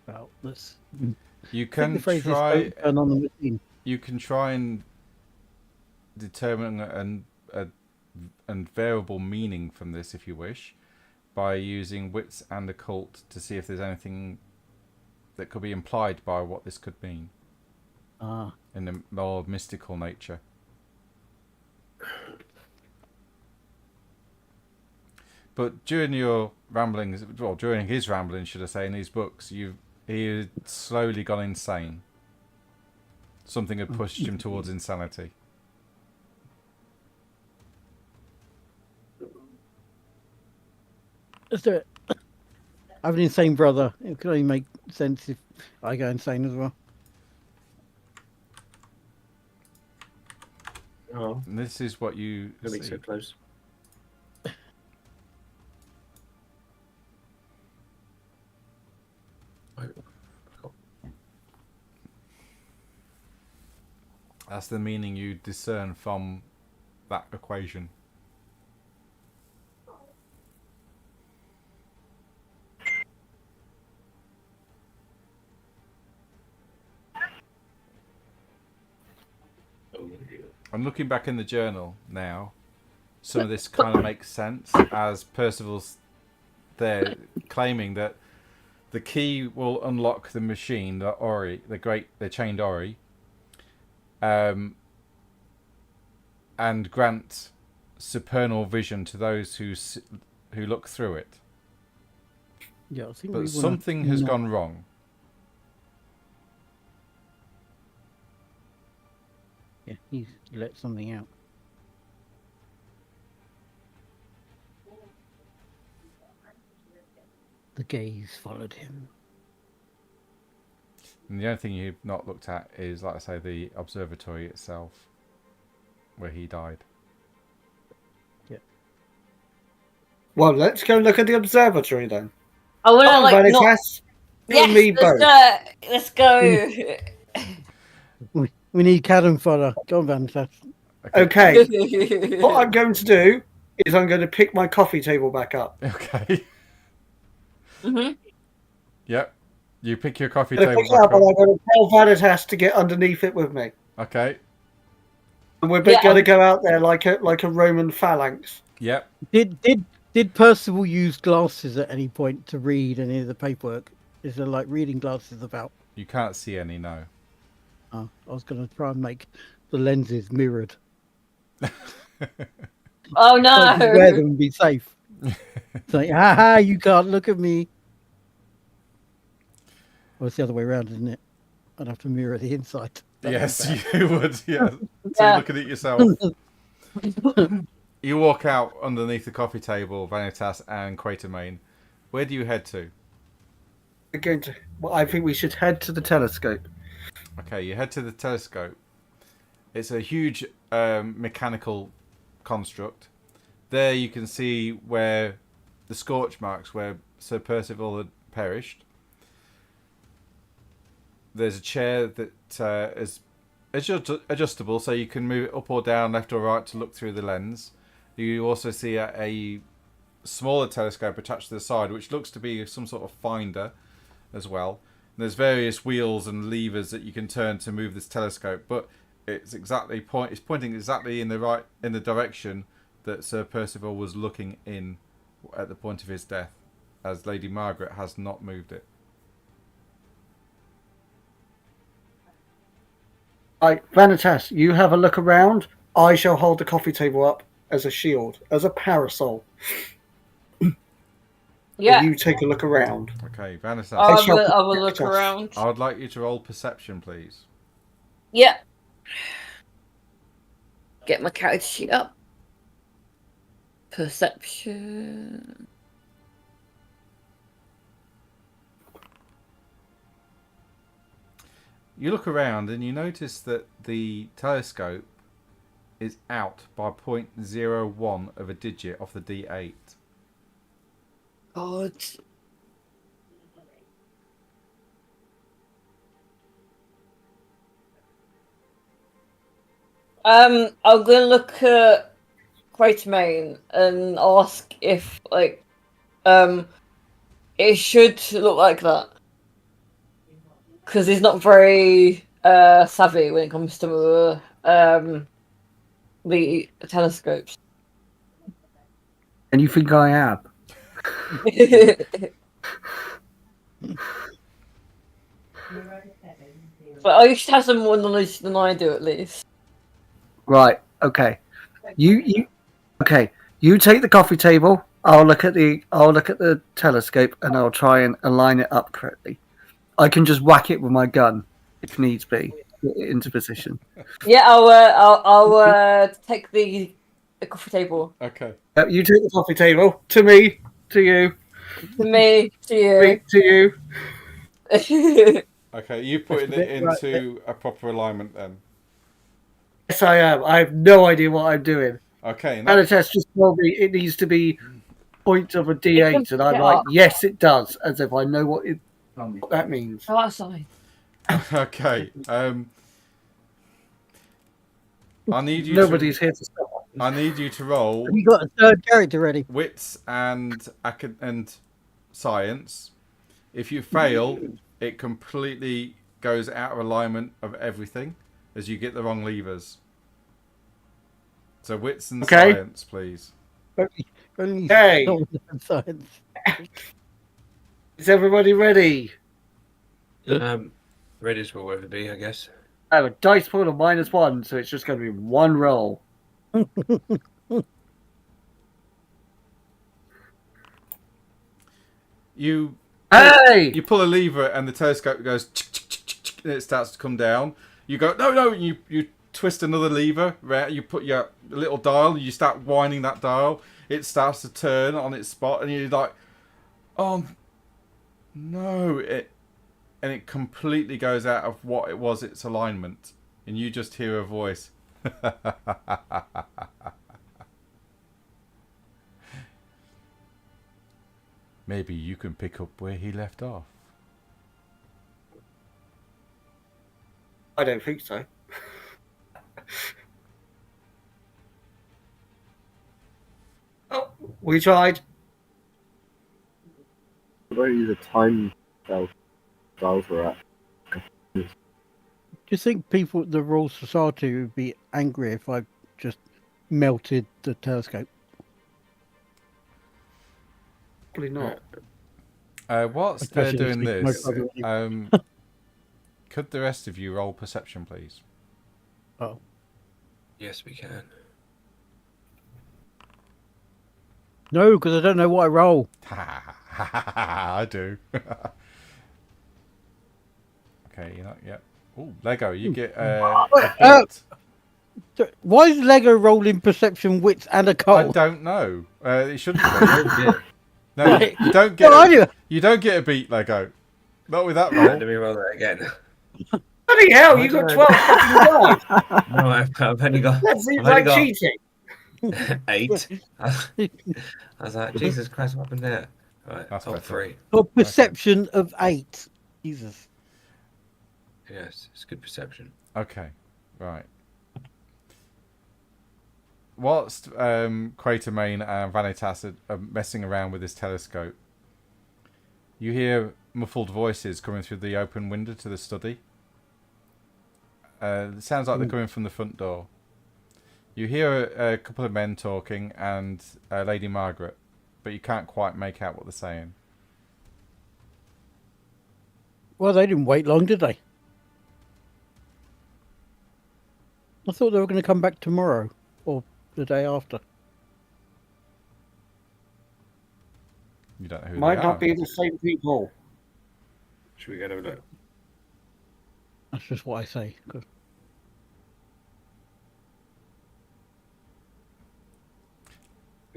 [SPEAKER 7] Well, let's.
[SPEAKER 1] You can try.
[SPEAKER 7] Turn on the machine.
[SPEAKER 1] You can try and determine and variable meaning from this if you wish, by using wits and occult to see if there's anything that could be implied by what this could mean. In a more mystical nature. But during your ramblings, well, during his ramblings, should I say, in his books, he had slowly gone insane. Something had pushed him towards insanity.
[SPEAKER 7] Let's do it. I have an insane brother. It could only make sense if I go insane as well.
[SPEAKER 2] Oh,
[SPEAKER 1] And this is what you
[SPEAKER 2] gonna be
[SPEAKER 1] see.
[SPEAKER 2] so close.
[SPEAKER 1] That's the meaning you discern from that equation. I'm looking back in the journal now. Some of this kind of makes sense, as Percival's there claiming that the key will unlock the machine, the Ori, the chained Ori, and grant supernal vision to those who look through it.
[SPEAKER 7] Yeah, I think
[SPEAKER 1] but something has gone wrong.
[SPEAKER 7] Yeah, he's let something out. The gaze followed him.
[SPEAKER 1] And the only thing you've not looked at is, like I say, the observatory itself, where he died.
[SPEAKER 4] Well, let's go look at the observatory then.
[SPEAKER 6] I want to like not.
[SPEAKER 4] Vanitas, you and me both.
[SPEAKER 6] Let's go.
[SPEAKER 7] We need cannon fodder. Go on, Vanitas.
[SPEAKER 4] Okay. What I'm going to do is I'm going to pick my coffee table back up.
[SPEAKER 1] Okay.
[SPEAKER 6] Mhm.
[SPEAKER 1] Yep. You pick your coffee
[SPEAKER 4] I'm
[SPEAKER 1] table
[SPEAKER 4] going to pick it
[SPEAKER 1] back
[SPEAKER 4] up and
[SPEAKER 1] up.
[SPEAKER 4] I'm going to tell Vanitas to get underneath it with me.
[SPEAKER 1] Okay.
[SPEAKER 4] And we're going to go out there like a Roman phalanx.
[SPEAKER 1] Yep.
[SPEAKER 7] Did Percival use glasses at any point to read any of the paperwork? Is there like reading glasses about?
[SPEAKER 1] You can't see any, no.
[SPEAKER 7] Oh, I was going to try and make the lenses mirrored.
[SPEAKER 6] Oh no!
[SPEAKER 7] So I could wear them and be safe. It's like, haha, you can't look at me. Well, it's the other way around, isn't it? I'd have to mirror the inside.
[SPEAKER 1] Yes, you would. Yeah. So you're looking at yourself. You walk out underneath the coffee table, Vanitas and Quatermain. Where do you head to?
[SPEAKER 4] We're going to. Well, I think we should head to the telescope.
[SPEAKER 1] Okay, you head to the telescope. It's a huge mechanical construct. There you can see where the scorch marks where Sir Percival had perished. There's a chair that is adjustable, so you can move it up or down, left or right to look through the lens. You also see a smaller telescope attached to the side, which looks to be some sort of finder as well. And there's various wheels and levers that you can turn to move this telescope, but it's pointing exactly in the direction that Sir Percival was looking in at the point of his death, as Lady Margaret has not moved it.
[SPEAKER 4] Right, Vanitas, you have a look around. I shall hold the coffee table up as a shield, as a parasol.
[SPEAKER 6] Yeah.
[SPEAKER 4] You take a look around.
[SPEAKER 1] Okay, Vanitas.
[SPEAKER 6] I will look around.
[SPEAKER 1] I would like you to roll perception, please.
[SPEAKER 6] Yeah. Get my character sheet up. Perception.
[SPEAKER 1] You look around and you notice that the telescope is out by 0.01 of a digit off the D8.
[SPEAKER 6] God. I'm gonna look at Quatermain and ask if it should look like that. Because he's not very savvy when it comes to the telescopes.
[SPEAKER 4] And you think I am?
[SPEAKER 6] But I should have some more knowledge than I do, at least.
[SPEAKER 4] Right. Okay. You take the coffee table. I'll look at the telescope and I'll try and align it up correctly. I can just whack it with my gun if needs be, get it into position.
[SPEAKER 6] Yeah, I'll take the coffee table.
[SPEAKER 1] Okay.
[SPEAKER 4] You take the coffee table. To me. To you.
[SPEAKER 6] To me. To you.
[SPEAKER 4] Me, to
[SPEAKER 6] you.
[SPEAKER 1] Okay, you putting it into a proper alignment then.
[SPEAKER 4] Yes, I am. I have no idea what I'm doing.
[SPEAKER 1] Okay.
[SPEAKER 4] Vanitas just told me it needs to be point of a D8, and I'm like, yes, it does, as if I know what that means.
[SPEAKER 6] Go outside.
[SPEAKER 1] Okay. I need you.
[SPEAKER 4] Nobody's here to stop.
[SPEAKER 1] I need you to roll.
[SPEAKER 7] Have you got a third character ready?
[SPEAKER 1] Wits and science. If you fail, it completely goes out of alignment of everything as you get the wrong levers. So wits and science, please.
[SPEAKER 4] Okay.
[SPEAKER 7] Science.
[SPEAKER 4] Is everybody ready?
[SPEAKER 2] Ready as we'll ever be, I guess.
[SPEAKER 4] I have a dice pool of -1, so it's just going to be one roll.
[SPEAKER 1] You pull a lever and the telescope goes and it starts to come down. You go no, you twist another lever, you put your little dial, you start winding that dial, it starts to turn on its spot and you're like, oh no, and it completely goes out of what it was its alignment, and you just hear a voice. Maybe you can pick up where he left off.
[SPEAKER 4] I don't think so. Oh, we tried.
[SPEAKER 3] What about the time spells were at?
[SPEAKER 7] Do you think people at the Royal Society would be angry if I just melted the telescope?
[SPEAKER 4] Probably not.
[SPEAKER 1] Whilst they're
[SPEAKER 7] Especially
[SPEAKER 1] doing
[SPEAKER 7] this
[SPEAKER 1] this,
[SPEAKER 7] week,
[SPEAKER 1] could the rest of you roll perception, please?
[SPEAKER 7] Oh,
[SPEAKER 2] Yes, we can.
[SPEAKER 7] no, because I don't know what I roll.
[SPEAKER 1] I do. Okay, you're not yet. Oh, Lego, you get a bit.
[SPEAKER 7] Why is Lego rolling perception, wits, and a
[SPEAKER 1] I
[SPEAKER 7] cold?
[SPEAKER 1] don't know. It shouldn't be. No, you don't get.
[SPEAKER 7] Well, anyway.
[SPEAKER 1] You don't get a beat, Lego. Not with that roll.
[SPEAKER 2] Let me roll that again.
[SPEAKER 4] Bloody hell, you got 12 fucking dice.
[SPEAKER 2] No, I've only got.
[SPEAKER 4] That seems
[SPEAKER 2] I've only
[SPEAKER 4] like
[SPEAKER 2] got
[SPEAKER 4] cheating.
[SPEAKER 2] 8. I was like, Jesus Christ, what happened there? Right,
[SPEAKER 1] That's
[SPEAKER 2] top
[SPEAKER 1] better.
[SPEAKER 2] 3.
[SPEAKER 7] Or perception of 8. Jesus.
[SPEAKER 2] Yes, it's good perception.
[SPEAKER 1] Okay, right. Whilst Quatermain and Vanitas are messing around with this telescope, you hear muffled voices coming through the open window to the study. It sounds like they're coming from the front door. You hear a couple of men talking and Lady Margaret, but you can't quite make out what they're saying.
[SPEAKER 7] Well, they didn't wait long, did they? I thought they were going to come back tomorrow or the day after.
[SPEAKER 1] You don't know who
[SPEAKER 4] Might
[SPEAKER 1] they
[SPEAKER 4] not
[SPEAKER 1] are.
[SPEAKER 4] be the same people.
[SPEAKER 2] Should we go and have a look?
[SPEAKER 7] That's just what I say.
[SPEAKER 2] Gonna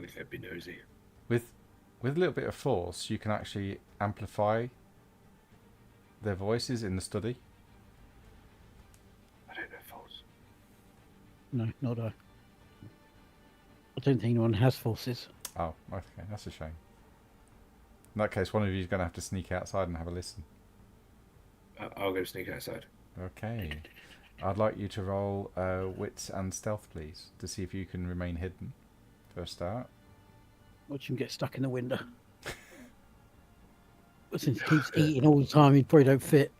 [SPEAKER 2] go be nosy.
[SPEAKER 1] With a little bit of force, you can actually amplify their voices in the study.
[SPEAKER 2] I don't know false.
[SPEAKER 7] No, not I. I don't think anyone has forces.
[SPEAKER 1] Oh, okay, that's a shame. In that case, one of you is going to have to sneak outside and have a listen.
[SPEAKER 2] I'll go sneak outside.
[SPEAKER 1] Okay. I'd like you to roll wits and stealth, please, to see if you can remain hidden for a start.
[SPEAKER 7] Watch him get stuck in the window. But since he keeps eating all the time, he probably don't fit.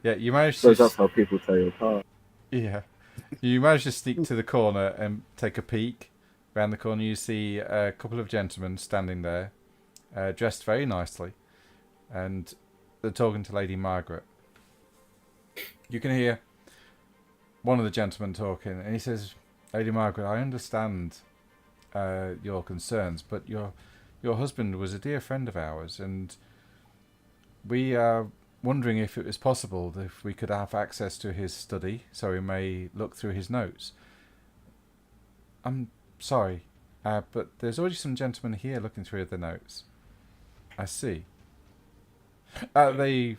[SPEAKER 1] Yeah, you managed
[SPEAKER 3] So
[SPEAKER 1] to...
[SPEAKER 3] that's how people tell you apart.
[SPEAKER 1] Yeah. You manage to sneak to the corner and take a peek. Round the corner you see a couple of gentlemen standing there, dressed very nicely, and they're talking to Lady Margaret. You can hear one of the gentlemen talking, and he says, Lady Margaret, I understand your concerns, but your husband was a dear friend of ours, and we are wondering if it was possible that if we could have access to his study so we may look through his notes. I'm sorry, but there's already some gentlemen here looking through the notes. I see. They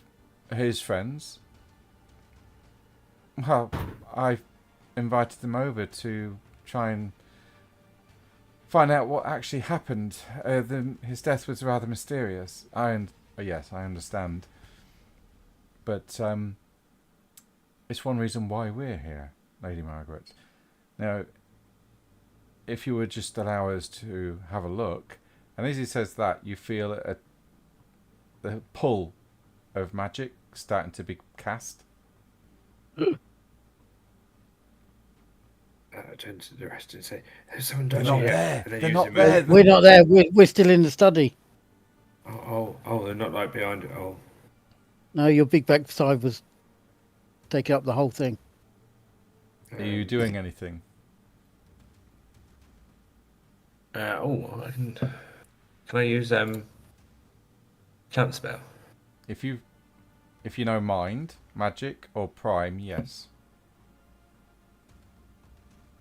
[SPEAKER 1] his friends? Well, I invited them over to try and find out what actually happened. His death was rather mysterious. Yes, I understand. But it's one reason why we're here, Lady Margaret. Now, if you would just allow us to have a look, and as he says that, you feel the pull of magic starting to be cast.
[SPEAKER 2] Turn to the rest and say, "There's someone dodgy
[SPEAKER 1] not
[SPEAKER 2] here."
[SPEAKER 1] there.
[SPEAKER 2] And then
[SPEAKER 1] They're
[SPEAKER 2] use
[SPEAKER 1] not
[SPEAKER 2] him.
[SPEAKER 1] there.
[SPEAKER 7] We're not there. We're still in the study.
[SPEAKER 2] Oh, they're not like behind it. Oh,
[SPEAKER 7] No, your big backside was taking up the whole thing.
[SPEAKER 1] Are you doing anything?
[SPEAKER 2] I can. Can I use chant spell?
[SPEAKER 1] If you know mind, magic, or prime, yes.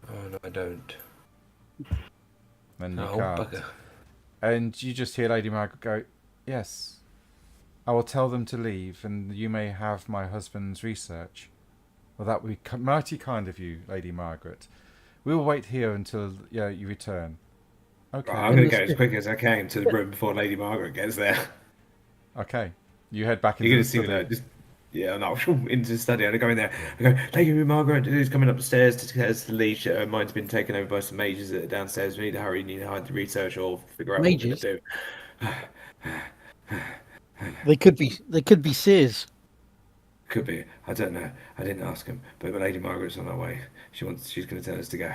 [SPEAKER 2] Oh no, I don't.
[SPEAKER 1] Then you
[SPEAKER 2] Oh,
[SPEAKER 1] can't.
[SPEAKER 2] bugger.
[SPEAKER 1] And you just hear Lady Margaret go, yes. I will tell them to leave, and you may have my husband's research. Well, that would be mighty kind of you, Lady Margaret. We will wait here until you return. Okay.
[SPEAKER 2] Right, I'm going to go as quick as I can to the room before Lady Margaret gets there.
[SPEAKER 1] Okay. You head back into
[SPEAKER 2] You're
[SPEAKER 1] the
[SPEAKER 2] going to see
[SPEAKER 1] study.
[SPEAKER 2] that. Just, yeah, no, into the study. I go in there. I go, Lady Margaret is coming up the stairs to get us to leave. Her mind's been taken over by some mages that are downstairs. We need to hurry. We need to hide the research or figure out
[SPEAKER 7] Mages?
[SPEAKER 2] what we're going to do.
[SPEAKER 7] They could be seers.
[SPEAKER 2] Could be. I don't know. I didn't ask him. But Lady Margaret's on her way. She's going to tell us to go.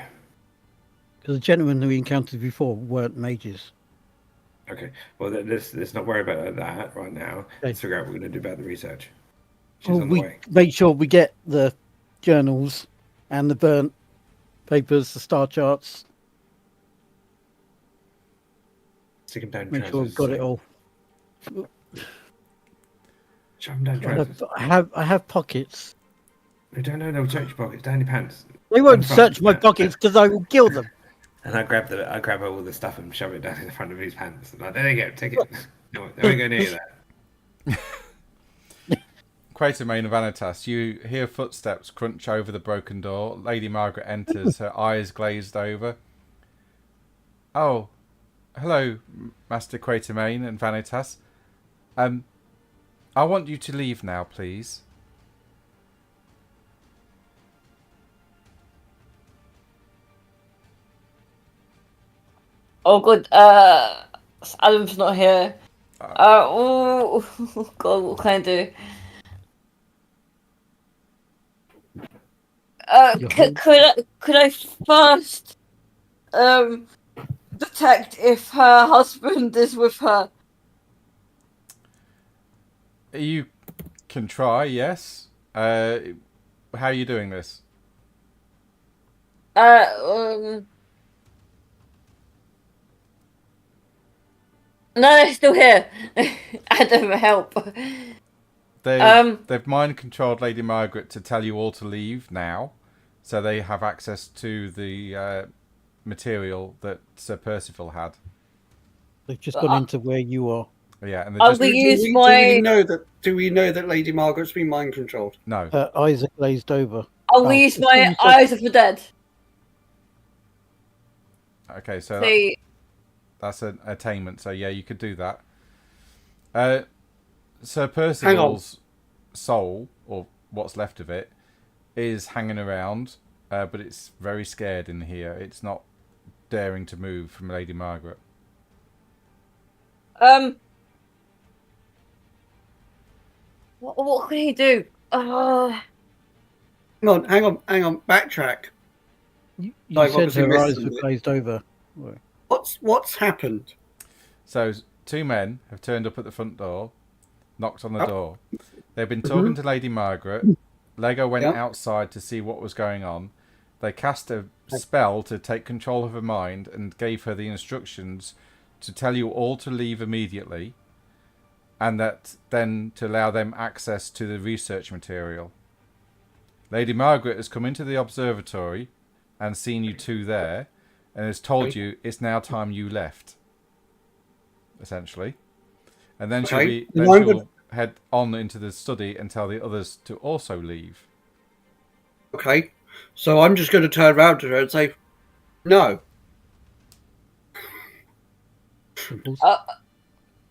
[SPEAKER 7] Because the gentlemen who we encountered before weren't mages.
[SPEAKER 2] Okay. Well, let's not worry about that right now.
[SPEAKER 7] Okay.
[SPEAKER 2] Let's figure out what we're going to do about the research. She's
[SPEAKER 7] Well,
[SPEAKER 2] on the
[SPEAKER 7] we
[SPEAKER 2] way.
[SPEAKER 7] make sure we get the journals and the burnt papers, the star charts.
[SPEAKER 2] Stick him down.
[SPEAKER 7] Make sure we've got it all.
[SPEAKER 2] Shove him down trousers.
[SPEAKER 7] I have pockets.
[SPEAKER 2] No, don't know. They'll search your pockets. Down your pants.
[SPEAKER 7] They won't
[SPEAKER 2] In front.
[SPEAKER 7] search my pockets because I will kill them.
[SPEAKER 2] And I grab all the stuff and shove it down in the front of his pants. I'm like, there you go, take it. No, they won't go near that.
[SPEAKER 1] Quatermain and Vanitas, you hear footsteps crunch over the broken door. Lady Margaret enters, her eyes glazed over. Oh, hello, Master Quatermain and Vanitas. I want you to leave now, please.
[SPEAKER 6] Oh, good. Adam's not here. Oh, God, what can I do? Could I first detect if her husband is with her?
[SPEAKER 1] You can try, yes. How are you doing this?
[SPEAKER 6] No, they're still here. Adam, help.
[SPEAKER 1] They've mind controlled Lady Margaret to tell you all to leave now, so they have access to the material that Sir Percival had.
[SPEAKER 7] They've just gone into where you are.
[SPEAKER 1] Yeah, and
[SPEAKER 6] I'll use my.
[SPEAKER 4] Do we know that Lady Margaret's been mind controlled?
[SPEAKER 1] No.
[SPEAKER 7] Her eyes are glazed over.
[SPEAKER 6] I'll use my eyes of the dead.
[SPEAKER 1] Okay, so
[SPEAKER 6] See.
[SPEAKER 1] That's an attainment, so yeah, you could do that. Sir Percival's soul, or what's left of it, is hanging around, but it's very scared in here. It's not daring to move from Lady Margaret.
[SPEAKER 6] What can he do?
[SPEAKER 4] Hang on, backtrack.
[SPEAKER 7] You
[SPEAKER 4] Like,
[SPEAKER 7] said
[SPEAKER 4] obviously
[SPEAKER 7] her eyes
[SPEAKER 4] missed
[SPEAKER 7] were
[SPEAKER 4] them.
[SPEAKER 7] glazed over.
[SPEAKER 4] What's happened?
[SPEAKER 1] So, two men have turned up at the front door, knocked on the door. They've been talking to Lady Margaret. Lego went outside to see what was going on. They cast a spell to take control of her mind and gave her the instructions to tell you all to leave immediately, and that then to allow them access to the research material. Lady Margaret has come into the observatory and seen you two there, and has told you it's now time you left, essentially. And then she'll head on into the study and tell the others to also leave.
[SPEAKER 4] Okay, so I'm just going to turn around to her and say, no.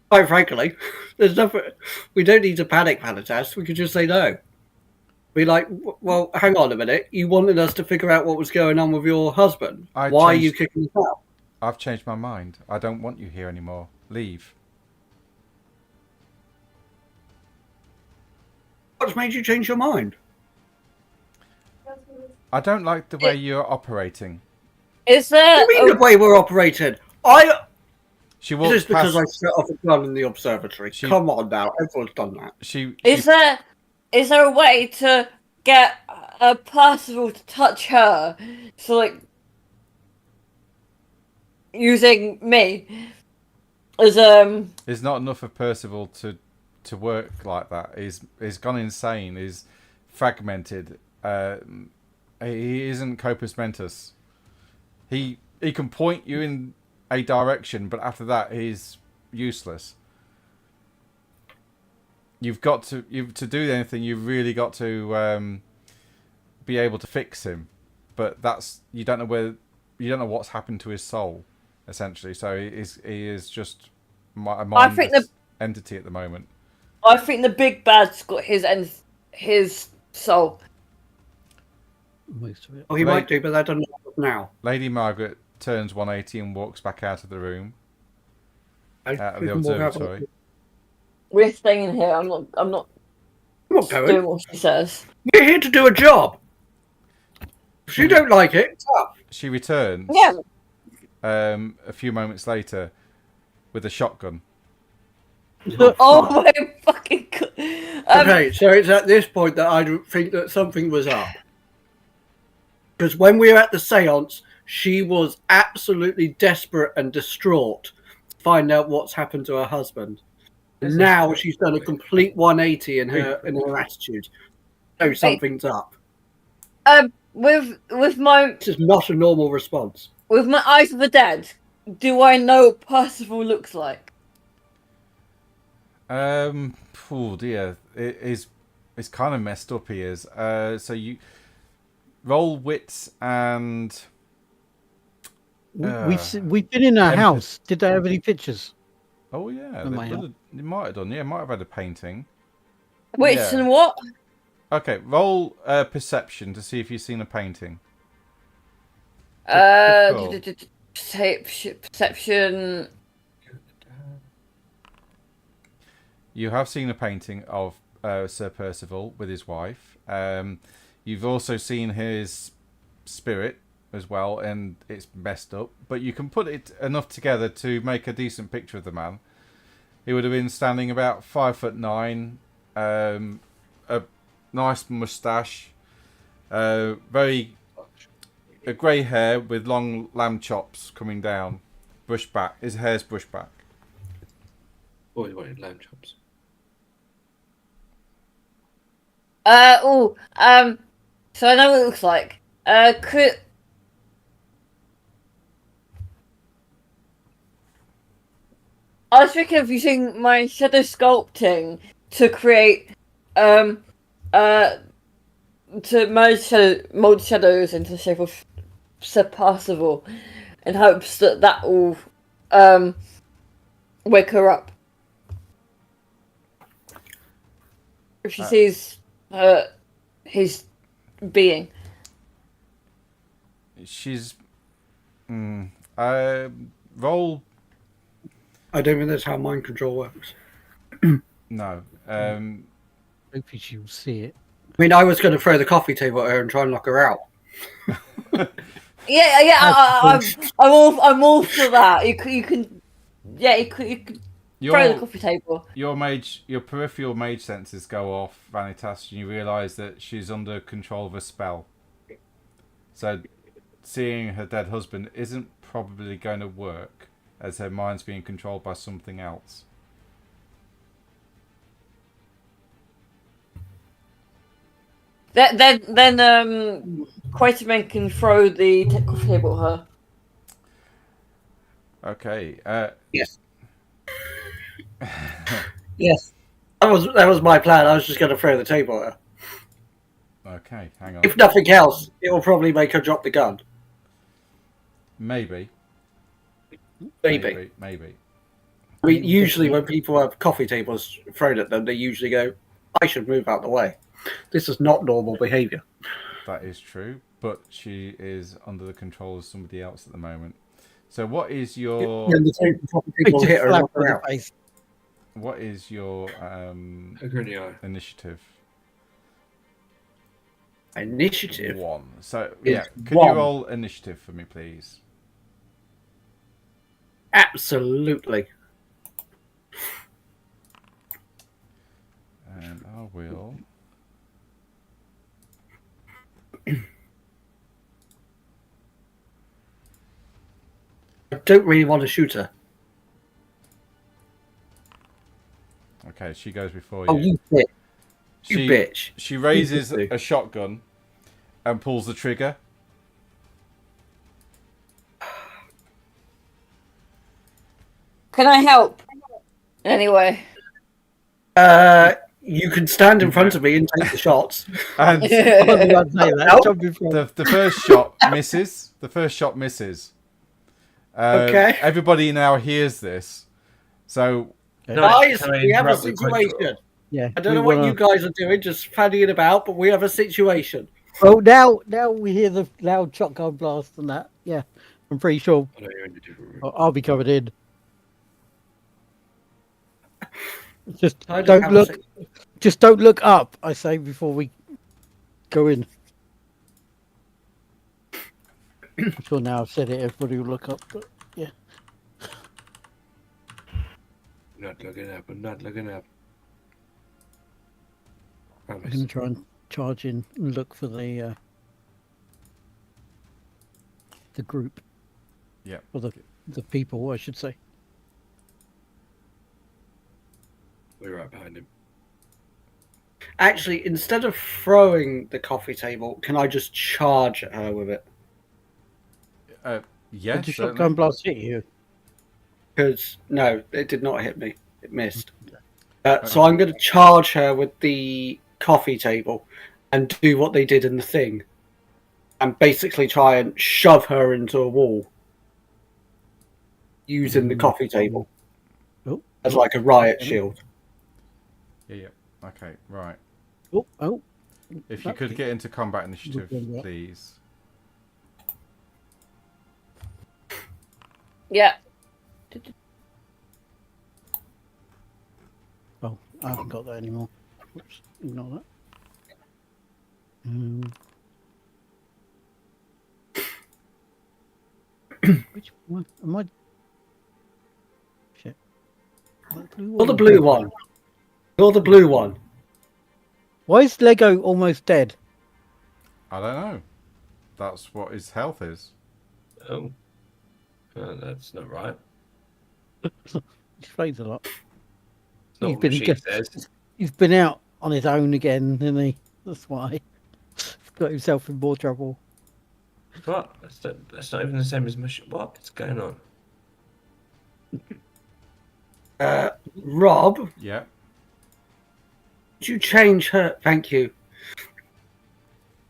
[SPEAKER 4] Quite frankly, there's nothing. We don't need to panic, Vanitas. We could just say no. Be like, well, hang on a minute. You wanted us to figure out what was going on with your husband. Why are you kicking us out?
[SPEAKER 1] I've changed my mind. I don't want you here anymore. Leave.
[SPEAKER 4] What's made you change your mind?
[SPEAKER 1] I don't like the way you're operating.
[SPEAKER 6] Is there?
[SPEAKER 4] What do you mean the way we're operating?
[SPEAKER 1] She
[SPEAKER 4] Is
[SPEAKER 1] walks
[SPEAKER 4] this because
[SPEAKER 1] past...
[SPEAKER 4] I set off a gun in the observatory? Come on now, everyone's done that.
[SPEAKER 6] Is there a way to get Percival to touch her? So, like, using me as
[SPEAKER 1] It's not enough of Percival to work like that. He's gone insane. He's fragmented. He isn't Corpus Mentis. He can point you in a direction, but after that, he's useless. you've got to to do anything. You've really got to be able to fix him, but you don't know what's happened to his soul, essentially. So he is just a mindless entity at the moment.
[SPEAKER 6] I think the big bad's got his soul.
[SPEAKER 7] Most of it.
[SPEAKER 4] Oh, he might do, but that doesn't happen now.
[SPEAKER 1] Lady Margaret turns 180 and walks back out of the room. Out of
[SPEAKER 4] We
[SPEAKER 1] the
[SPEAKER 4] can walk out.
[SPEAKER 1] observatory.
[SPEAKER 6] We're staying in here. I'm not
[SPEAKER 4] I'm not
[SPEAKER 6] doing
[SPEAKER 4] going.
[SPEAKER 6] what she says.
[SPEAKER 4] We're here to do a job. If you don't like it, it's up.
[SPEAKER 1] She returns.
[SPEAKER 6] Yeah.
[SPEAKER 1] A few moments later, with a shotgun.
[SPEAKER 6] Oh my fucking god.
[SPEAKER 4] Okay, so it's at this point that I think that something was up. Because when we were at the séance, she was absolutely desperate and distraught to find out what's happened to her husband. And now she's done a complete 180 in her attitude. So something's up.
[SPEAKER 6] With my
[SPEAKER 4] This is not a normal response.
[SPEAKER 6] with my eyes of the dead, do I know what Percival looks like?
[SPEAKER 1] Oh dear, it's kind of messed up. He is. So you roll wits and.
[SPEAKER 7] We've been in her house. Did they have any pictures?
[SPEAKER 1] Oh yeah, they might have done. Yeah, might have had a painting.
[SPEAKER 6] Wits and what?
[SPEAKER 1] Okay, roll perception to see if you've seen a painting.
[SPEAKER 6] Perception.
[SPEAKER 1] You have seen a painting of Sir Percival with his wife. You've also seen his spirit as well, and it's messed up. But you can put it enough together to make a decent picture of the man. He would have been standing about 5'9", a nice moustache, grey hair with long lamb chops coming down, brushed back. His hair's brushed back.
[SPEAKER 2] Always wanted lamb chops.
[SPEAKER 6] So I know what it looks like. I was thinking of using my shadow sculpting to create, to mold shadows into the shape of Sir Percival, in hopes that will, wake her up. If she sees his being.
[SPEAKER 1] She's roll.
[SPEAKER 4] I don't think that's how mind control works.
[SPEAKER 1] No.
[SPEAKER 7] Hopefully she'll see it.
[SPEAKER 4] I mean, I was going to throw the coffee table at her and try and knock her out.
[SPEAKER 6] I'm all for that. You can throw the coffee table.
[SPEAKER 1] Your peripheral mage senses go off, Vanitas, and you realise that she's under control of a spell. So, seeing her dead husband isn't probably going to work, as her mind's being controlled by something else.
[SPEAKER 6] Then Quatermain can throw the coffee table at her.
[SPEAKER 1] Okay.
[SPEAKER 4] Yes. Yes. That was my plan. I was just going to throw the table at her.
[SPEAKER 1] Okay, hang on.
[SPEAKER 4] If nothing else, it will probably make her drop the gun.
[SPEAKER 1] Maybe.
[SPEAKER 4] Maybe.
[SPEAKER 1] I
[SPEAKER 4] mean, usually when people have coffee tables thrown at them, they usually go, I should move out the way. This is not normal behaviour.
[SPEAKER 1] That is true, but she is under the control of somebody else at the moment. So what is your... What is your initiative?
[SPEAKER 4] Initiative?
[SPEAKER 1] 1. So, yeah, can you roll initiative for me, please?
[SPEAKER 4] Absolutely.
[SPEAKER 1] And I will...
[SPEAKER 4] I don't really want to shoot her.
[SPEAKER 1] Okay, she goes before you.
[SPEAKER 4] Oh, you bitch. You bitch.
[SPEAKER 1] She raises a shotgun and pulls the trigger.
[SPEAKER 6] Can I help? Anyway.
[SPEAKER 4] You can stand in front of me and take the shots.
[SPEAKER 1] And
[SPEAKER 7] I was about to say that. Jump in front.
[SPEAKER 1] the first shot misses. The first shot misses.
[SPEAKER 4] Okay.
[SPEAKER 1] Everybody now hears this. So,
[SPEAKER 4] Guys,
[SPEAKER 2] Can I
[SPEAKER 4] we have a
[SPEAKER 2] interrupt real quick?
[SPEAKER 4] situation.
[SPEAKER 7] Yeah.
[SPEAKER 4] I don't
[SPEAKER 7] we
[SPEAKER 4] know what
[SPEAKER 7] wanna-
[SPEAKER 4] you guys are doing, just fannying about, but we have a situation.
[SPEAKER 7] Well, now we hear the loud shotgun blast and that. Yeah, I'm pretty sure
[SPEAKER 2] I know you're in a different room.
[SPEAKER 7] I'll be covered in. Just
[SPEAKER 4] I don't
[SPEAKER 7] don't
[SPEAKER 4] have a
[SPEAKER 7] look.
[SPEAKER 4] situation.
[SPEAKER 7] Just don't look up. I say before we go in. I'm sure now I've said it. Everybody will look up. But yeah.
[SPEAKER 2] Not looking up. I'm not looking up.
[SPEAKER 7] I'm
[SPEAKER 2] Promise.
[SPEAKER 7] going to try and charge in and look for the group.
[SPEAKER 1] yeah.
[SPEAKER 7] Or the people, I should say.
[SPEAKER 2] We're right behind him.
[SPEAKER 4] Actually, instead of throwing the coffee table, can I just charge at her with it?
[SPEAKER 1] Yes.
[SPEAKER 7] Did the shotgun blast hit you?
[SPEAKER 4] Because, no, it did not hit me. It missed. So I'm going to charge her with the coffee table and do what they did in the thing. And basically try and shove her into a wall. Using the coffee table.
[SPEAKER 7] Oh.
[SPEAKER 4] As like a riot shield.
[SPEAKER 1] Yeah. Okay. Right.
[SPEAKER 7] Oh.
[SPEAKER 1] If you could get into combat initiative,
[SPEAKER 7] Yeah.
[SPEAKER 1] please.
[SPEAKER 6] Yeah.
[SPEAKER 7] Oh, I haven't got that anymore. Oops, ignore that. Which one? Am I? Shit.
[SPEAKER 4] You're the blue one. You're the blue one.
[SPEAKER 7] Why is Lego almost dead?
[SPEAKER 1] I don't know. That's what his health is.
[SPEAKER 2] Oh. That's not right.
[SPEAKER 7] He plays a lot.
[SPEAKER 2] It's not
[SPEAKER 7] He's
[SPEAKER 2] what
[SPEAKER 7] been,
[SPEAKER 2] she says.
[SPEAKER 7] he's been out on his own again, hasn't he? That's why. He's got himself in more trouble.
[SPEAKER 2] What? That's not even the same as Mush. What's going on?
[SPEAKER 4] Rob,
[SPEAKER 1] Yeah.
[SPEAKER 4] did you change her? Thank you.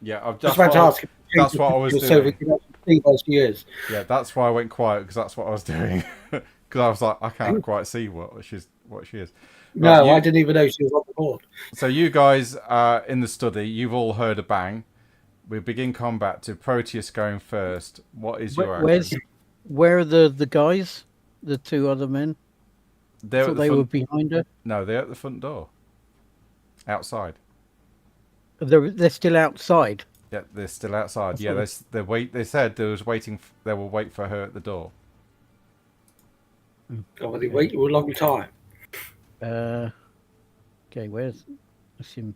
[SPEAKER 1] Yeah. I've
[SPEAKER 4] Just
[SPEAKER 1] just
[SPEAKER 4] about to ask if you
[SPEAKER 1] that's
[SPEAKER 4] changed
[SPEAKER 1] what I
[SPEAKER 4] the
[SPEAKER 1] was
[SPEAKER 4] picture so we
[SPEAKER 1] doing.
[SPEAKER 4] can actually see where she is.
[SPEAKER 1] Yeah, that's why I went quiet because that's what I was doing. Because I was like, I can't quite see what she is.
[SPEAKER 4] No,
[SPEAKER 1] Right,
[SPEAKER 4] I didn't even know she was on the board.
[SPEAKER 1] So you guys are in the study. You've all heard a bang. We begin combat to Proteus going first. What is your action?
[SPEAKER 7] Where are the guys? The two other men?
[SPEAKER 1] They're
[SPEAKER 7] I thought they were behind her.
[SPEAKER 1] No, they're at the front door. Outside.
[SPEAKER 7] They're still outside.
[SPEAKER 1] Yeah, they're still outside. Yeah, they said they was waiting. They will wait for her at the door.
[SPEAKER 4] Oh, well, they wait you a long time.
[SPEAKER 7] Okay, where's... Am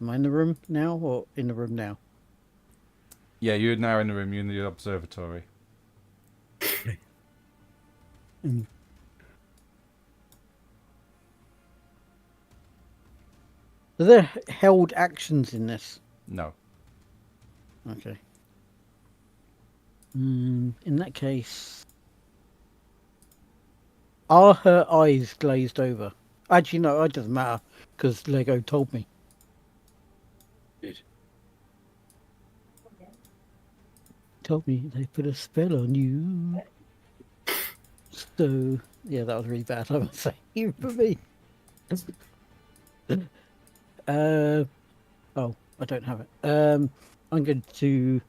[SPEAKER 7] I in the room now or in the room now?
[SPEAKER 1] Yeah, you're now in the room. You're in the observatory.
[SPEAKER 7] Are there held actions in this?
[SPEAKER 1] No.
[SPEAKER 7] Okay. In that case... Are her eyes glazed over? Actually, no, it doesn't matter, because Lego told me.
[SPEAKER 2] Good.
[SPEAKER 7] Told me they put a spell on you. So, yeah, that was really bad, I must say, even for me. Oh, I don't have it. I'm going to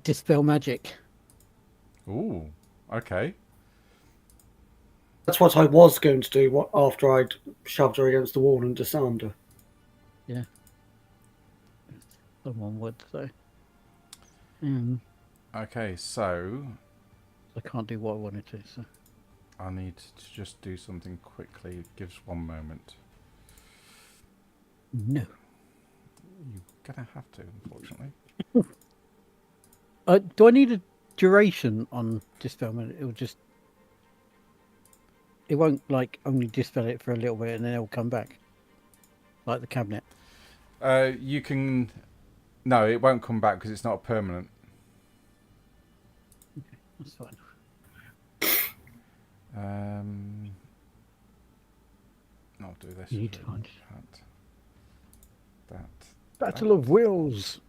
[SPEAKER 7] dispel magic.
[SPEAKER 1] Ooh. Okay.
[SPEAKER 4] That's what I was going to do after I'd shoved her against the wall and disarmed her.
[SPEAKER 7] Yeah. Someone would, so.
[SPEAKER 1] Okay, so
[SPEAKER 7] I can't do what I wanted to, so.
[SPEAKER 1] I need to just do something quickly. Give us one moment.
[SPEAKER 7] No.
[SPEAKER 1] You're gonna have to, unfortunately.
[SPEAKER 7] Do I need a duration on dispel magic? It will just... It won't, like, only dispel it for a little bit and then it'll come back. Like the cabinet.
[SPEAKER 1] You can... No, it won't come back because it's not permanent.
[SPEAKER 7] Okay, that's fine.
[SPEAKER 1] I'll do this.
[SPEAKER 7] You need to find
[SPEAKER 1] that.
[SPEAKER 7] Battle of Wills.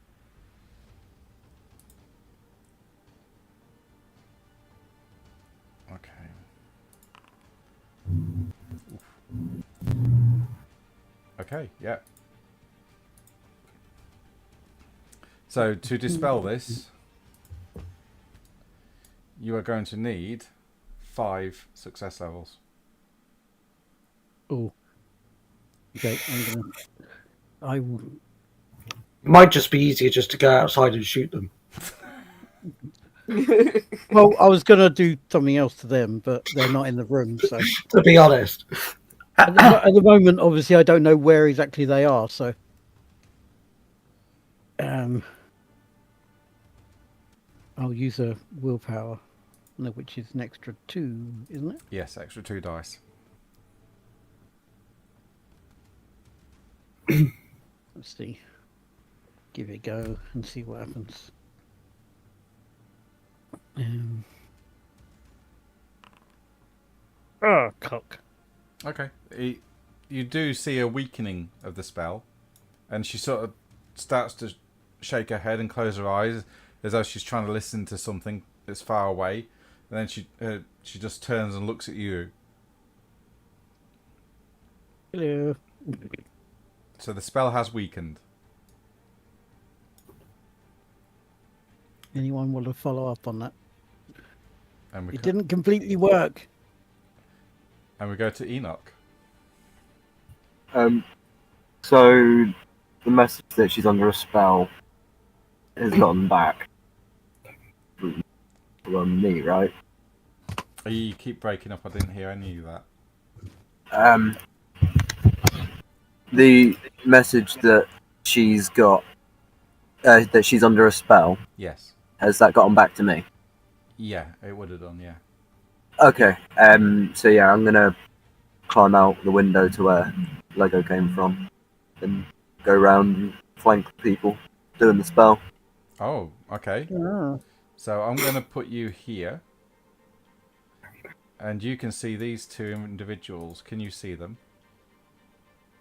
[SPEAKER 1] Okay. Okay, yeah. So to dispel this, you are going to need 5 success levels.
[SPEAKER 7] Oh. Okay, I will.
[SPEAKER 4] It might just be easier just to go outside and shoot them.
[SPEAKER 7] Well, I was going to do something else to them, but they're not in the room, so...
[SPEAKER 4] To be honest.
[SPEAKER 7] At the moment, obviously, I don't know where exactly they are, so... I'll use a willpower, which is an extra 2, isn't it?
[SPEAKER 1] Yes, extra 2 dice.
[SPEAKER 7] Let's see. Give it a go and see what happens. Oh, cock.
[SPEAKER 1] Okay. You do see a weakening of the spell, and she sort of starts to shake her head and close her eyes as though she's trying to listen to something that's far away. And then she just turns and looks at you.
[SPEAKER 7] Hello.
[SPEAKER 1] So the spell has weakened.
[SPEAKER 7] Anyone want to follow up on that?
[SPEAKER 1] And
[SPEAKER 7] It didn't completely work.
[SPEAKER 1] And we go to Enoch.
[SPEAKER 3] So the message that she's under a spell has gotten back from me, right?
[SPEAKER 1] You keep breaking up. I didn't hear any of that.
[SPEAKER 3] The message that she's got, that she's under a spell.
[SPEAKER 1] Yes.
[SPEAKER 3] Has that gotten back to me?
[SPEAKER 1] Yeah, it would have done. Yeah.
[SPEAKER 3] Okay. So yeah, I'm gonna climb out the window to where Lego came from, and go around and flank people doing the spell.
[SPEAKER 1] Oh, okay.
[SPEAKER 7] Yeah.
[SPEAKER 1] So I'm going to put you here, and you can see these 2 individuals. Can you see them?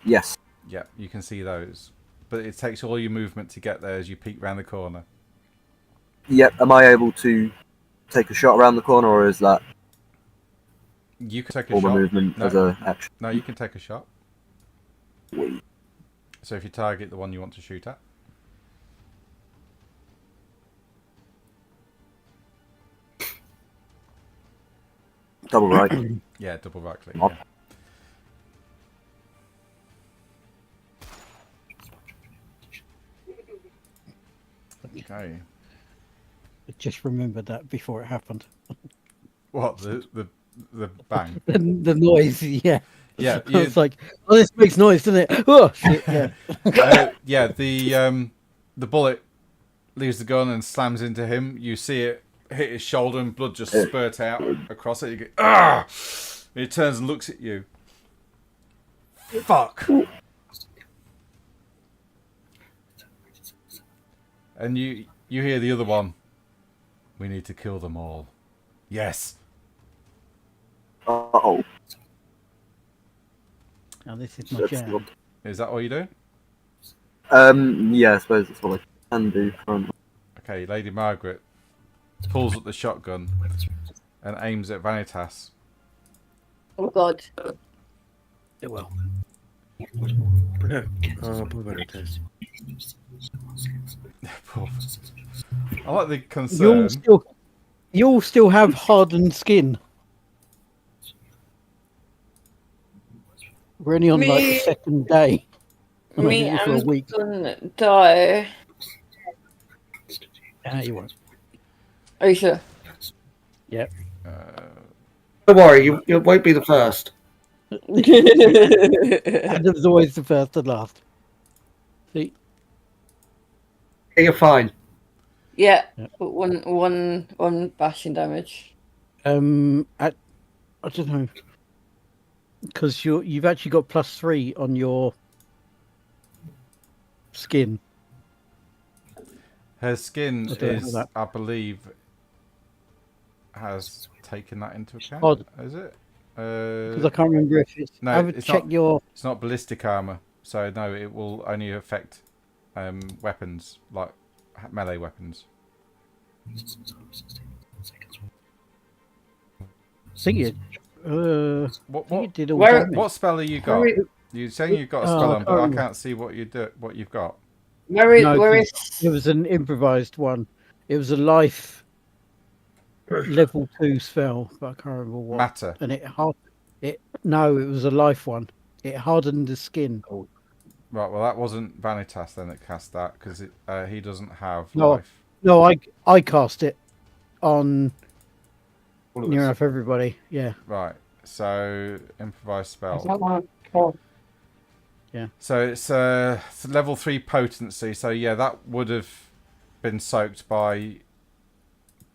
[SPEAKER 3] Yes.
[SPEAKER 1] Yeah, you can see those. But it takes all your movement to get there as you peek round the corner.
[SPEAKER 3] Yep. Am I able to take a shot around the corner, or is that
[SPEAKER 1] You can take a
[SPEAKER 3] all
[SPEAKER 1] shot.
[SPEAKER 3] the movement as a action?
[SPEAKER 1] No, you can take a shot.
[SPEAKER 3] Wait.
[SPEAKER 1] So if you target the one you want to shoot at.
[SPEAKER 3] Double right.
[SPEAKER 1] Yeah, double right click.
[SPEAKER 3] Oh.
[SPEAKER 1] Yeah. Okay.
[SPEAKER 7] I just remembered that before it happened.
[SPEAKER 1] What, the bang?
[SPEAKER 7] The noise, yeah.
[SPEAKER 1] Yeah,
[SPEAKER 7] I was like, oh, this makes noise, doesn't it? Oh shit, yeah.
[SPEAKER 1] Yeah, the bullet leaves the gun and slams into him. You see it hit his shoulder and blood just spurt out across it. You go, ah! He turns and looks at you. Fuck. And you hear the other one. We need to kill them all. Yes.
[SPEAKER 3] Oh.
[SPEAKER 7] Now this is my jam.
[SPEAKER 1] Is that all you do?
[SPEAKER 3] Yeah, I suppose that's what I can do currently.
[SPEAKER 1] Okay, Lady Margaret pulls up the shotgun and aims at Vanitas.
[SPEAKER 6] Oh god.
[SPEAKER 7] It will.
[SPEAKER 1] I like the concern.
[SPEAKER 7] You'll still have hardened skin. We're only on like the 2nd day.
[SPEAKER 6] Me
[SPEAKER 7] for a
[SPEAKER 6] and
[SPEAKER 7] week.
[SPEAKER 6] gonna die.
[SPEAKER 7] You won't.
[SPEAKER 6] Are you sure?
[SPEAKER 7] Yep.
[SPEAKER 4] Don't worry, you won't be the first.
[SPEAKER 7] Adam's always the first and last. See?
[SPEAKER 4] You're fine.
[SPEAKER 6] Yeah, but one bashing damage.
[SPEAKER 7] I don't know, because you've actually got +3 on your skin.
[SPEAKER 1] Her skin is,
[SPEAKER 7] that.
[SPEAKER 1] I believe, has taken that into account.
[SPEAKER 7] Oh.
[SPEAKER 1] Is it?
[SPEAKER 7] Because I can't remember if it's.
[SPEAKER 1] No,
[SPEAKER 7] Have a
[SPEAKER 1] it's
[SPEAKER 7] check
[SPEAKER 1] not.
[SPEAKER 7] your.
[SPEAKER 1] It's not ballistic armor, so no, it will only affect weapons like melee weapons.
[SPEAKER 7] Think it.
[SPEAKER 1] What
[SPEAKER 7] think it did all
[SPEAKER 6] Where-
[SPEAKER 7] damage.
[SPEAKER 1] what spell have you got? You're saying you've got a spell on, but I can't see what what you've got.
[SPEAKER 6] Where is?
[SPEAKER 7] No,
[SPEAKER 6] Where
[SPEAKER 7] 'cause
[SPEAKER 6] is?
[SPEAKER 7] it was an improvised one. It was a life level 2 spell, but I can't remember what.
[SPEAKER 1] Matter.
[SPEAKER 7] And it no, it was a life one. It hardened the skin.
[SPEAKER 1] Right. Well, that wasn't Vanitas then that cast that because he doesn't have
[SPEAKER 7] No,
[SPEAKER 1] life.
[SPEAKER 7] no, I cast it on
[SPEAKER 2] All of
[SPEAKER 7] near
[SPEAKER 2] us.
[SPEAKER 7] enough everybody. Yeah.
[SPEAKER 1] Right. So improvised
[SPEAKER 6] Is
[SPEAKER 1] spell.
[SPEAKER 6] that one? Oh,
[SPEAKER 1] So it's level 3 potency. So yeah, that would have been soaked by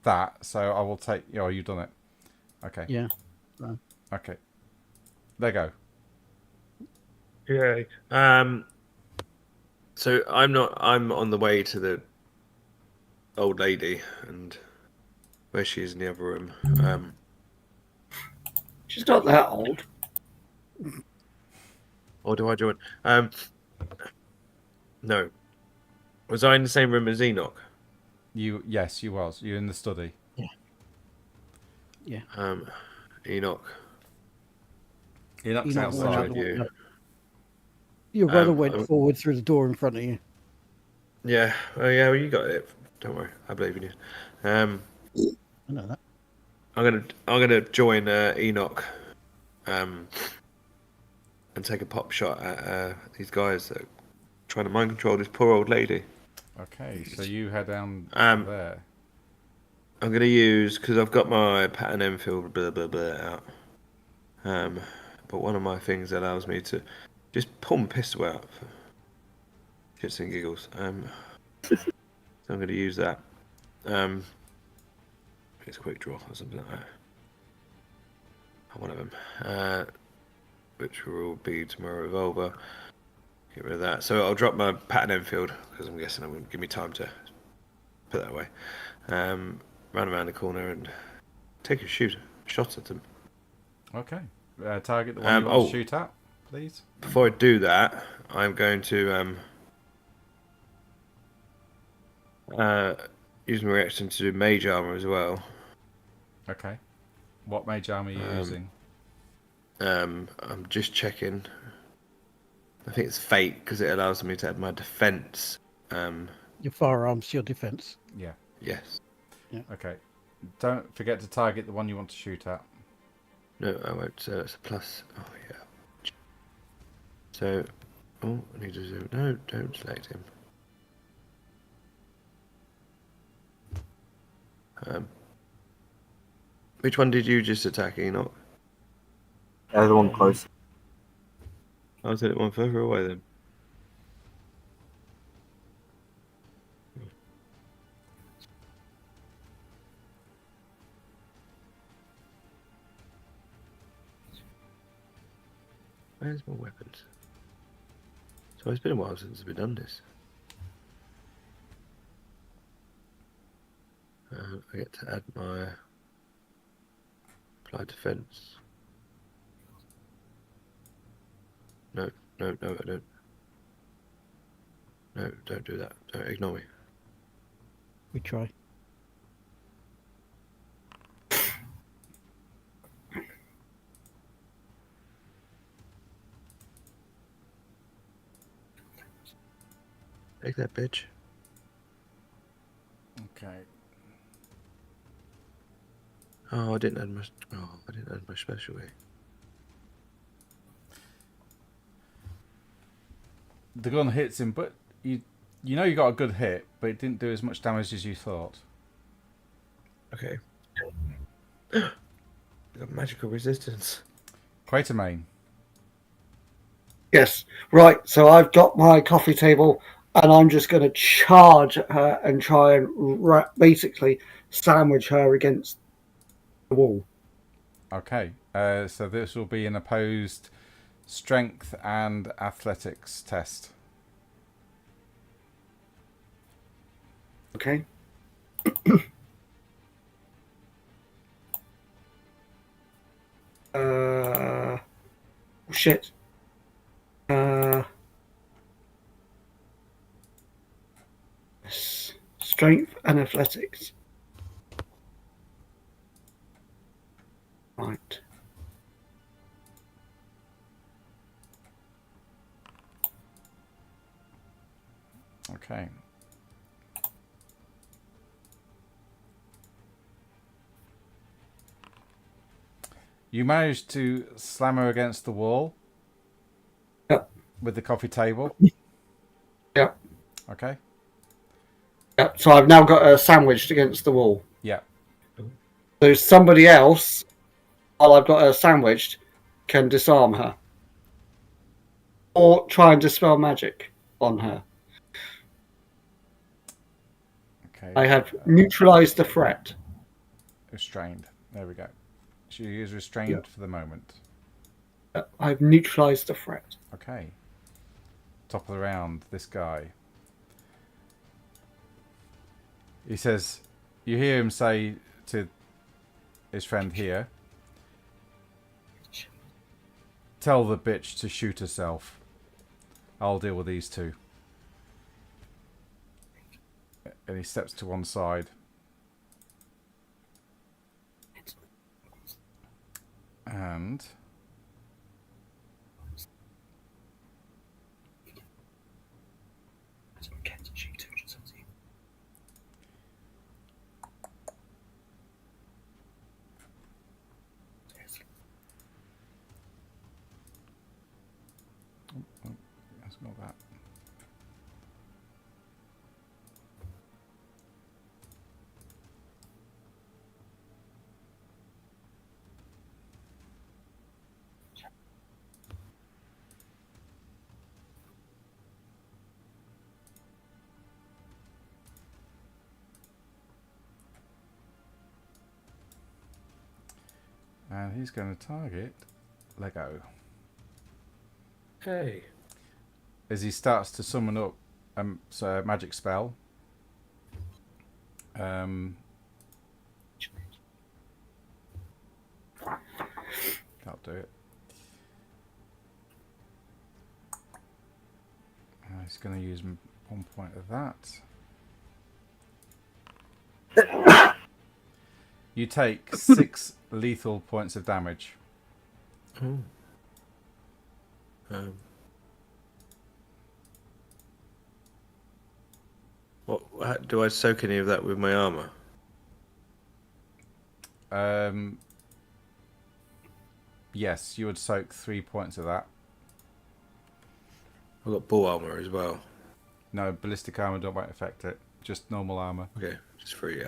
[SPEAKER 1] that. So I will take. Oh, you've done it. Okay.
[SPEAKER 7] Yeah. Right.
[SPEAKER 1] Okay. There you go.
[SPEAKER 2] Yeah. So I'm on the way to the old lady, and where she is in the other room.
[SPEAKER 4] She's not that old.
[SPEAKER 2] Or do I join? No. Was I in the same room as Enoch?
[SPEAKER 1] Yes, you was. You're in the study.
[SPEAKER 7] Yeah.
[SPEAKER 2] Enoch.
[SPEAKER 1] Enoch's
[SPEAKER 7] Enoch
[SPEAKER 1] outside.
[SPEAKER 7] went out the
[SPEAKER 2] you.
[SPEAKER 7] window. Your brother went
[SPEAKER 2] I'm-
[SPEAKER 7] forward through the door in front of you.
[SPEAKER 2] Yeah. Oh yeah. Well, you got it. Don't worry. I believe in you.
[SPEAKER 7] I know that.
[SPEAKER 2] I'm gonna join Enoch. And take a pop shot at these guys that are trying to mind control this poor old lady.
[SPEAKER 1] Okay, so you head down there.
[SPEAKER 2] I'm going to use, because I've got my pattern Enfield blah blah blah out. But one of my things allows me to just pull my pistol out for shits and giggles. So I'm going to use that. It's a quick draw or something like that. One of them. Which will be to my revolver. Get rid of that. So I'll drop my pattern Enfield because I'm guessing it will give me time to put that away. Run around the corner and take a shot at them.
[SPEAKER 1] Okay. Target the one you want to shoot at, please.
[SPEAKER 2] Before I do that, I'm going to use my reaction to do mage armor as well.
[SPEAKER 1] Okay. What mage armor are you using?
[SPEAKER 2] I'm just checking. I think it's fate because it allows me to add my defense.
[SPEAKER 7] Your firearms, your defense.
[SPEAKER 1] Yeah.
[SPEAKER 2] Yes.
[SPEAKER 7] Yeah.
[SPEAKER 1] Okay. Don't forget to target the one you want to shoot at.
[SPEAKER 2] No, I won't. So it's a plus. Oh yeah. So, I need to zoom. No, don't select him. Which one did you just attack, Enoch?
[SPEAKER 3] The one close.
[SPEAKER 2] I'll take it one further away then. Where's my weapons? So it's been a while since we've done this. I get to add my applied defense. No, I don't. No, don't do that. Don't ignore me.
[SPEAKER 7] We try.
[SPEAKER 2] Take that, bitch.
[SPEAKER 1] Okay.
[SPEAKER 2] Oh, I didn't add my specialty.
[SPEAKER 1] The gun hits him, but you know you got a good hit, but it didn't do as much damage as you thought.
[SPEAKER 2] Okay. Got magical resistance.
[SPEAKER 1] Quatermain.
[SPEAKER 4] Yes, right. So I've got my coffee table, and I'm just going to charge at her and try and basically sandwich her against the wall.
[SPEAKER 1] Okay. So this will be an opposed strength and athletics test.
[SPEAKER 4] Okay. shit. Strength and athletics. Right.
[SPEAKER 1] Okay. You managed to slam her against the wall.
[SPEAKER 4] Yep.
[SPEAKER 1] With the coffee table.
[SPEAKER 4] Yep.
[SPEAKER 1] Okay.
[SPEAKER 4] Yep. So I've now got her sandwiched against the wall.
[SPEAKER 1] Yeah.
[SPEAKER 4] So somebody else, while I've got her sandwiched, can disarm her. Or try and dispel magic on her.
[SPEAKER 1] Okay.
[SPEAKER 4] I have neutralized the threat.
[SPEAKER 1] Restrained. There we go. She is restrained for the moment.
[SPEAKER 4] I've neutralized the threat.
[SPEAKER 1] Okay. Top of the round, this guy. He says, you hear him say to his friend here, tell the bitch to shoot herself. I'll deal with these two. And he steps to one side. And that's not that. And he's going to target Lego.
[SPEAKER 2] Hey.
[SPEAKER 1] As he starts to summon up a magic spell. Can't do it. He's going to use 1 point of that. You take 6 lethal points of damage.
[SPEAKER 2] What do I soak any of that with my armor?
[SPEAKER 1] Yes, you would soak 3 points of that.
[SPEAKER 2] I've got bull armor as well.
[SPEAKER 1] No, ballistic armor won't affect it. Just normal armor.
[SPEAKER 2] Okay, just 3.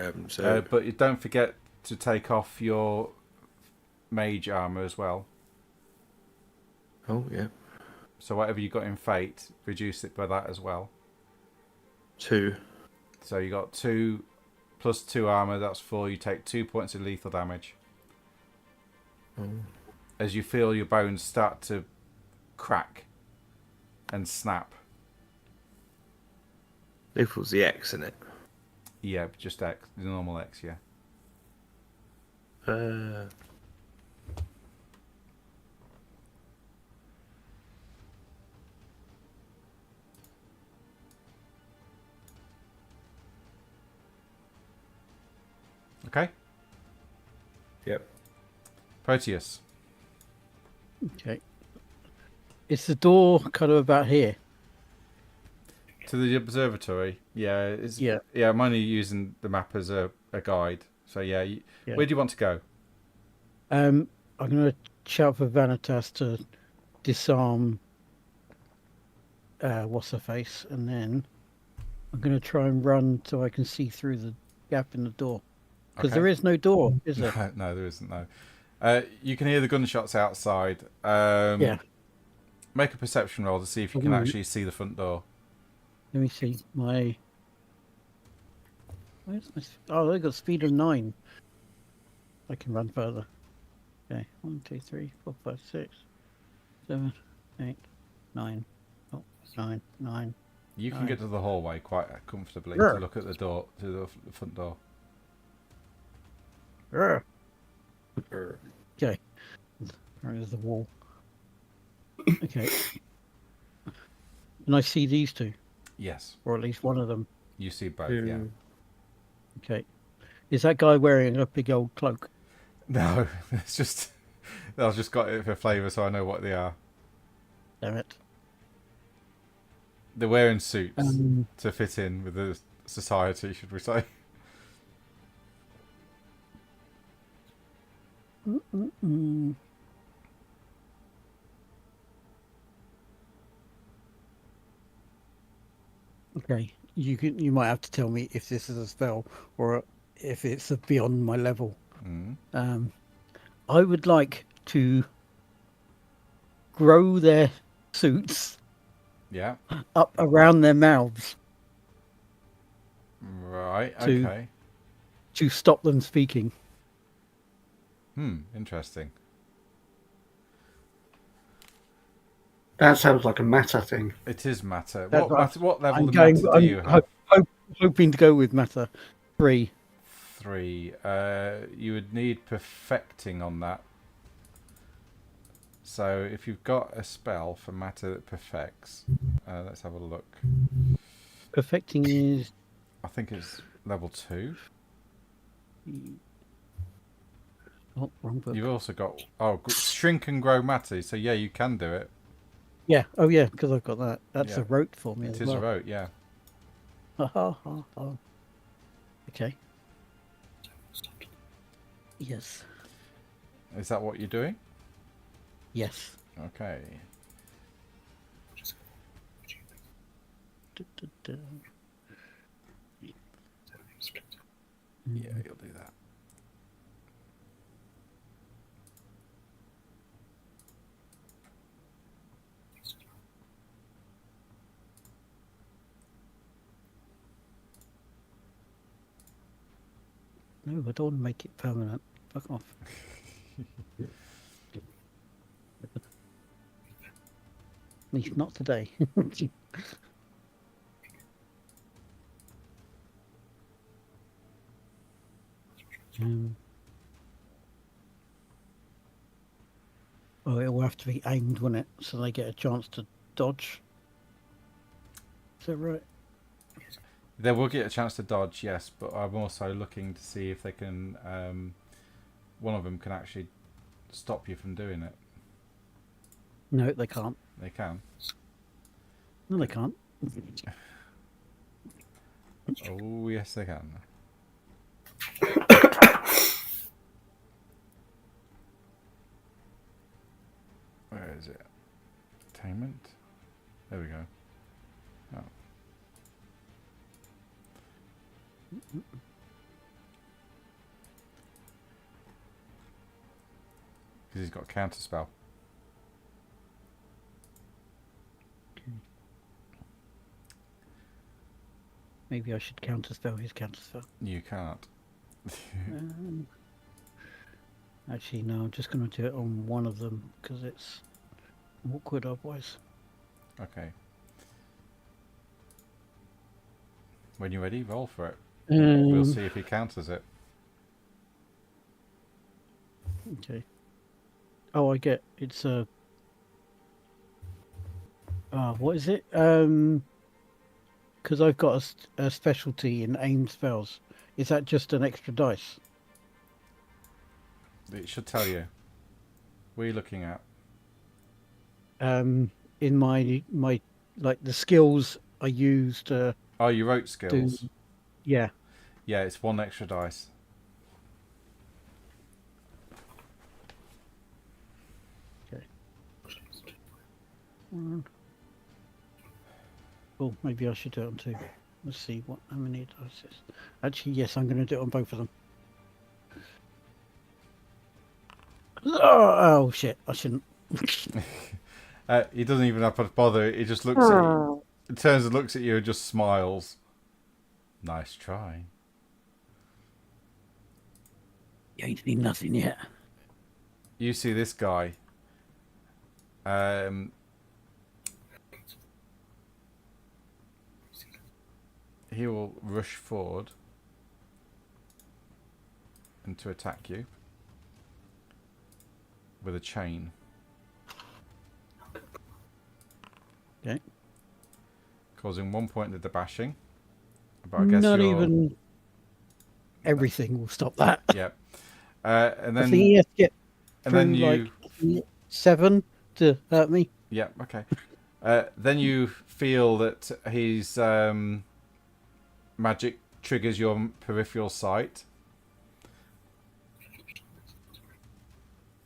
[SPEAKER 1] But you don't forget to take off your mage armor as well.
[SPEAKER 2] Oh yeah.
[SPEAKER 1] So whatever you got in fate, reduce it by that as well.
[SPEAKER 2] 2.
[SPEAKER 1] So you got 2 plus 2 armor. That's 4. You take 2 points of lethal damage. As you feel your bones start to crack and snap.
[SPEAKER 2] Lethal's the X, isn't it?
[SPEAKER 1] Yeah, just X, the normal X, yeah. Okay.
[SPEAKER 2] Yep.
[SPEAKER 1] Proteus.
[SPEAKER 7] Okay. Is the door kind of about here?
[SPEAKER 1] To the observatory, yeah.
[SPEAKER 7] Yeah.
[SPEAKER 1] Yeah, I'm only using the map as a guide. So yeah, where do you want to go?
[SPEAKER 7] I'm going to shout for Vanitas to disarm what's her face, and then I'm going to try and run so I can see through the gap in the door. Because there is no door, is there?
[SPEAKER 1] No, there isn't. No. You can hear the gunshots outside.
[SPEAKER 7] Yeah.
[SPEAKER 1] Make a perception roll to see if you can actually see the front door.
[SPEAKER 7] Let me see my. Where's my? Oh, they got speed of 9. I can run further. Okay, 1, 2, 3, 4, 5, 6, 7, 8, 9. Oh, 9, 9.
[SPEAKER 1] You can get to the hallway quite comfortably
[SPEAKER 7] Yeah.
[SPEAKER 1] to look at the door, to the front door.
[SPEAKER 7] Okay. There's the wall. Okay. And I see these two,
[SPEAKER 1] Yes,
[SPEAKER 7] or at least one of them.
[SPEAKER 1] you see both. Yeah.
[SPEAKER 7] Okay. Is that guy wearing a big old cloak?
[SPEAKER 1] No, it's just I've just got it for flavour, so I know what they are.
[SPEAKER 7] Damn it.
[SPEAKER 1] They're wearing suits
[SPEAKER 7] Um,
[SPEAKER 1] to fit in with the society, should we say?
[SPEAKER 7] Okay, you might have to tell me if this is a spell or if it's beyond my level. I would like to grow their suits
[SPEAKER 1] Yeah.
[SPEAKER 7] up around their mouths
[SPEAKER 1] Right.
[SPEAKER 7] To-
[SPEAKER 1] Okay.
[SPEAKER 7] to stop them speaking.
[SPEAKER 1] Interesting.
[SPEAKER 4] That sounds like a matter thing.
[SPEAKER 1] It is matter.
[SPEAKER 7] That's
[SPEAKER 1] What level
[SPEAKER 7] I'm
[SPEAKER 1] of
[SPEAKER 7] going.
[SPEAKER 1] matter do you have?
[SPEAKER 7] Hoping to go with matter 3.
[SPEAKER 1] 3. You would need perfecting on that. So if you've got a spell for matter that perfects, let's have a look.
[SPEAKER 7] Perfecting is.
[SPEAKER 1] I think it's level 2.
[SPEAKER 7] Oh, wrong book.
[SPEAKER 1] You've also got shrink and grow matter. So yeah, you can do it.
[SPEAKER 7] Yeah. Oh yeah, because I've got that. That's
[SPEAKER 1] Yeah.
[SPEAKER 7] a rote for me.
[SPEAKER 1] It
[SPEAKER 7] as
[SPEAKER 1] is
[SPEAKER 7] well.
[SPEAKER 1] a rote, yeah.
[SPEAKER 7] Ha ha ha ha. Okay. Yes.
[SPEAKER 1] Is that what you're doing?
[SPEAKER 7] Yes.
[SPEAKER 1] Okay. Yeah, you'll do that.
[SPEAKER 7] No, I don't want to make it permanent. Fuck off. At least not today. Oh, it will have to be aimed, won't it? So they get a chance to dodge. Is that right?
[SPEAKER 1] They will get a chance to dodge, yes, but I'm also looking to see if they can. One of them can actually stop you from doing it.
[SPEAKER 7] No, they can't.
[SPEAKER 1] They can.
[SPEAKER 7] No, they can't.
[SPEAKER 1] Oh, yes, they can. Where is it? Attainment? There we go. Oh. Because he's got a counter spell.
[SPEAKER 7] Maybe I should counterspell his counterspell.
[SPEAKER 1] You can't.
[SPEAKER 7] Actually, no, I'm just going to do it on one of them because it's awkward otherwise.
[SPEAKER 1] Okay. When you're ready, roll for it.
[SPEAKER 7] Um,
[SPEAKER 1] We'll see if he counters it.
[SPEAKER 7] Okay. Oh, I get it's a. What is it? Because I've got a specialty in aim spells. Is that just an extra dice?
[SPEAKER 1] It should tell you. What are you looking at?
[SPEAKER 7] In my like the skills I used.
[SPEAKER 1] Oh, you wrote skills.
[SPEAKER 7] Yeah.
[SPEAKER 1] Yeah, it's 1 extra dice.
[SPEAKER 7] Okay. Oh, maybe I should do it on 2. Let's see how many dice is. Actually, yes, I'm going to do it on both of them. Oh shit! I shouldn't.
[SPEAKER 1] He doesn't even have to bother. He just looks at you. He turns and looks at you and just smiles. Nice try.
[SPEAKER 7] You ain't seen nothing yet.
[SPEAKER 1] You see this guy. He will rush forward and to attack you with a chain. causing 1 point of the bashing. But I guess
[SPEAKER 7] Not
[SPEAKER 1] you're...
[SPEAKER 7] even everything will stop that.
[SPEAKER 1] Yeah. And
[SPEAKER 7] I
[SPEAKER 1] then...
[SPEAKER 7] think he has to get
[SPEAKER 1] and
[SPEAKER 7] through
[SPEAKER 1] then you...
[SPEAKER 7] like 7 to hurt me.
[SPEAKER 1] Yeah, okay. Then you feel that his magic triggers your peripheral sight.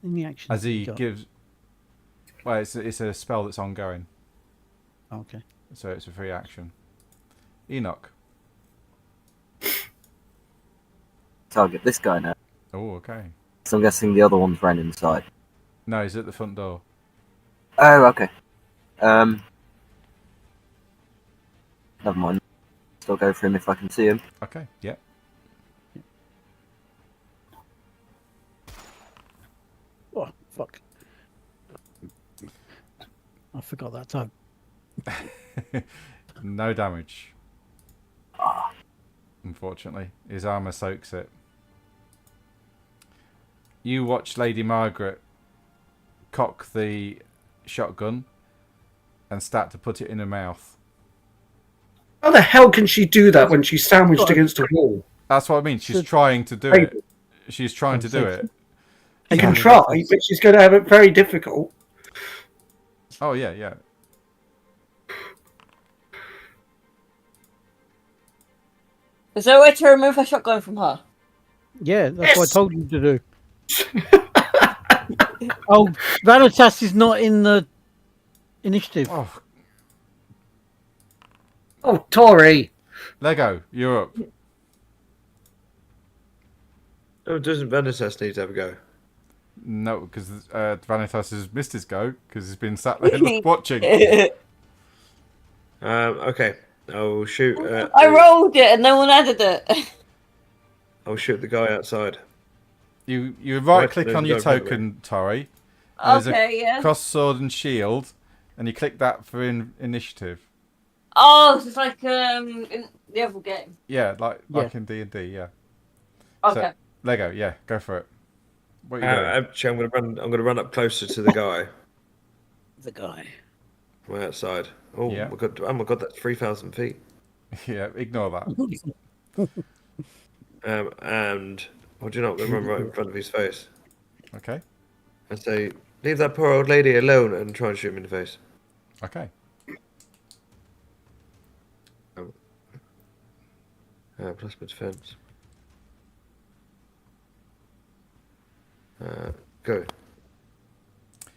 [SPEAKER 7] Any action
[SPEAKER 1] As he
[SPEAKER 7] got?
[SPEAKER 1] gives... Well, it's a spell that's ongoing.
[SPEAKER 7] Okay.
[SPEAKER 1] So it's a free action. Enoch.
[SPEAKER 3] Target this guy now.
[SPEAKER 1] Oh, okay.
[SPEAKER 3] So I'm guessing the other one's ran inside.
[SPEAKER 1] No, he's at the front door.
[SPEAKER 3] Oh, okay. Never mind. Still go for him if I can see him.
[SPEAKER 1] Okay, yeah.
[SPEAKER 7] Oh, fuck. I forgot that time.
[SPEAKER 1] No damage. Unfortunately, his armor soaks it. You watch Lady Margaret cock the shotgun and start to put it in her mouth.
[SPEAKER 4] How the hell can she do that when she's sandwiched against a wall?
[SPEAKER 1] That's what I mean. She's trying to do it. She's trying to do it.
[SPEAKER 4] She can try, but she's going to have it very difficult.
[SPEAKER 1] Oh, yeah, yeah.
[SPEAKER 6] Is there a way to remove a shotgun from her?
[SPEAKER 7] Yeah, that's what I told you to do. Oh, Vanitas is not in the initiative.
[SPEAKER 4] Oh, Tori.
[SPEAKER 1] Lego, you're up.
[SPEAKER 2] Oh, doesn't Vanitas need to have a go?
[SPEAKER 1] No, because Vanitas has missed his go because he's been sat there watching.
[SPEAKER 2] Okay, I'll shoot.
[SPEAKER 6] I rolled it and no one added it.
[SPEAKER 2] I'll shoot the guy outside.
[SPEAKER 1] You right click
[SPEAKER 2] there's
[SPEAKER 1] on your
[SPEAKER 2] no right
[SPEAKER 1] token, Tori.
[SPEAKER 6] Okay,
[SPEAKER 1] There's a
[SPEAKER 6] yeah.
[SPEAKER 1] cross sword and shield, and you click that for initiative.
[SPEAKER 6] Oh, so it's like in the other game.
[SPEAKER 1] Yeah, like in D&D, yeah.
[SPEAKER 6] Okay.
[SPEAKER 1] So, Lego, yeah, go for it. What are you doing?
[SPEAKER 2] Actually, I'm gonna run up closer to the guy.
[SPEAKER 7] The guy.
[SPEAKER 2] Way outside. Oh
[SPEAKER 1] Yeah.
[SPEAKER 2] my god, that's 3,000 feet.
[SPEAKER 1] Yeah, ignore that.
[SPEAKER 2] And what do you know? I'm gonna run right in front of his face
[SPEAKER 1] Okay,
[SPEAKER 2] and say, "Leave that poor old lady alone," and try and shoot him in the face.
[SPEAKER 1] okay.
[SPEAKER 2] Plus my defense. Go.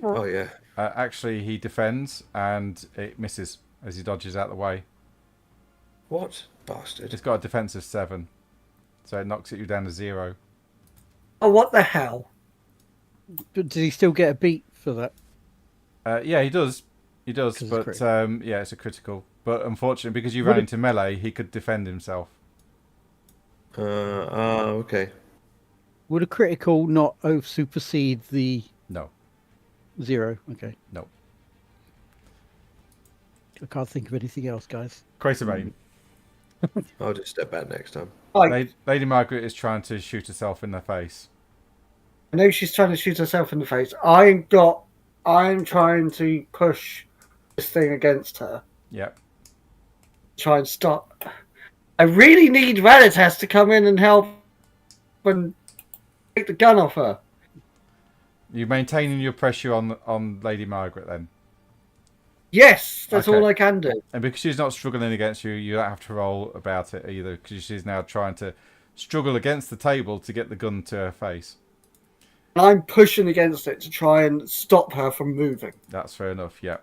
[SPEAKER 2] Oh yeah.
[SPEAKER 1] Actually, he defends, and it misses as he dodges out the way.
[SPEAKER 2] What bastard?
[SPEAKER 1] It's got a defense of 7, so it knocks you down to 0.
[SPEAKER 4] Oh, what the hell?
[SPEAKER 7] But did he still get a beat for that?
[SPEAKER 1] Yeah, he does. He does,
[SPEAKER 7] 'Cause it's
[SPEAKER 1] but
[SPEAKER 7] critical.
[SPEAKER 1] yeah, it's a critical. But unfortunately, because you ran into melee, he could defend himself.
[SPEAKER 2] Okay.
[SPEAKER 7] Would a critical not supersede the
[SPEAKER 1] No.
[SPEAKER 7] 0? Okay.
[SPEAKER 1] No.
[SPEAKER 7] I can't think of anything else, guys.
[SPEAKER 1] Quatermain.
[SPEAKER 2] I'll just step back next time.
[SPEAKER 1] Lady Margaret is trying to shoot herself in the face.
[SPEAKER 4] I know she's trying to shoot herself in the face. I'm trying to push this thing against her.
[SPEAKER 1] Yep.
[SPEAKER 4] Try and stop. I really need Vanitas to come in and help and take the gun off her.
[SPEAKER 1] You maintaining your pressure on Lady Margaret then?
[SPEAKER 4] Yes, that's
[SPEAKER 1] Okay.
[SPEAKER 4] all I can do.
[SPEAKER 1] And because she's not struggling against you, you don't have to roll about it either, because she's now trying to struggle against the table to get the gun to her face.
[SPEAKER 4] And I'm pushing against it to try and stop her from moving.
[SPEAKER 1] That's fair enough, yeah.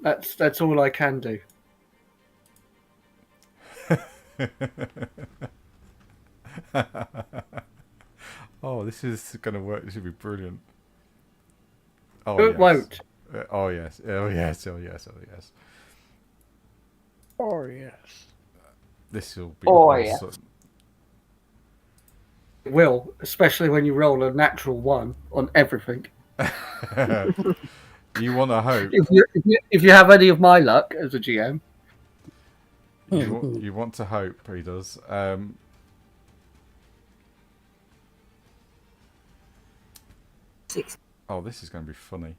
[SPEAKER 4] That's all I can do.
[SPEAKER 1] Oh, this is going to work. This would be brilliant. Oh,
[SPEAKER 4] It
[SPEAKER 1] yes.
[SPEAKER 4] won't.
[SPEAKER 1] Oh, yes. Oh, yes. Oh, yes. Oh, yes.
[SPEAKER 7] Oh, yes.
[SPEAKER 1] This will be
[SPEAKER 6] Oh,
[SPEAKER 1] awesome.
[SPEAKER 4] It will, especially when you roll a natural 1 on everything.
[SPEAKER 1] You want to hope.
[SPEAKER 4] If you have any of my luck as a GM.
[SPEAKER 1] You want to hope he does.
[SPEAKER 3] Six.
[SPEAKER 1] Oh, this is going to be funny.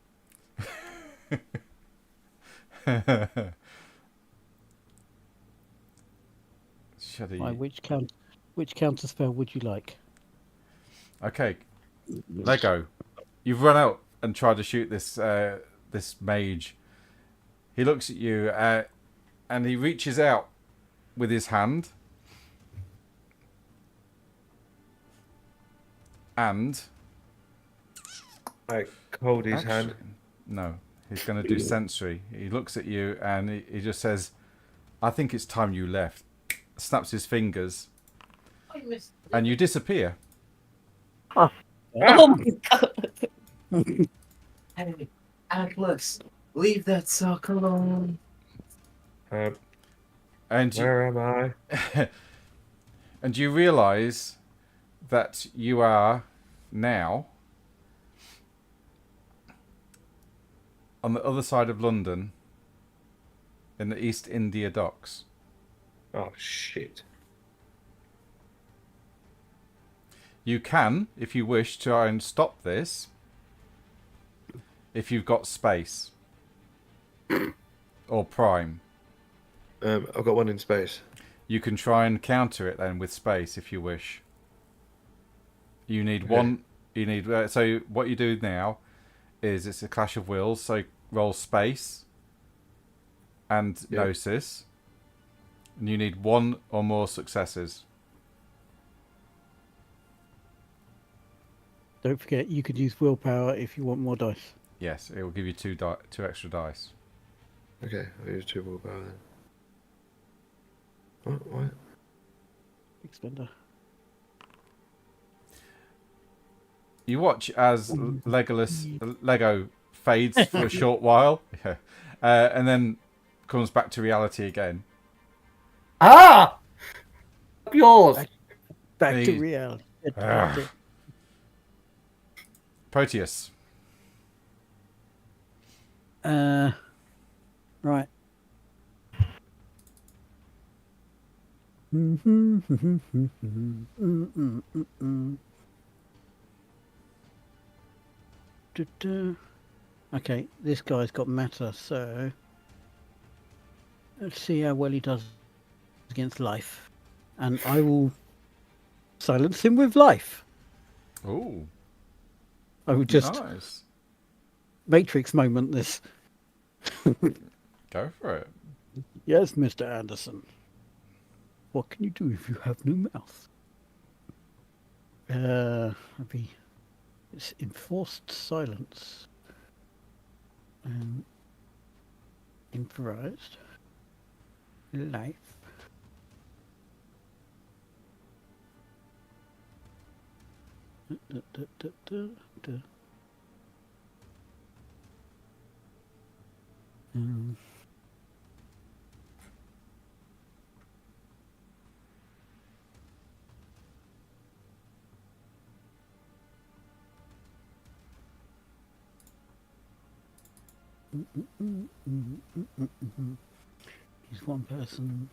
[SPEAKER 1] Should he?
[SPEAKER 7] Right, which counter spell would you like?
[SPEAKER 1] Okay, Lego. You've run out and tried to shoot this mage. He looks at you and he reaches out with his hand. And
[SPEAKER 2] I hold his hand.
[SPEAKER 1] No, he's going to do sensory. He looks at you and he just says, "I think it's time you left." Snaps his fingers, and you disappear.
[SPEAKER 5] Oh my god. Hey, Atlas, leave that sock alone.
[SPEAKER 1] And
[SPEAKER 2] where am I?
[SPEAKER 1] And you realise that you are now on the other side of London in the East India Docks.
[SPEAKER 2] Oh, shit.
[SPEAKER 1] You can, if you wish, try and stop this if you've got space. Or prime.
[SPEAKER 2] I've got one in space.
[SPEAKER 1] You can try and counter it then with space if you wish. You need one. You need. So what you do now is it's a clash of wills. So roll space and gnosis. And you need one or more successes.
[SPEAKER 7] Don't forget, you could use willpower if you want more dice.
[SPEAKER 1] Yes, it will give you two extra dice.
[SPEAKER 2] Okay, I'll use 2 willpower then. What?
[SPEAKER 7] Expender.
[SPEAKER 1] You watch as Lego fades for a short while, and then comes back to reality again.
[SPEAKER 4] Ah! Yours!
[SPEAKER 7] Back to reality.
[SPEAKER 1] Proteus.
[SPEAKER 7] Right. Okay, this guy's got matter, so let's see how well he does against life. And I will silence him with life.
[SPEAKER 1] Ooh.
[SPEAKER 7] I will just
[SPEAKER 1] nice.
[SPEAKER 7] Matrix moment this.
[SPEAKER 1] Go for it.
[SPEAKER 7] Yes, Mr. Anderson. What can you do if you have no mouth? It's enforced silence. Improvised. Life. He's one person.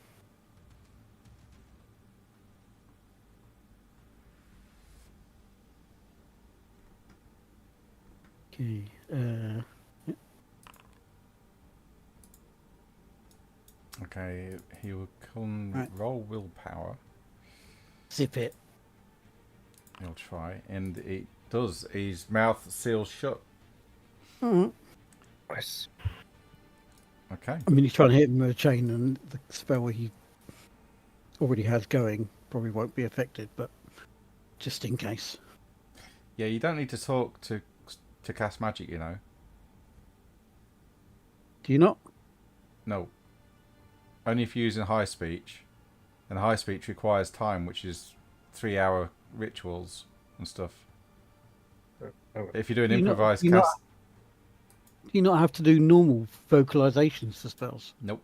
[SPEAKER 7] Okay.
[SPEAKER 1] Okay, he will come roll willpower.
[SPEAKER 7] Zip it.
[SPEAKER 1] He'll try, and it does. His mouth seals shut.
[SPEAKER 2] Nice.
[SPEAKER 1] Okay.
[SPEAKER 7] I mean, he's trying to hit him with a chain, and the spell he already has going probably won't be affected, but just in case.
[SPEAKER 1] Yeah, you don't need to talk to cast magic, you know.
[SPEAKER 7] Do you not?
[SPEAKER 1] No. Only if you're using high speech, and high speech requires time, which is 3-hour rituals and stuff. If you're doing improvised cast.
[SPEAKER 7] Do you not have to do normal vocalizations for spells?
[SPEAKER 1] Nope.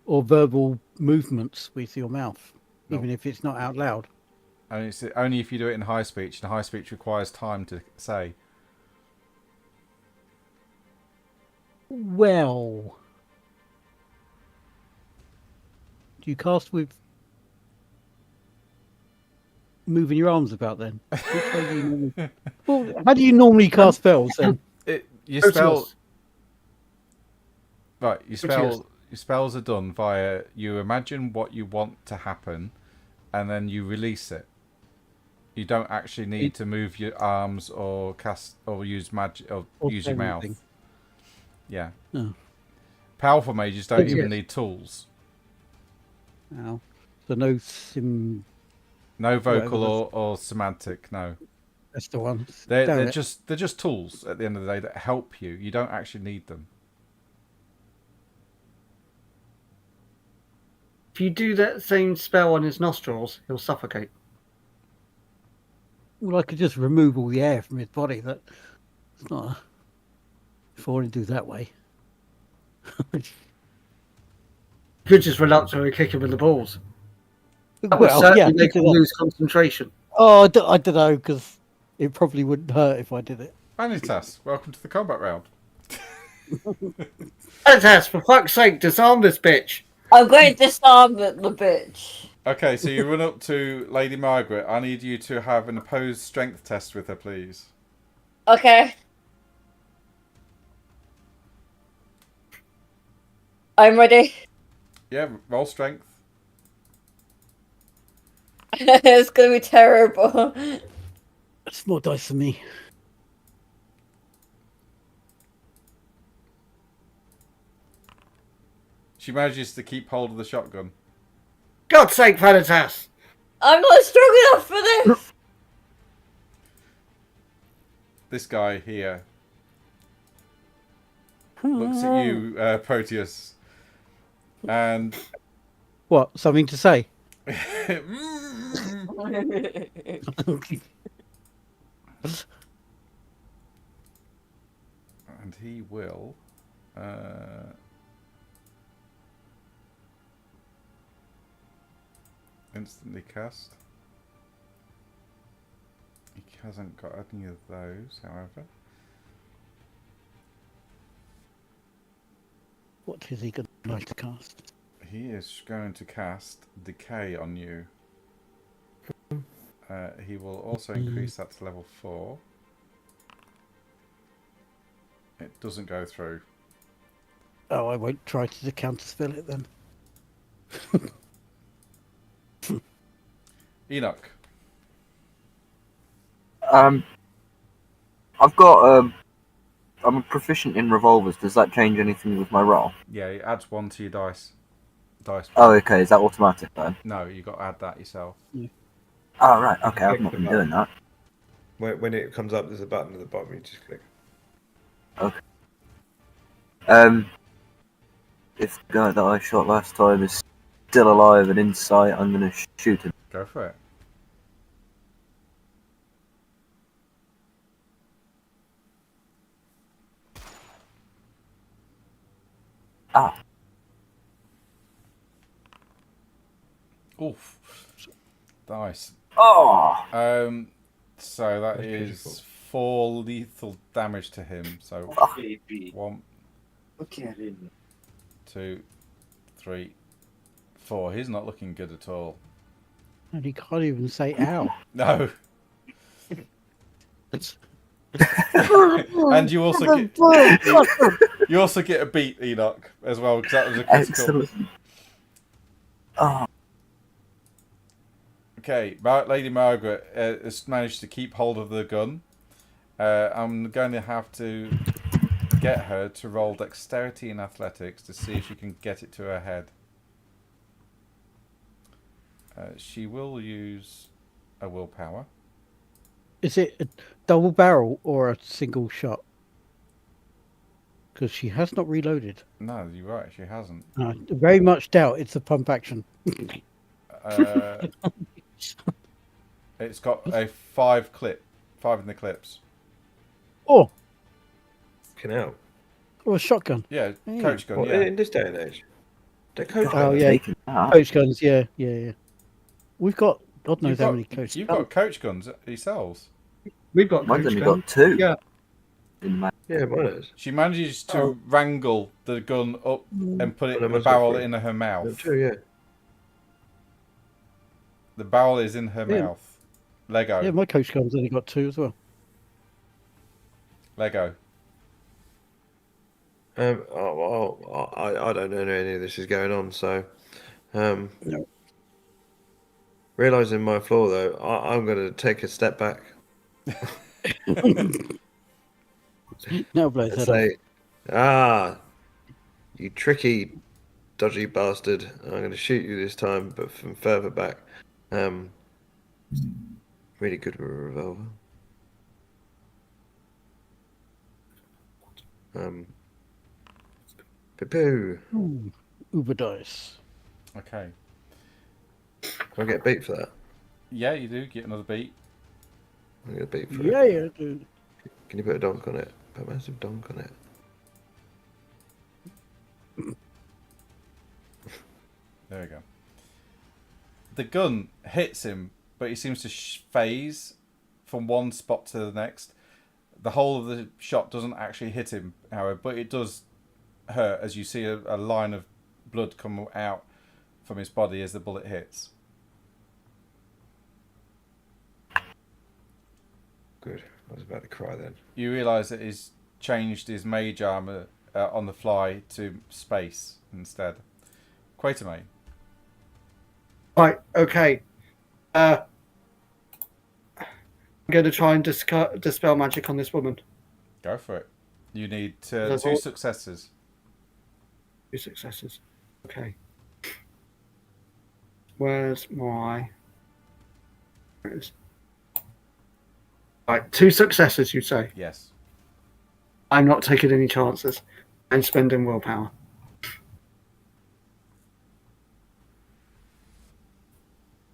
[SPEAKER 7] Or verbal movements with your mouth,
[SPEAKER 1] Nope.
[SPEAKER 7] even if it's not out loud?
[SPEAKER 1] And it's only if you do it in high speech, and high speech requires time to say.
[SPEAKER 7] Well, do you cast with moving your arms about then? Which way do you normally... Well, how do you normally cast spells then?
[SPEAKER 1] Your spell. Right, your spells are done via you imagine what you want to happen, and then you release it. You don't actually need to move your arms or cast or use magic or use your mouth.
[SPEAKER 7] Anything.
[SPEAKER 1] Yeah.
[SPEAKER 7] Oh.
[SPEAKER 1] Powerful mages don't even
[SPEAKER 4] Yes.
[SPEAKER 1] need tools.
[SPEAKER 7] Ow. So no sim.
[SPEAKER 1] No vocal
[SPEAKER 7] Whatever
[SPEAKER 1] or semantic. No.
[SPEAKER 7] That's the one.
[SPEAKER 1] They're
[SPEAKER 7] Damn it.
[SPEAKER 1] just tools at the end of the day that help you. You don't actually need them.
[SPEAKER 4] If you do that same spell on his nostrils, he'll suffocate.
[SPEAKER 7] Well, I could just remove all the air from his body. That it's not. If I want to do that way.
[SPEAKER 4] You could just reluctantly kick him in the balls. That would
[SPEAKER 7] Well,
[SPEAKER 4] certainly
[SPEAKER 7] yeah,
[SPEAKER 4] make him
[SPEAKER 7] do that.
[SPEAKER 4] lose concentration.
[SPEAKER 7] Oh, I don't know, because it probably wouldn't hurt if I did it.
[SPEAKER 1] Vanitas, welcome to the combat round.
[SPEAKER 4] Vanitas, for fuck's sake, disarm this bitch.
[SPEAKER 6] I'm going to disarm the bitch.
[SPEAKER 1] Okay, so you run up to Lady Margaret. I need you to have an opposed strength test with her, please.
[SPEAKER 6] Okay. I'm ready.
[SPEAKER 1] Yeah, roll strength.
[SPEAKER 6] It's gonna be terrible.
[SPEAKER 7] It's more dice than me.
[SPEAKER 1] She manages to keep hold of the shotgun.
[SPEAKER 4] God's sake, Vanitas!
[SPEAKER 6] I'm not strong enough for this.
[SPEAKER 1] This guy here looks at you, Proteus, and
[SPEAKER 7] What? Something to say?
[SPEAKER 1] and he will instantly cast. He hasn't got any of those, however.
[SPEAKER 7] What is he going to like to cast?
[SPEAKER 1] He is going to cast Decay on you. He will also increase that to level 4. It doesn't go through.
[SPEAKER 7] Oh, I won't try to counterspell it then.
[SPEAKER 1] Enoch.
[SPEAKER 3] I've got I'm proficient in revolvers. Does that change anything with my roll?
[SPEAKER 1] Yeah, it adds 1 to your dice. Pool.
[SPEAKER 3] Oh, okay. Is that automatic then?
[SPEAKER 1] No, you got to add that yourself.
[SPEAKER 7] Yeah.
[SPEAKER 3] Oh, right. Okay, I've not been doing that.
[SPEAKER 2] When it comes up, there's a button at the bottom. You just click.
[SPEAKER 3] Okay. If the guy that I shot last time is still alive and in sight, I'm going to shoot him.
[SPEAKER 1] Go for it.
[SPEAKER 3] Ah.
[SPEAKER 1] Oof. Nice.
[SPEAKER 3] Oh!
[SPEAKER 1] So that
[SPEAKER 2] That's
[SPEAKER 1] is
[SPEAKER 2] beautiful.
[SPEAKER 1] 4 lethal damage to him. So
[SPEAKER 5] Baby.
[SPEAKER 1] 1,
[SPEAKER 5] Look at him.
[SPEAKER 1] 2, 3, 4. He's not looking good at all.
[SPEAKER 7] And he can't even say ow.
[SPEAKER 1] No.
[SPEAKER 7] It's...
[SPEAKER 1] And you also get a beat, Enoch, as well, because that was a critical.
[SPEAKER 3] Excellent. Oh.
[SPEAKER 1] Okay, Lady Margaret has managed to keep hold of the gun. I'm going to have to get her to roll dexterity and athletics to see if she can get it to her head. She will use a willpower.
[SPEAKER 7] Is it a double barrel or a single shot? Because she has not reloaded.
[SPEAKER 1] No, you're right, she hasn't.
[SPEAKER 7] I very much doubt it's a pump action.
[SPEAKER 1] It's got a 5 in the clips.
[SPEAKER 7] Oh,
[SPEAKER 2] Fucking hell.
[SPEAKER 7] or a shotgun.
[SPEAKER 1] Yeah,
[SPEAKER 7] Yeah.
[SPEAKER 1] coach gun,
[SPEAKER 2] What,
[SPEAKER 1] yeah.
[SPEAKER 2] in this day and age? They're coach
[SPEAKER 7] Oh,
[SPEAKER 2] guns.
[SPEAKER 7] yeah.
[SPEAKER 3] Taking that.
[SPEAKER 7] Coach guns, yeah. We've got God knows how many coach
[SPEAKER 1] You've
[SPEAKER 7] guns.
[SPEAKER 1] got coach guns yourselves.
[SPEAKER 4] We've got
[SPEAKER 3] Mine's
[SPEAKER 4] coach
[SPEAKER 3] only
[SPEAKER 4] gun.
[SPEAKER 3] got 2.
[SPEAKER 4] Yeah.
[SPEAKER 3] In my...
[SPEAKER 2] Yeah, mine is.
[SPEAKER 1] She manages to wrangle the gun up and put it
[SPEAKER 2] Well, I
[SPEAKER 1] the
[SPEAKER 2] must
[SPEAKER 1] barrel
[SPEAKER 2] have three.
[SPEAKER 1] in her mouth.
[SPEAKER 2] True, yeah.
[SPEAKER 1] The barrel is in her
[SPEAKER 7] Yeah.
[SPEAKER 1] mouth. Lego.
[SPEAKER 7] Yeah, my coach gun's only got 2 as well.
[SPEAKER 1] Lego.
[SPEAKER 2] I don't know any of this is going on, so
[SPEAKER 7] No.
[SPEAKER 2] realizing my flaw though, I'm going to take a step back
[SPEAKER 7] Now blows
[SPEAKER 2] and
[SPEAKER 7] that off.
[SPEAKER 2] say, you tricky, dodgy bastard! I'm going to shoot you this time, but from further back. Really good with a revolver. Poo.
[SPEAKER 7] Ooh, Uber dice.
[SPEAKER 1] Okay.
[SPEAKER 2] Do I get beat for that?
[SPEAKER 1] Yeah, you do get another beat.
[SPEAKER 2] I get beat for
[SPEAKER 7] Yeah,
[SPEAKER 2] it.
[SPEAKER 7] yeah, dude.
[SPEAKER 2] Can you put a donk on it? Put a massive donk on it.
[SPEAKER 1] There we go. The gun hits him, but he seems to phase from one spot to the next. The whole of the shot doesn't actually hit him, however, but it does hurt as you see a line of blood come out from his body as the bullet hits.
[SPEAKER 2] Good. I was about to cry then.
[SPEAKER 1] You realise that he's changed his mage armour on the fly to space instead. Quatermain.
[SPEAKER 4] Right, okay. I'm going to try and dispel magic on this woman.
[SPEAKER 1] Go for it. You need
[SPEAKER 4] That's
[SPEAKER 1] 2
[SPEAKER 4] all?
[SPEAKER 1] successes.
[SPEAKER 4] 2 successes. Okay. Where's my... There it is. Right, 2 successes, you say?
[SPEAKER 1] Yes.
[SPEAKER 4] I'm not taking any chances. I'm spending willpower.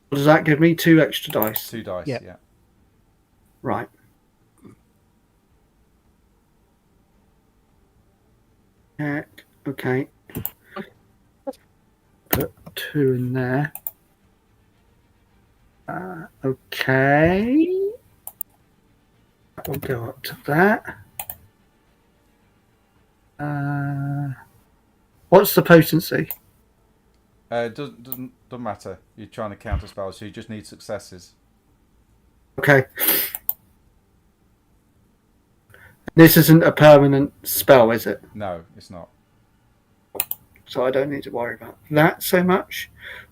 [SPEAKER 4] What does that give me? 2 extra dice.
[SPEAKER 1] 2 dice,
[SPEAKER 7] Yep.
[SPEAKER 1] yeah.
[SPEAKER 4] Right. Heck, okay. Put 2 in there. Okay. We'll go up to that. What's the potency?
[SPEAKER 1] Doesn't matter. You're trying to counter spells, so you just need successes.
[SPEAKER 4] Okay. This isn't a permanent spell, is it?
[SPEAKER 1] No, it's not.
[SPEAKER 4] So I don't need to worry about that so much.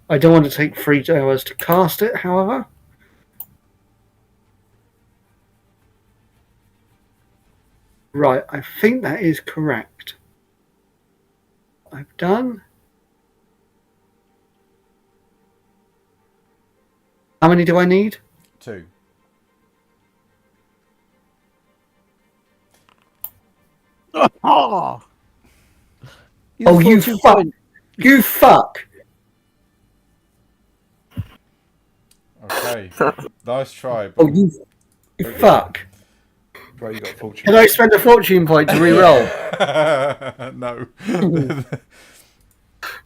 [SPEAKER 4] I don't want to take 3 hours to cast it, however. Right, I think that is correct. I've done. How many do I need?
[SPEAKER 1] 2.
[SPEAKER 7] Oh,
[SPEAKER 4] Oh, you fuck! You fuck!
[SPEAKER 1] Okay. Nice try.
[SPEAKER 4] Oh, you fuck!
[SPEAKER 2] Bro, you got a fortune.
[SPEAKER 4] Can I spend a fortune point to re-roll?
[SPEAKER 1] No.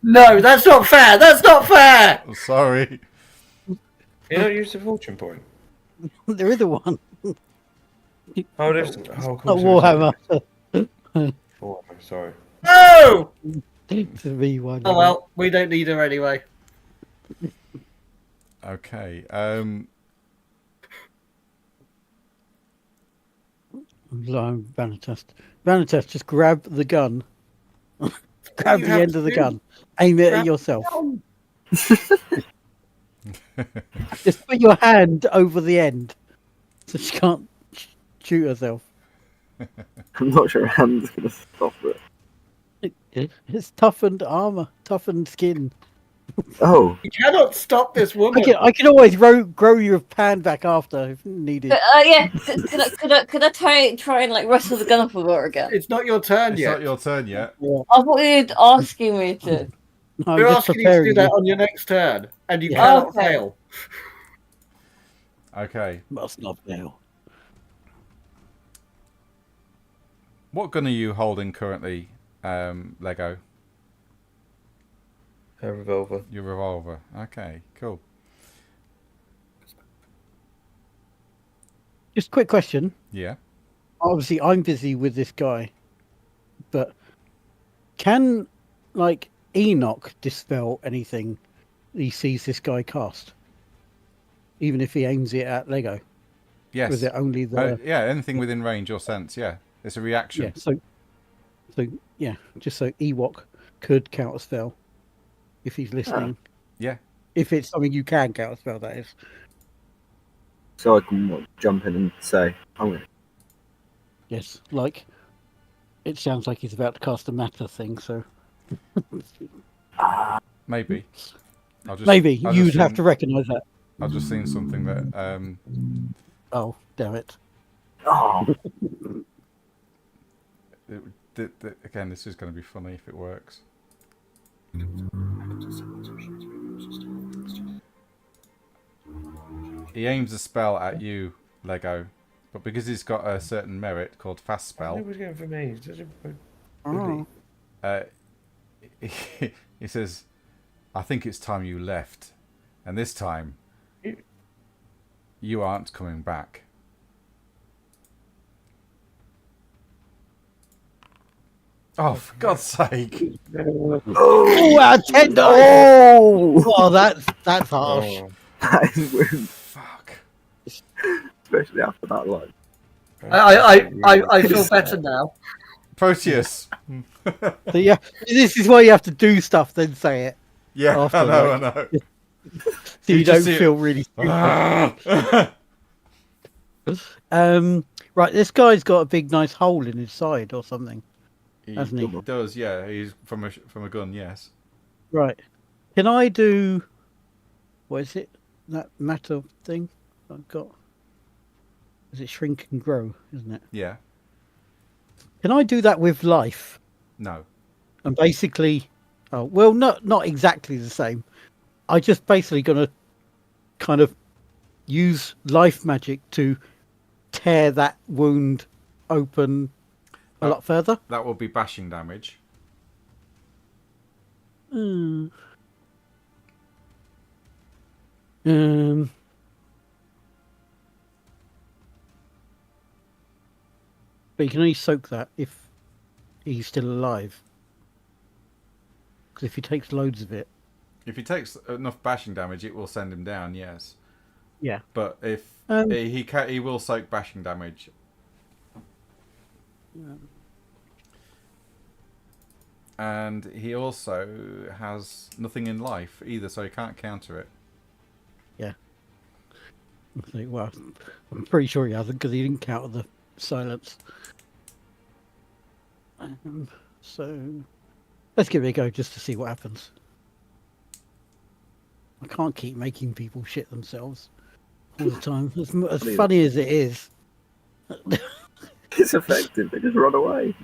[SPEAKER 4] No, that's not fair! That's not fair!
[SPEAKER 1] I'm sorry.
[SPEAKER 2] You don't use the fortune point.
[SPEAKER 7] There is a one.
[SPEAKER 2] Oh, there's. Oh,
[SPEAKER 7] A
[SPEAKER 2] of course.
[SPEAKER 7] Warhammer.
[SPEAKER 2] Warhammer, sorry.
[SPEAKER 4] No!
[SPEAKER 7] It's a V1.
[SPEAKER 4] Oh well, we don't need her anyway.
[SPEAKER 1] Okay.
[SPEAKER 7] Vanitas. Vanitas, just grab the gun. Grab
[SPEAKER 4] You
[SPEAKER 7] the
[SPEAKER 4] have
[SPEAKER 7] end of the
[SPEAKER 4] to
[SPEAKER 7] gun. Aim it
[SPEAKER 4] grab
[SPEAKER 7] at yourself.
[SPEAKER 4] the
[SPEAKER 7] Just put your hand over the end so she can't shoot herself.
[SPEAKER 3] I'm not sure hand's going to stop it.
[SPEAKER 7] It's toughened armor, toughened skin.
[SPEAKER 3] Oh,
[SPEAKER 4] You cannot stop this woman.
[SPEAKER 7] I can always grow your hand back after if needed.
[SPEAKER 6] Yeah. Could I try and like wrestle the gun off of her again?
[SPEAKER 4] It's not your turn
[SPEAKER 1] It's
[SPEAKER 4] yet.
[SPEAKER 1] not your turn yet.
[SPEAKER 6] I thought you were asking me to.
[SPEAKER 7] I'm
[SPEAKER 4] We're
[SPEAKER 7] just
[SPEAKER 4] asking you to do
[SPEAKER 7] preparing
[SPEAKER 4] that on your next turn, and you
[SPEAKER 7] Yeah.
[SPEAKER 4] cannot
[SPEAKER 6] Okay.
[SPEAKER 4] fail.
[SPEAKER 1] Okay.
[SPEAKER 7] Must not fail.
[SPEAKER 1] What gun are you holding currently, Lego?
[SPEAKER 2] A revolver.
[SPEAKER 1] Your revolver. Okay, cool.
[SPEAKER 7] Just a quick question.
[SPEAKER 1] Yeah.
[SPEAKER 7] Obviously, I'm busy with this guy, but can like Enoch dispel anything he sees this guy cast, even if he aims it at Lego?
[SPEAKER 1] Yes.
[SPEAKER 7] Was it only the?
[SPEAKER 1] Yeah, anything within range or sense. Yeah, it's a reaction.
[SPEAKER 7] Yeah. So So yeah, just so Ewok could counterspell if he's listening.
[SPEAKER 1] Yeah.
[SPEAKER 7] If it's something you can counterspell, that is.
[SPEAKER 3] So I can jump in and say, I'm going to.
[SPEAKER 7] Yes, like it sounds like he's about to cast a matter thing. So
[SPEAKER 1] Maybe.
[SPEAKER 7] maybe you'd have to recognise that.
[SPEAKER 1] I've just seen something that.
[SPEAKER 7] Oh, damn it!
[SPEAKER 3] Oh,
[SPEAKER 1] Again, this is going to be funny if it works. He aims a spell at you, Lego, but because he's got a certain merit called fast spell,
[SPEAKER 2] Nobody's going for Mage.
[SPEAKER 1] he says, "I think it's time you left, and this time, you aren't coming back." Oh, for God's sake!
[SPEAKER 7] Oh, out of 10! Oh, that's harsh.
[SPEAKER 3] that is weird,
[SPEAKER 1] Fuck.
[SPEAKER 3] especially after that line.
[SPEAKER 4] I feel better now.
[SPEAKER 1] Proteus.
[SPEAKER 7] So yeah, this is why you have to do stuff, then say it.
[SPEAKER 1] Yeah,
[SPEAKER 7] after,
[SPEAKER 1] I know,
[SPEAKER 7] like,
[SPEAKER 1] I know.
[SPEAKER 7] So you don't
[SPEAKER 1] see
[SPEAKER 7] feel really stupid. Right, this guy's got a big, nice hole in his side or something, hasn't he?
[SPEAKER 1] Does, yeah. He's from a gun, yes.
[SPEAKER 7] Right. Can I do? What is it? That matter thing I've got. Is it shrink and grow? Isn't it?
[SPEAKER 1] Yeah.
[SPEAKER 7] Can I do that with life?
[SPEAKER 1] No.
[SPEAKER 7] And basically, oh well, not exactly the same. I just basically gonna kind of use life magic to tear that wound open a lot further.
[SPEAKER 1] That will be bashing damage.
[SPEAKER 7] But you can only soak that if he's still alive. Because if he takes loads of it.
[SPEAKER 1] If he takes enough bashing damage, it will send him down, yes.
[SPEAKER 7] Yeah.
[SPEAKER 1] But if he will soak bashing damage.
[SPEAKER 7] Yeah.
[SPEAKER 1] And he also has nothing in life either, so he can't counter it.
[SPEAKER 7] Yeah. Well, I'm pretty sure he hasn't because he didn't counter the silence. So let's give it a go just to see what happens. I can't keep making people shit themselves all the time. As funny as it is.
[SPEAKER 3] It's effective. They just run away.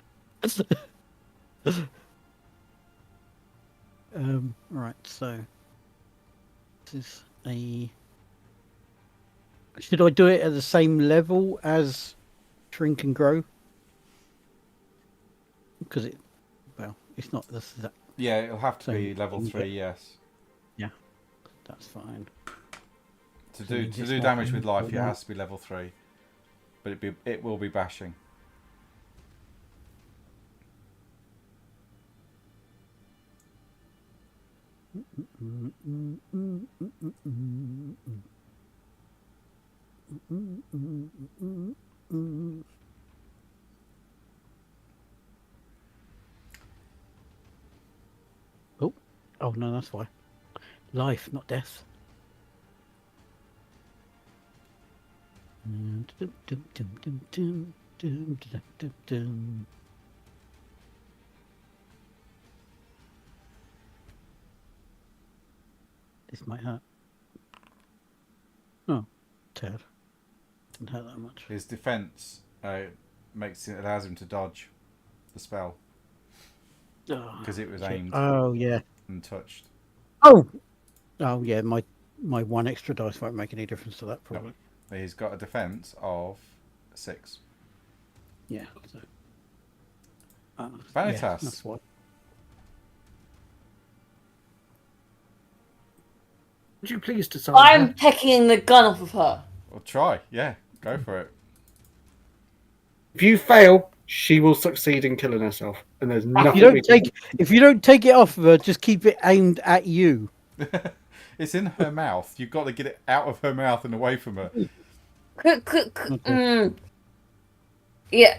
[SPEAKER 7] Right, so this is a. Should I do it at the same level as shrink and grow? Because it's not this. That,
[SPEAKER 1] yeah, it'll have to be level 3. Yes.
[SPEAKER 7] Yeah, that's fine.
[SPEAKER 1] To do damage with life, it has to be level 3, but it will be bashing.
[SPEAKER 7] Oh no, that's why. Life, not death. This might hurt. Oh, Ted. Didn't hurt that much.
[SPEAKER 1] His defense allows him to dodge the spell because it was aimed.
[SPEAKER 7] Oh yeah.
[SPEAKER 1] And touched.
[SPEAKER 7] Oh yeah. My one extra dice won't make any difference to that probably.
[SPEAKER 1] No. He's got a defense of 6.
[SPEAKER 7] Yeah. So.
[SPEAKER 1] Vanitas.
[SPEAKER 7] Yeah, that's why.
[SPEAKER 4] Would you please decide?
[SPEAKER 6] I'm pecking the gun off of her.
[SPEAKER 1] Well, try. Yeah, go for it.
[SPEAKER 4] If you fail, she will succeed in killing herself, and there's nothing.
[SPEAKER 7] If you don't take it off of her, just keep it aimed at you.
[SPEAKER 1] It's in her mouth. You've got to get it out of her mouth and away from her.
[SPEAKER 6] Yeah.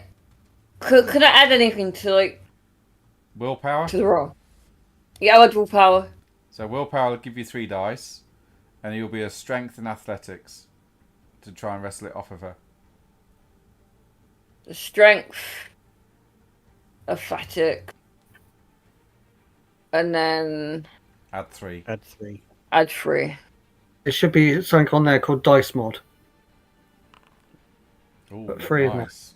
[SPEAKER 6] Could I add anything to
[SPEAKER 1] Willpower?
[SPEAKER 6] To the roll. Yeah, I'd willpower.
[SPEAKER 1] So willpower will give you 3 dice, and you'll be a strength and athletics to try and wrestle it off of her.
[SPEAKER 6] The strength, athletic, and then
[SPEAKER 1] Add 3.
[SPEAKER 7] Add 3.
[SPEAKER 6] add 3.
[SPEAKER 4] There should be something on there called dice mod.
[SPEAKER 1] Ooh,
[SPEAKER 4] But 3 isn't it?
[SPEAKER 1] nice.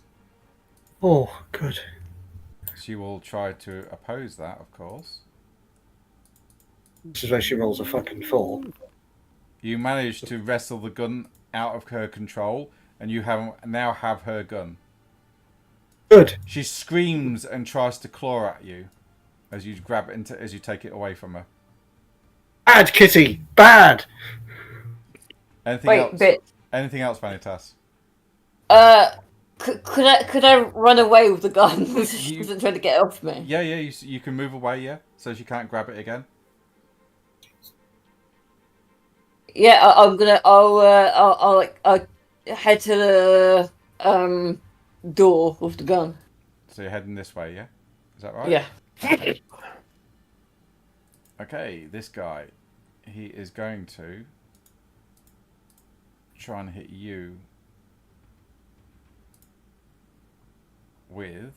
[SPEAKER 4] Oh, good.
[SPEAKER 1] She will try to oppose that, of course.
[SPEAKER 4] This is where she rolls a fucking 4.
[SPEAKER 1] You manage to wrestle the gun out of her control, and you now have her gun.
[SPEAKER 4] Good.
[SPEAKER 1] She screams and tries to claw at you as you grab it as you take it away from her.
[SPEAKER 4] Bad, Kitty! Bad!
[SPEAKER 1] Anything
[SPEAKER 6] Wait,
[SPEAKER 1] else?
[SPEAKER 6] bit.
[SPEAKER 1] Anything else, Vanitas?
[SPEAKER 6] Could I run away with the gun? She wasn't trying to get it off me.
[SPEAKER 1] Yeah, you can move away, yeah, so she can't grab it again.
[SPEAKER 6] Yeah, I'll head to the door with the gun.
[SPEAKER 1] So you're heading this way, yeah? Is that right?
[SPEAKER 6] Yeah.
[SPEAKER 1] Okay, this guy, he is going to try and hit you with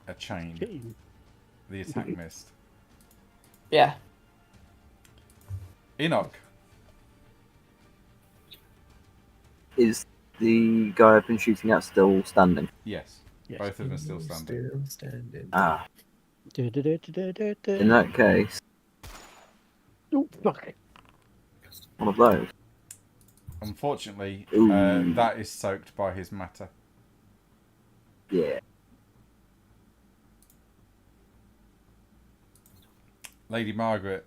[SPEAKER 1] a chain. The attack missed.
[SPEAKER 6] Yeah.
[SPEAKER 1] Enoch.
[SPEAKER 3] Is the guy I've been shooting at still standing?
[SPEAKER 1] Yes.
[SPEAKER 7] Yes.
[SPEAKER 1] Both of them are still standing.
[SPEAKER 2] Still standing.
[SPEAKER 3] Ah, in
[SPEAKER 7] In
[SPEAKER 3] that case,
[SPEAKER 7] Oh, fuck.
[SPEAKER 3] one of those.
[SPEAKER 1] Unfortunately,
[SPEAKER 3] Ooh.
[SPEAKER 1] that is soaked by his matter.
[SPEAKER 3] Yeah.
[SPEAKER 1] Lady Margaret,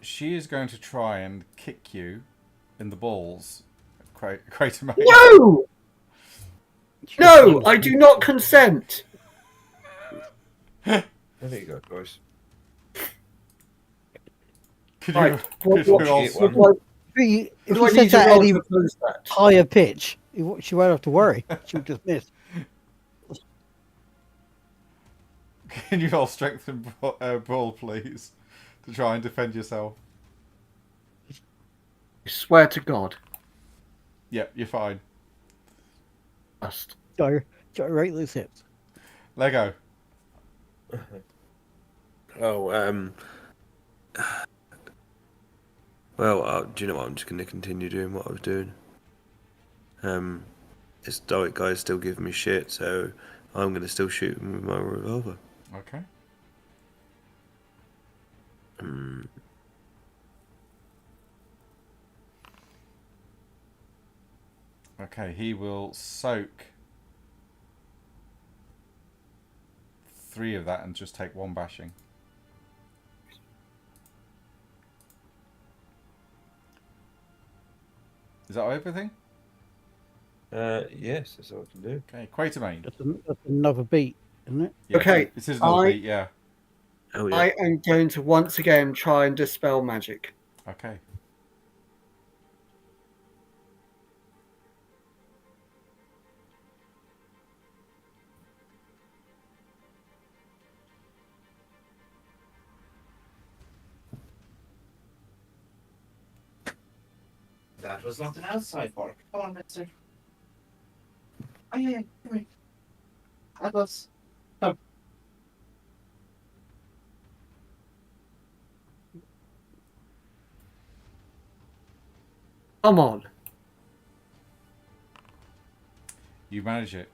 [SPEAKER 1] she is going to try and kick you in the balls. Crater Mage.
[SPEAKER 4] No! No! I do not consent!
[SPEAKER 2] There you go, guys.
[SPEAKER 1] Could
[SPEAKER 4] Right,
[SPEAKER 1] you,
[SPEAKER 4] what-
[SPEAKER 1] could
[SPEAKER 4] what-
[SPEAKER 1] you all-
[SPEAKER 2] Shit, one.
[SPEAKER 4] What
[SPEAKER 7] If
[SPEAKER 4] do
[SPEAKER 7] you
[SPEAKER 4] I
[SPEAKER 7] said
[SPEAKER 4] need to
[SPEAKER 7] that
[SPEAKER 4] roll
[SPEAKER 7] any
[SPEAKER 4] to oppose that?
[SPEAKER 7] higher pitch, she won't have to worry. She'll just miss.
[SPEAKER 1] Can you all strengthen brawl, please, to try and defend yourself?
[SPEAKER 4] I swear to God.
[SPEAKER 1] Yep, you're fine.
[SPEAKER 4] Just.
[SPEAKER 7] Gyrate those hips.
[SPEAKER 1] Lego.
[SPEAKER 2] Oh, well, do you know what? I'm just going to continue doing what I was doing. This stoic guy's still giving me shit, so I'm going to still shoot him with my revolver.
[SPEAKER 1] Okay. Okay, he will soak 3 of that and just take 1 bashing. Is that everything?
[SPEAKER 2] Yes, that's all I can do.
[SPEAKER 1] Okay, Quatermain.
[SPEAKER 7] That's another beat, isn't it?
[SPEAKER 1] Yeah,
[SPEAKER 4] Okay,
[SPEAKER 1] this is another
[SPEAKER 4] I-
[SPEAKER 1] beat, yeah.
[SPEAKER 2] Oh, yeah.
[SPEAKER 4] I am going to once again try and dispel magic.
[SPEAKER 1] Okay.
[SPEAKER 5] That was not an outside bark. Come on, mister. Oh, yeah, come here. Atlas. Come.
[SPEAKER 4] Come on.
[SPEAKER 1] You manage it,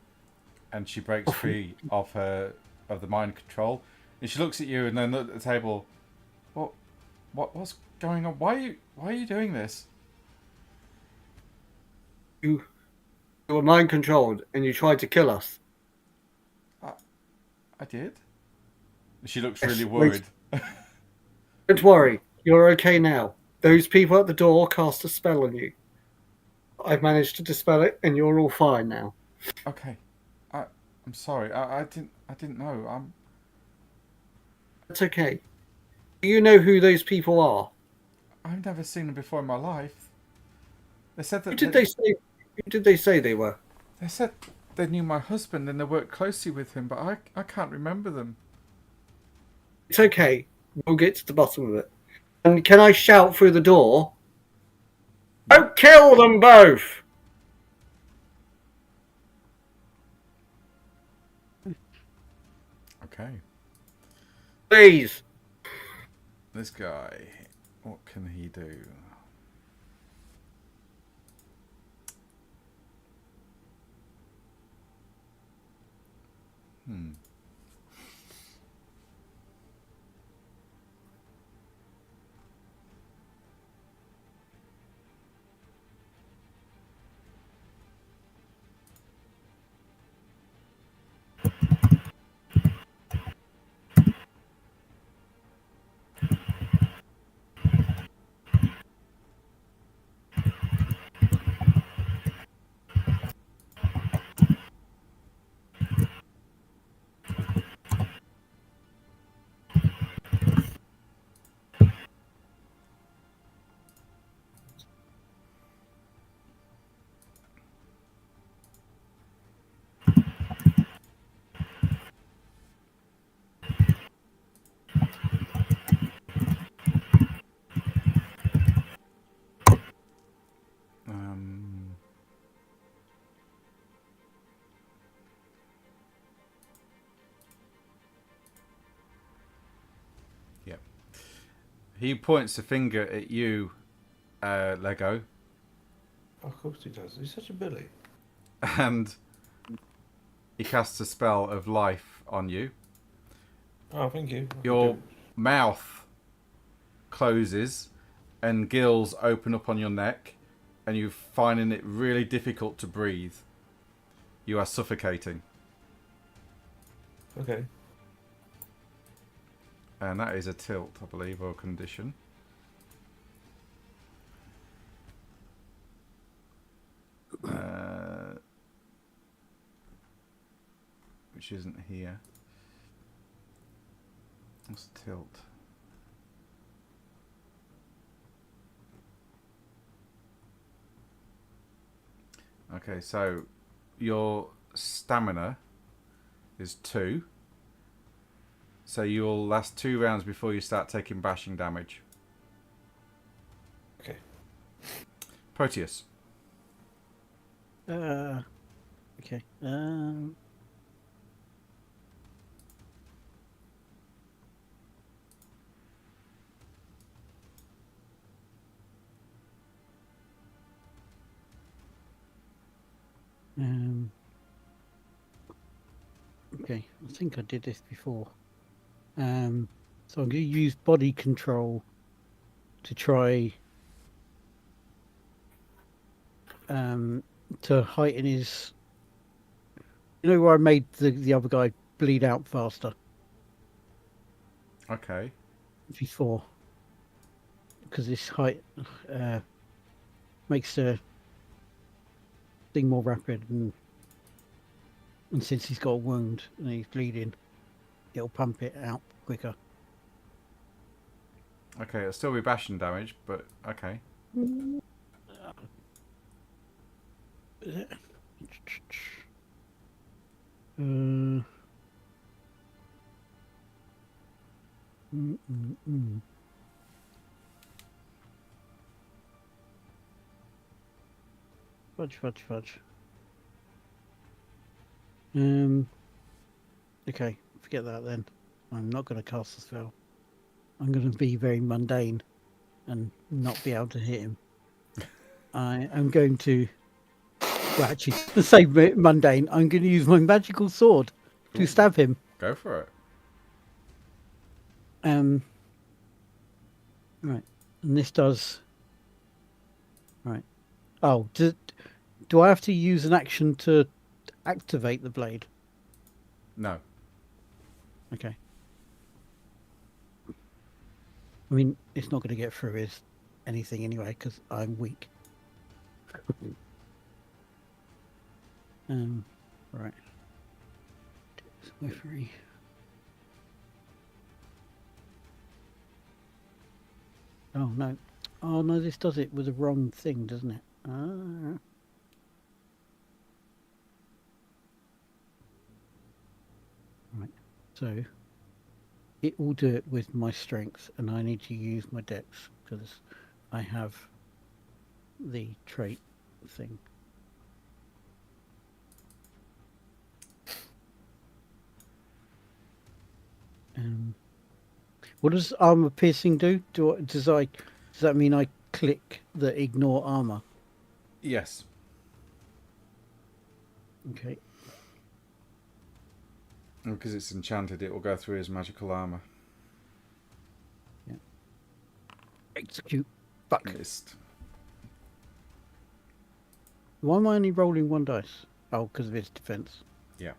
[SPEAKER 1] and she breaks free of the mind control, and she looks at you and then look at the table. What's going on? Why are you doing this?
[SPEAKER 4] You were mind controlled and you tried to kill us.
[SPEAKER 1] I did. She looks really
[SPEAKER 4] Yes,
[SPEAKER 1] worried.
[SPEAKER 4] Don't worry, you're okay now. Those people at the door cast a spell on you. I've managed to dispel it and you're all fine now.
[SPEAKER 1] Okay, I'm sorry. I didn't know.
[SPEAKER 4] That's okay. Do you know who those people are?
[SPEAKER 1] I've never seen them before in my life. They said that.
[SPEAKER 4] Who did they say? Who did they say they were?
[SPEAKER 1] They said they knew my husband and they worked closely with him, but I can't remember them.
[SPEAKER 4] It's okay. We'll get to the bottom of it. And can I shout through the door? Don't kill them both!
[SPEAKER 1] Okay.
[SPEAKER 4] Please.
[SPEAKER 1] This guy, what can he do? Yep. He points a finger at you, Lego.
[SPEAKER 2] Of course he does. He's such a Billy.
[SPEAKER 1] And he casts a spell of life on you.
[SPEAKER 2] Oh, thank you.
[SPEAKER 1] Your mouth closes and gills open up on your neck, and you're finding it really difficult to breathe. You are suffocating.
[SPEAKER 2] Okay.
[SPEAKER 1] And that is a tilt, I believe, or condition. Which isn't here. What's tilt? Okay, so your stamina is 2. So you'll last 2 rounds before you start taking bashing damage.
[SPEAKER 2] Okay.
[SPEAKER 1] Proteus.
[SPEAKER 7] Okay. Okay, I think I did this before. So I'm going to use body control to try to heighten his. You know where I made the other guy bleed out faster
[SPEAKER 1] Okay.
[SPEAKER 7] before, because this height makes the thing more rapid, and since he's got a wound and he's bleeding, it'll pump it out quicker.
[SPEAKER 1] Okay, it'll still be bashing damage, but okay.
[SPEAKER 7] Is it? Fudge. Okay, forget that then. I'm not going to cast the spell. I'm going to be very mundane and not be able to hit him. I am going to, well, actually, to say mundane, I'm going to use my magical sword to stab him.
[SPEAKER 1] Go for it.
[SPEAKER 7] Right, and this does. Right. Oh, do I have to use an action to activate the blade?
[SPEAKER 1] No.
[SPEAKER 7] Okay. I mean, it's not going to get through his anything anyway because I'm weak. Right. Delivery. Oh no! Oh no! This does it with the wrong thing, doesn't it? Right. So it will do it with my strength, and I need to use my dex because I have the trait thing. What does armor piercing do? Does that mean I click the ignore armor?
[SPEAKER 1] Yes.
[SPEAKER 7] Okay.
[SPEAKER 1] And because it's enchanted, it will go through his magical armor.
[SPEAKER 7] Yeah. Execute. Fuck.
[SPEAKER 1] Missed.
[SPEAKER 7] Why am I only rolling one dice? Oh, because of his defense.
[SPEAKER 1] Yeah.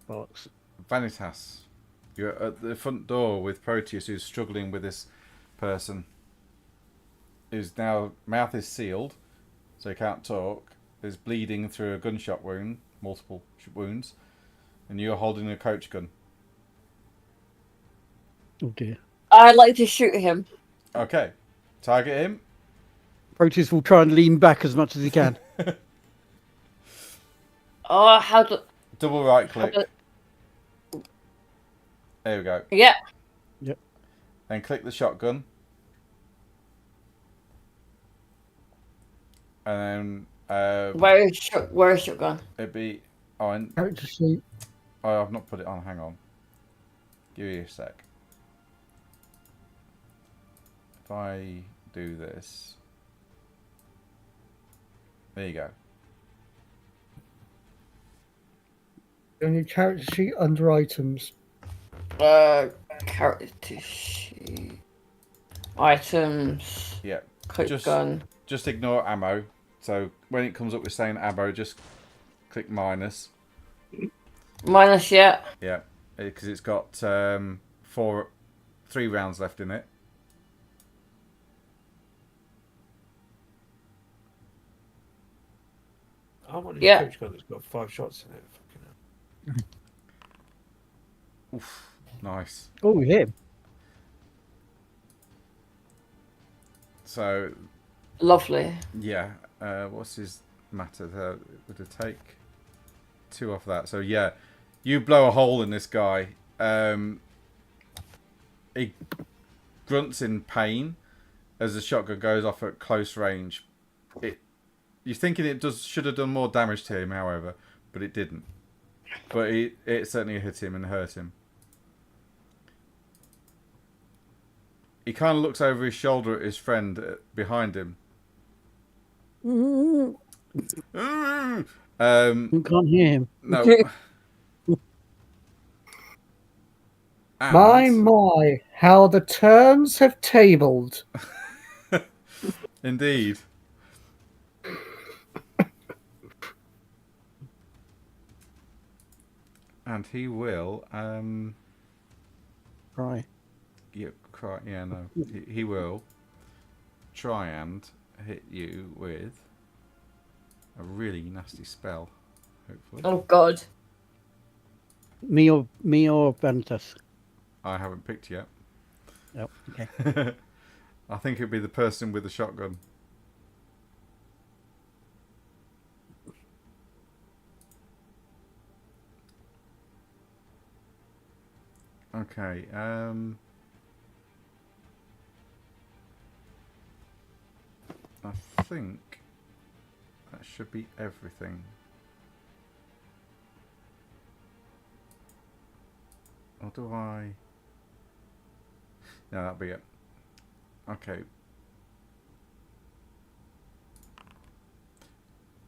[SPEAKER 7] Bollocks.
[SPEAKER 1] Vanitas, you're at the front door with Proteus, who's struggling with this person. Whose now mouth is sealed, so he can't talk. Is bleeding through a gunshot wound, multiple wounds, and you're holding a coach gun.
[SPEAKER 7] Oh dear.
[SPEAKER 6] I'd like to shoot him.
[SPEAKER 1] Okay, target him.
[SPEAKER 7] Proteus will try and lean back as much as he can.
[SPEAKER 6] Oh, how do...
[SPEAKER 1] Double right click. There we go.
[SPEAKER 6] Yeah.
[SPEAKER 7] Yep.
[SPEAKER 1] Then click the shotgun. And then...
[SPEAKER 6] Where is shotgun?
[SPEAKER 1] It'd be on...
[SPEAKER 7] Character sheet.
[SPEAKER 1] Oh, I've not put it on. Hang on. Give me a sec. If I do this... There you go.
[SPEAKER 4] On your character sheet under items.
[SPEAKER 6] Character sheet. Items.
[SPEAKER 1] Yeah.
[SPEAKER 6] Quick gun.
[SPEAKER 1] Just ignore ammo. So when it comes up with saying ammo, just click minus.
[SPEAKER 6] Minus, yeah.
[SPEAKER 1] Yeah. Because it's got 3 rounds left in it.
[SPEAKER 2] I want a
[SPEAKER 6] Yeah.
[SPEAKER 2] coach gun that's got 5 shots in it. Fucking hell.
[SPEAKER 1] Oof. Nice.
[SPEAKER 7] Oh, him.
[SPEAKER 1] So...
[SPEAKER 6] Lovely.
[SPEAKER 1] Yeah. What's his matter there? Would it take 2 off that? So yeah, you blow a hole in this guy. He grunts in pain as the shotgun goes off at close range. You're thinking it should have done more damage to him, however, but it didn't. But it certainly hit him and hurt him. He kind of looks over his shoulder at his friend behind him.
[SPEAKER 7] You can't hear him.
[SPEAKER 1] No.
[SPEAKER 4] My, how the turns have tabled.
[SPEAKER 1] Indeed. And he will
[SPEAKER 7] Cry.
[SPEAKER 1] Yeah, cry. Yeah, no. He will try and hit you with a really nasty spell, hopefully.
[SPEAKER 6] Oh God.
[SPEAKER 7] Me or Vanitas?
[SPEAKER 1] I haven't picked yet.
[SPEAKER 7] Oh, okay.
[SPEAKER 1] I think it'd be the person with the shotgun. Okay, I think that should be everything. Or do I? No, that'll be it. Okay.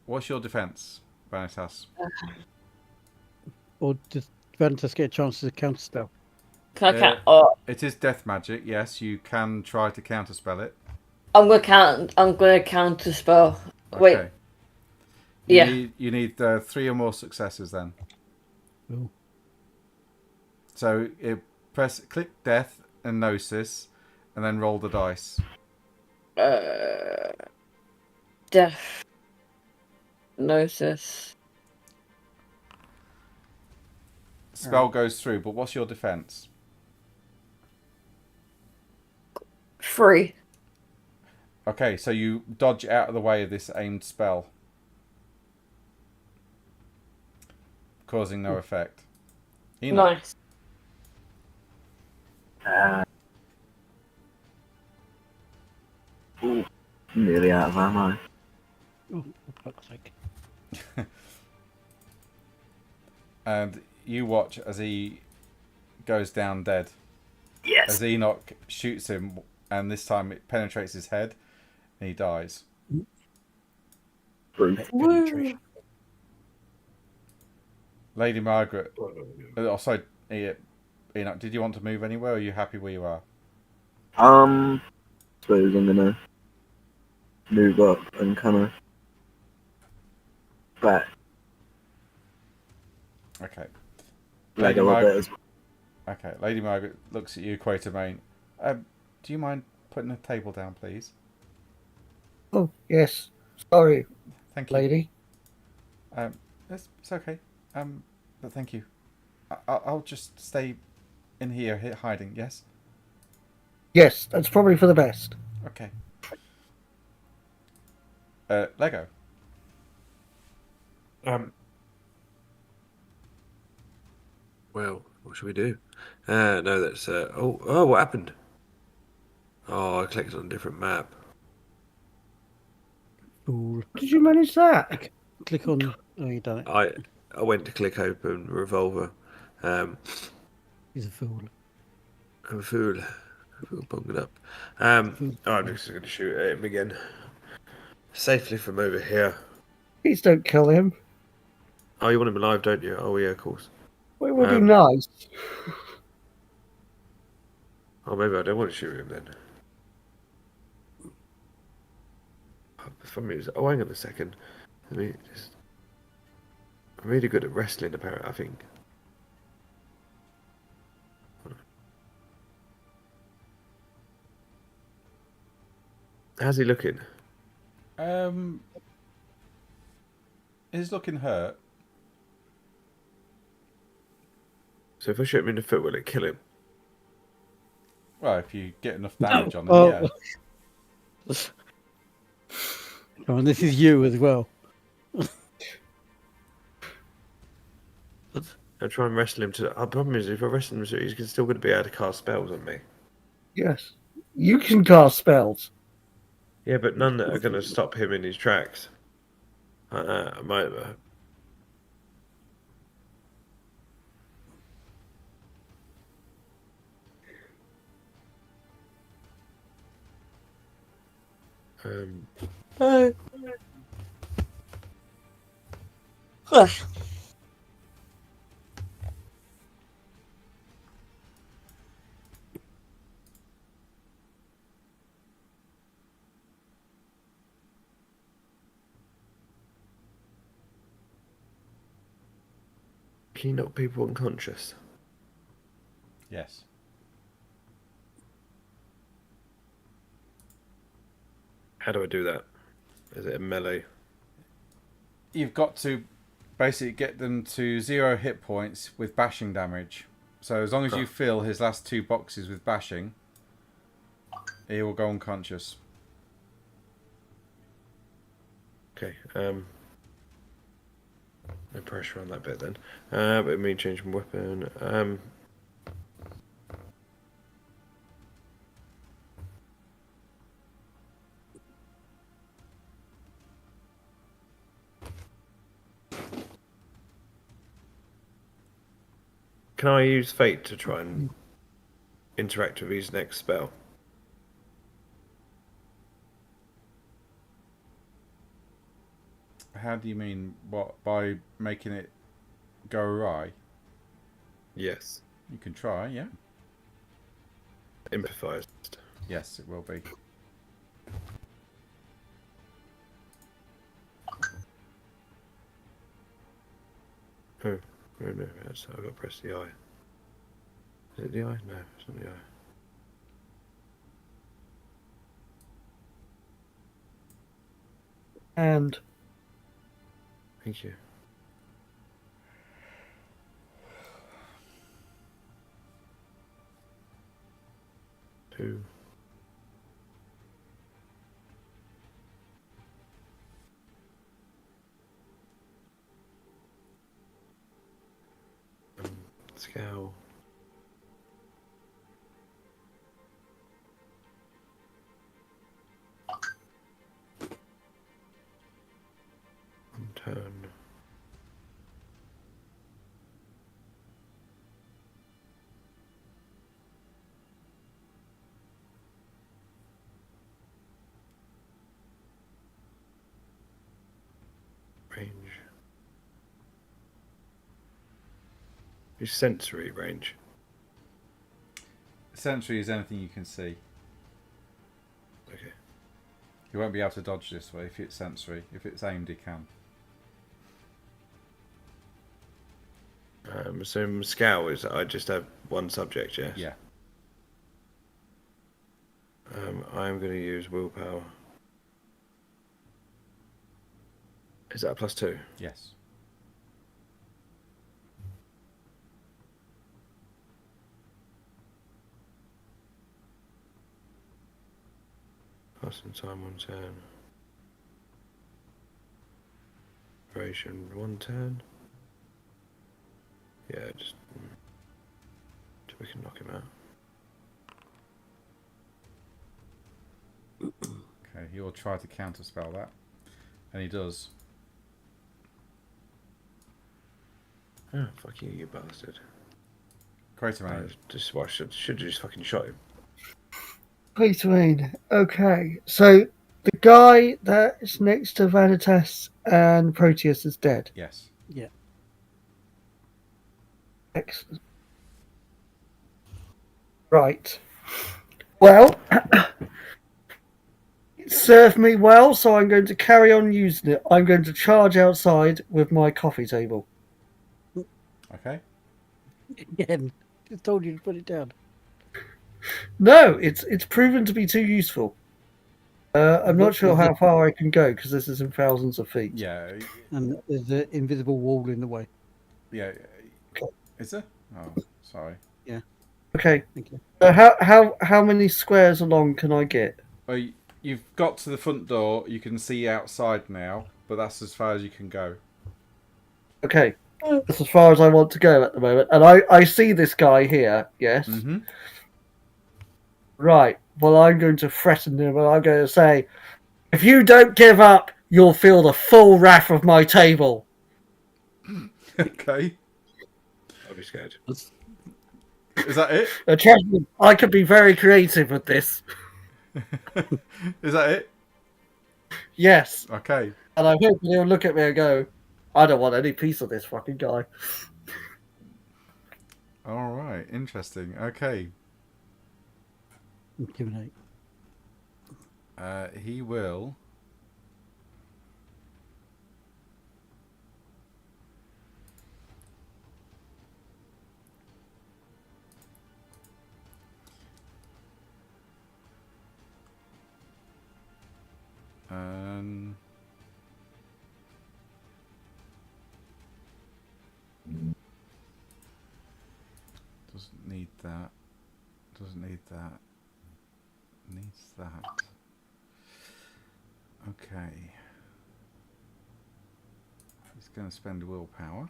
[SPEAKER 1] What's your defense, Vanitas?
[SPEAKER 7] Or does Vanitas get a chance to counterspell?
[SPEAKER 6] Can I count?
[SPEAKER 1] It is death magic. Yes, you can try to counterspell it.
[SPEAKER 6] I'm gonna counter spell. Wait.
[SPEAKER 1] Okay.
[SPEAKER 6] Yeah.
[SPEAKER 1] You need 3 or more successes then.
[SPEAKER 7] Ooh.
[SPEAKER 1] So click death and gnosis, and then roll the dice.
[SPEAKER 6] Death. Gnosis.
[SPEAKER 1] Spell goes through, but what's your defense?
[SPEAKER 6] 3.
[SPEAKER 1] Okay, so you dodge out of the way of this aimed spell, causing no effect. Enoch.
[SPEAKER 6] Nice.
[SPEAKER 3] Ooh, nearly out of ammo.
[SPEAKER 7] Oh, for fuck's sake.
[SPEAKER 1] And you watch as he goes down dead.
[SPEAKER 3] Yes.
[SPEAKER 1] As Enoch shoots him, and this time it penetrates his head, and he dies.
[SPEAKER 3] Brute.
[SPEAKER 7] Penetration.
[SPEAKER 1] Lady Margaret. Oh, sorry, Enoch. Did you want to move anywhere, or are you happy where you are?
[SPEAKER 3] Suppose I'm gonna move up and kind of back.
[SPEAKER 1] Okay.
[SPEAKER 3] Leg a little bit as well.
[SPEAKER 1] Okay, Lady Margaret looks at you, Quatermain. Do you mind putting the table down, please?
[SPEAKER 4] Oh, yes. Sorry,
[SPEAKER 1] Thank you.
[SPEAKER 4] lady.
[SPEAKER 1] It's okay. But thank you. I'll just stay in here hiding, yes?
[SPEAKER 4] Yes, that's probably for the best.
[SPEAKER 1] Okay. Lego.
[SPEAKER 2] Well, what should we do? No, that's oh, what happened? Oh, I clicked on a different map.
[SPEAKER 7] Fool.
[SPEAKER 4] Did you manage that?
[SPEAKER 7] Click on. Oh, you done it.
[SPEAKER 2] I went to click open revolver.
[SPEAKER 7] He's a fool.
[SPEAKER 2] I'm a fool. Bunged up. I'm just going to shoot at him again. Safely from over here.
[SPEAKER 4] Please don't kill him.
[SPEAKER 2] Oh, you want him alive, don't you? Oh, yeah, of course.
[SPEAKER 4] Well, it would be nice.
[SPEAKER 2] Oh, maybe I don't want to shoot him then. For some reason, hang on a second. Let me just. I'm really good at wrestling, apparently, I think. How's he looking?
[SPEAKER 1] He's looking hurt.
[SPEAKER 2] So if I shoot him in the foot, will it kill him?
[SPEAKER 1] Well, if you get enough damage on him, yeah.
[SPEAKER 7] Come on, this is you as well.
[SPEAKER 2] I'll try and wrestle him to. The problem is, if I wrestle him, he's still going to be able to cast spells on me.
[SPEAKER 4] Yes. You can cast spells.
[SPEAKER 2] Yeah, but none that are going to stop him in his tracks. I might.
[SPEAKER 6] Oh.
[SPEAKER 2] Can you knock people unconscious?
[SPEAKER 1] Yes.
[SPEAKER 2] How do I do that? Is it a melee?
[SPEAKER 1] You've got to basically get them to 0 hit points with bashing damage. So as long as you fill his last 2 boxes with bashing, he will go unconscious.
[SPEAKER 2] Okay. No pressure on that bit then. But it means change my weapon. Can I use fate to try and interact with his next spell?
[SPEAKER 1] How do you mean? What, by making it go awry?
[SPEAKER 2] Yes.
[SPEAKER 1] You can try, yeah.
[SPEAKER 2] Improvised.
[SPEAKER 1] Yes, it will be.
[SPEAKER 2] Oh, no, I've got to press the eye. Is it the eye? No, it's not the eye.
[SPEAKER 4] And
[SPEAKER 2] Thank you. Two. Scale. Turn. Range. Is sensory range?
[SPEAKER 1] Sensory is anything you can see.
[SPEAKER 2] Okay.
[SPEAKER 1] You won't be able to dodge this way if it's sensory. If it's aimed, you can.
[SPEAKER 2] So scowl is I just have one subject, yes?
[SPEAKER 1] Yeah.
[SPEAKER 2] I'm going to use willpower. Is that a +2?
[SPEAKER 1] Yes.
[SPEAKER 2] Passing time 1 turn. Duration 1 turn. Yeah, just so we can knock him out.
[SPEAKER 1] Okay, he will try to counterspell that. And he does.
[SPEAKER 2] Oh, fuck you, you bastard.
[SPEAKER 1] Quatermain.
[SPEAKER 2] I should have just fucking shot him.
[SPEAKER 4] Quatermain. Okay, so the guy that is next to Vanitas and Proteus is dead.
[SPEAKER 1] Yes.
[SPEAKER 7] Yeah.
[SPEAKER 4] Excellent. Right. Well, it served me well, so I'm going to carry on using it. I'm going to charge outside with my coffee table.
[SPEAKER 1] Okay.
[SPEAKER 7] Again, just told you to put it down.
[SPEAKER 4] No, it's proven to be too useful. I'm not sure how far I can go because this is in thousands of feet.
[SPEAKER 1] Yeah.
[SPEAKER 7] And there's an invisible wall in the way.
[SPEAKER 1] Yeah. Is there? Oh, sorry.
[SPEAKER 7] Yeah.
[SPEAKER 4] Okay.
[SPEAKER 7] Thank you.
[SPEAKER 4] How many squares along can I get?
[SPEAKER 1] Well, you've got to the front door. You can see outside now, but that's as far as you can go.
[SPEAKER 4] Okay. That's as far as I want to go at the moment. And I see this guy here, yes?
[SPEAKER 1] Mm-hmm.
[SPEAKER 4] Right. Well, I'm going to threaten him and I'm going to say, if you don't give up, you'll feel the full wrath of my table.
[SPEAKER 1] Okay.
[SPEAKER 2] I'll be scared.
[SPEAKER 1] Is that it?
[SPEAKER 4] Trust me, I could be very creative with this.
[SPEAKER 1] Is that it?
[SPEAKER 4] Yes.
[SPEAKER 1] Okay.
[SPEAKER 4] And I'm hoping he'll look at me and go, I don't want any piece of this fucking guy.
[SPEAKER 1] All right. Interesting. Okay.
[SPEAKER 7] Give an 8.
[SPEAKER 1] He will. Doesn't need that. Doesn't need that. Needs that. Okay. He's going to spend willpower.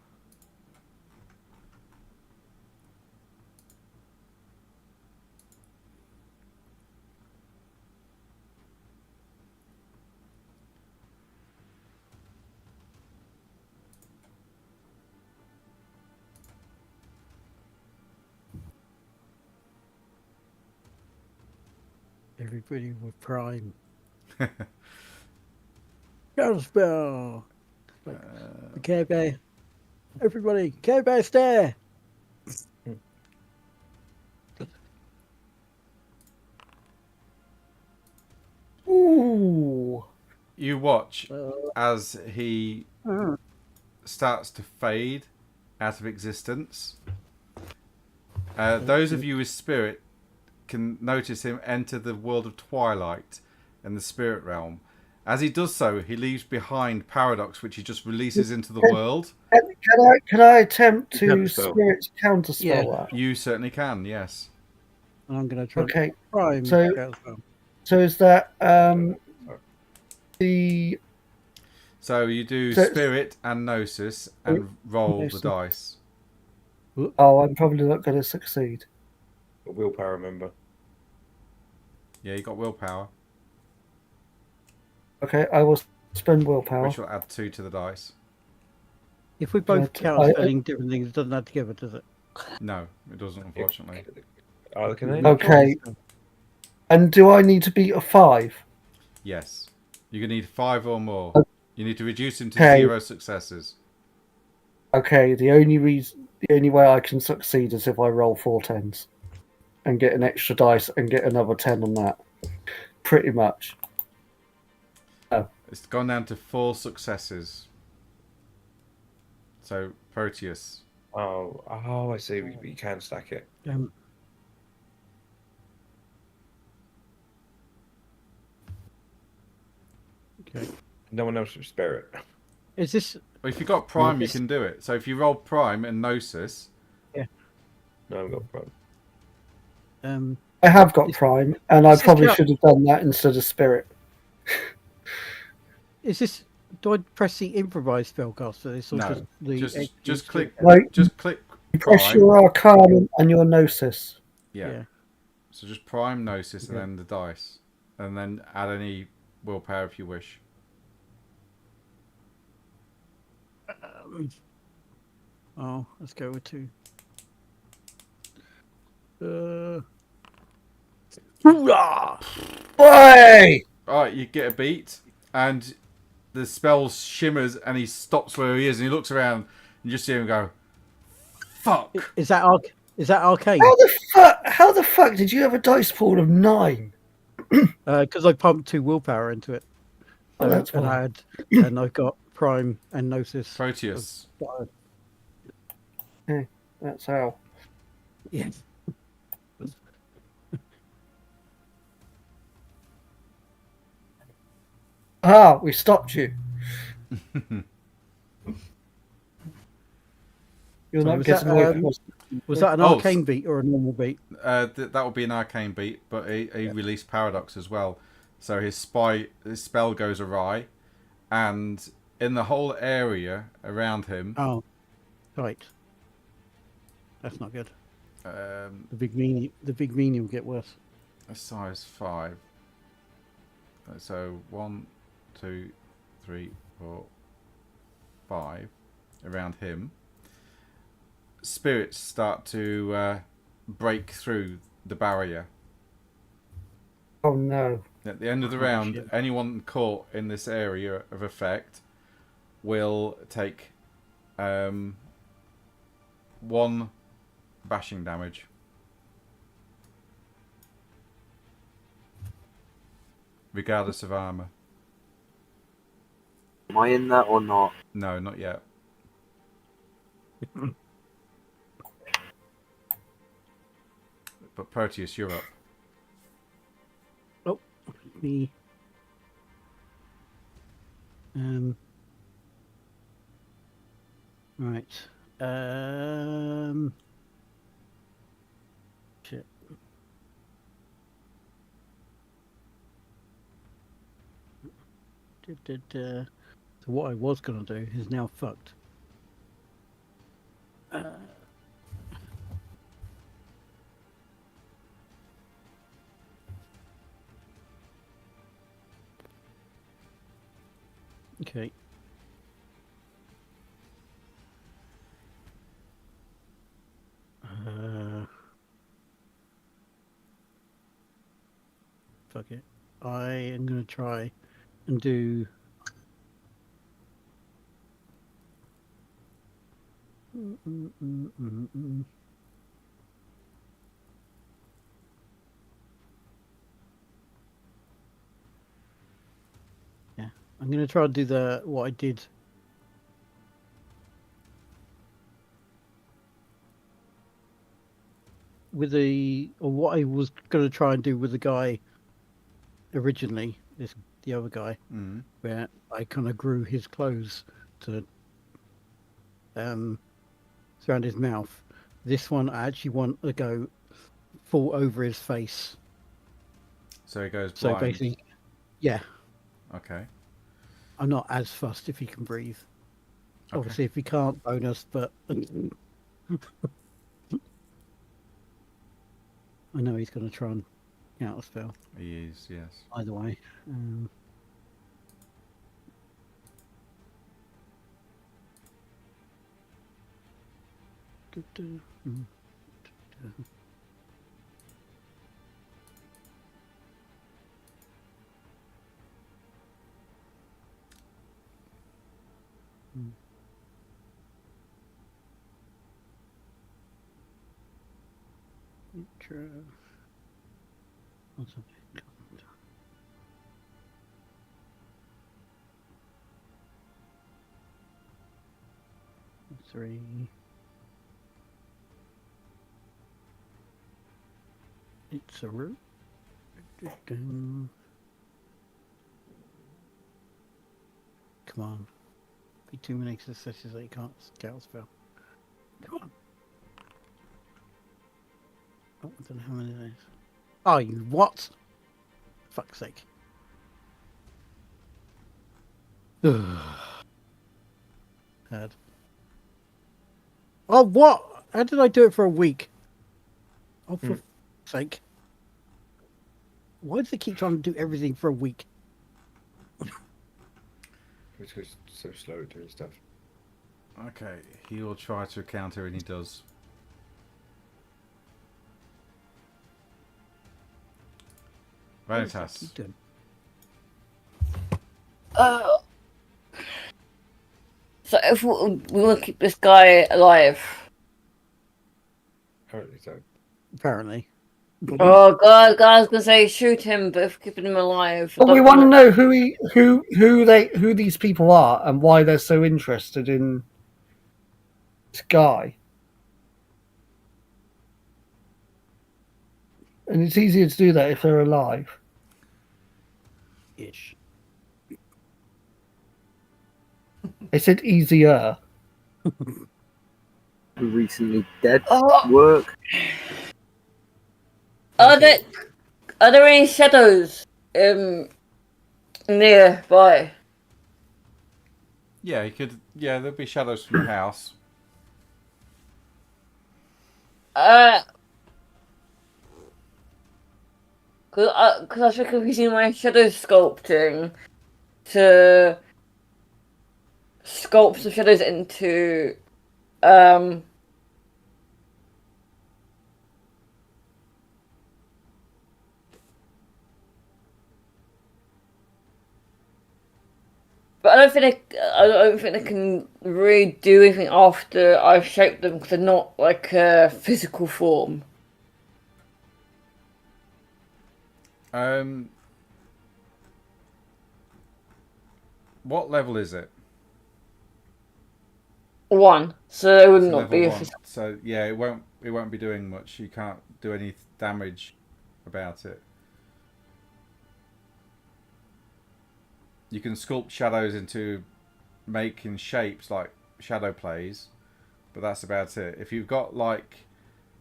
[SPEAKER 7] Everybody with prime. Counterspell. Like, the Care Bear. Everybody, Care Bear stare.
[SPEAKER 4] Ooh.
[SPEAKER 1] You watch as he starts to fade out of existence. Those of you with spirit can notice him enter the world of twilight and the spirit realm. As he does so, he leaves behind Paradox, which he just releases into the world.
[SPEAKER 4] Can I attempt to spirit counterspell that?
[SPEAKER 1] You certainly can, yes.
[SPEAKER 7] I'm going to try.
[SPEAKER 4] Okay.
[SPEAKER 7] Prime.
[SPEAKER 4] So is that the...
[SPEAKER 1] So you do spirit and gnosis and roll the dice.
[SPEAKER 4] Oh, I'm probably not going to succeed.
[SPEAKER 2] Willpower, remember.
[SPEAKER 1] Yeah, you got willpower,
[SPEAKER 4] Okay, I will spend willpower.
[SPEAKER 1] which will add 2 to the dice.
[SPEAKER 7] If we both
[SPEAKER 4] But
[SPEAKER 7] counter spelling different things, it doesn't add together, does it?
[SPEAKER 1] No, it doesn't, unfortunately.
[SPEAKER 2] Oh, can I?
[SPEAKER 4] Okay. And do I need to beat a 5?
[SPEAKER 1] Yes. You're going to need 5 or more. You need to reduce him to
[SPEAKER 4] Okay.
[SPEAKER 1] 0 successes.
[SPEAKER 4] Okay, the only way I can succeed is if I roll 4 10s and get an extra dice and get another 10 on that. Pretty much. Oh.
[SPEAKER 1] It's gone down to 4 successes. So, Proteus.
[SPEAKER 2] Oh, I see. You can stack it.
[SPEAKER 7] Okay.
[SPEAKER 2] No one else will spare it.
[SPEAKER 7] Is this?
[SPEAKER 1] Well, if you've got Prime, you can do it. So if you roll Prime and Gnosis...
[SPEAKER 7] Yeah.
[SPEAKER 2] No, I've got Prime.
[SPEAKER 4] I have got Prime, and I probably should have done that instead of Spirit.
[SPEAKER 7] Is this? Do I press the improvise spellcaster for this? Or
[SPEAKER 1] No, just click.
[SPEAKER 4] Like,
[SPEAKER 1] just click.
[SPEAKER 4] You press
[SPEAKER 1] Prime.
[SPEAKER 4] your Arcanum and your Gnosis.
[SPEAKER 1] Yeah. So just Prime, Gnosis, and then the dice, and then add any willpower if you wish.
[SPEAKER 7] Oh, let's go with 2.
[SPEAKER 4] Hey!
[SPEAKER 1] Alright, you get a beat, and the spell shimmers, and he stops where he is, and he looks around, and you just see him go, "Fuck!"
[SPEAKER 7] Is that arcane?
[SPEAKER 4] How the fuck did you have a dice pool of 9?
[SPEAKER 7] Because I pumped 2 willpower into it.
[SPEAKER 4] Oh, that's
[SPEAKER 7] and
[SPEAKER 4] fine.
[SPEAKER 7] and I've got Prime and Gnosis.
[SPEAKER 1] Proteus.
[SPEAKER 4] Hey, that's how.
[SPEAKER 7] Yes.
[SPEAKER 4] Ah, we stopped you. You're
[SPEAKER 7] So
[SPEAKER 4] not
[SPEAKER 7] was
[SPEAKER 4] getting
[SPEAKER 7] that,
[SPEAKER 4] away from us.
[SPEAKER 7] Was that an arcane beat or a normal beat?
[SPEAKER 1] That would be an arcane beat, but he released Paradox as well. So his spell goes awry, and in the whole area around him...
[SPEAKER 7] Oh, right. That's not good. The big meanie will get worse.
[SPEAKER 1] A size 5. So 1, 2, 3, 4, 5 around him. Spirits start to break through the barrier.
[SPEAKER 4] Oh no.
[SPEAKER 1] At the end of the round, anyone caught in this area of effect will take 1 bashing damage. Regardless of armor.
[SPEAKER 3] Am I in that or not?
[SPEAKER 1] No, not yet. But Proteus, you're up.
[SPEAKER 7] Oh, me. Right. Shit. So what I was gonna do is now fucked. Okay. Fuck it. I am gonna try and do. Yeah, I'm gonna try and do what I did. Or what I was gonna try and do with the guy originally, the other guy, where I kind of grew his clothes to surround his mouth. This one I actually want to go full over his face.
[SPEAKER 1] So he goes blind.
[SPEAKER 7] So basically, yeah.
[SPEAKER 1] Okay.
[SPEAKER 7] I'm not as fussed if he can breathe. Okay. Obviously, if he can't, bonus, but I know he's going to try and counter spell.
[SPEAKER 1] He is, yes.
[SPEAKER 7] Either way. Intro. What's up? 3. It's a root. Come on. Be too many successes that you can't scout spell. Come on. Oh, I don't know how many days. Oh, you what? Fuck's sake. Had. Oh, what? How did I do it for a week? Oh, for fuck's sake. Why does it keep trying to do everything for a week?
[SPEAKER 2] Which was so slow at doing stuff.
[SPEAKER 1] Okay, he will try to counter and he does. Vanitas.
[SPEAKER 6] So if we want to keep this guy alive.
[SPEAKER 2] Apparently so.
[SPEAKER 7] Apparently.
[SPEAKER 6] Oh god, I was gonna say shoot him, but if keeping him alive.
[SPEAKER 4] But we want to know who these people are and why they're so interested in this guy. And it's easier to do that if they're alive.
[SPEAKER 7] Ish.
[SPEAKER 4] I said easier.
[SPEAKER 3] Recently dead
[SPEAKER 6] Oh.
[SPEAKER 3] work.
[SPEAKER 6] Are there any shadows nearby?
[SPEAKER 1] Yeah, he could. Yeah, there'd be shadows from the house.
[SPEAKER 6] Cause I was using my shadow sculpting to sculpt some shadows into but I don't think they can really do anything after I've shaped them because they're not like a physical form.
[SPEAKER 1] What level is it?
[SPEAKER 6] 1, so they would
[SPEAKER 1] It's
[SPEAKER 6] not
[SPEAKER 1] level
[SPEAKER 6] be.
[SPEAKER 1] 1. So yeah, it won't be doing much. You can't do any damage about it. You can sculpt shadows into making shapes like shadow plays, but that's about it. If you've got like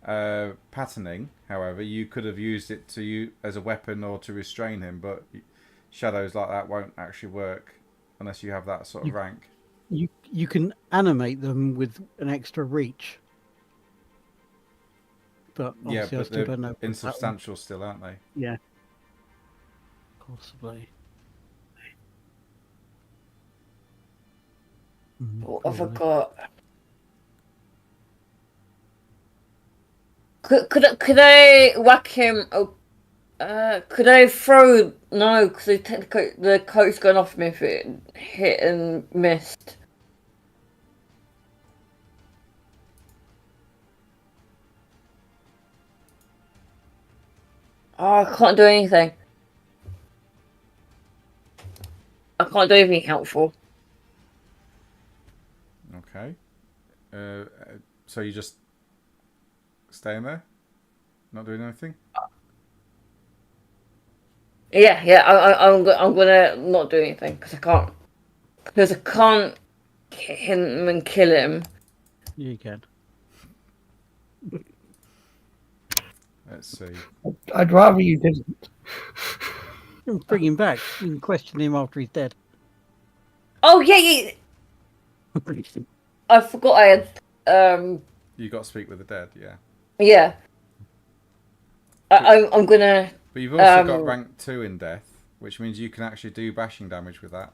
[SPEAKER 1] patterning, however, you could have used it as a weapon or to restrain him, but shadows like that won't actually work unless you have that sort of rank.
[SPEAKER 7] You can animate them with an extra reach. But
[SPEAKER 1] Yeah,
[SPEAKER 7] obviously
[SPEAKER 1] but
[SPEAKER 7] I still
[SPEAKER 1] they're
[SPEAKER 7] don't know.
[SPEAKER 1] insubstantial still, aren't they?
[SPEAKER 7] Yeah. Possibly.
[SPEAKER 6] I forgot. Could I whack him? Could I throw? No, because the coat's gone off me if it hit and missed. Oh, I can't do anything. I can't do anything helpful.
[SPEAKER 1] Okay. So you just staying there, not doing anything.
[SPEAKER 6] Yeah. I'm gonna not do anything because I can't hit him and kill him.
[SPEAKER 7] Yeah, you can.
[SPEAKER 1] Let's see.
[SPEAKER 4] I'd rather you didn't.
[SPEAKER 7] Bring him back. You can question him after he's dead.
[SPEAKER 6] Oh yeah. I forgot I had
[SPEAKER 1] You got to speak with the dead, yeah.
[SPEAKER 6] Yeah. I'm gonna.
[SPEAKER 1] But you've also got
[SPEAKER 6] Um,
[SPEAKER 1] rank 2 in death, which means you can actually do bashing damage with that.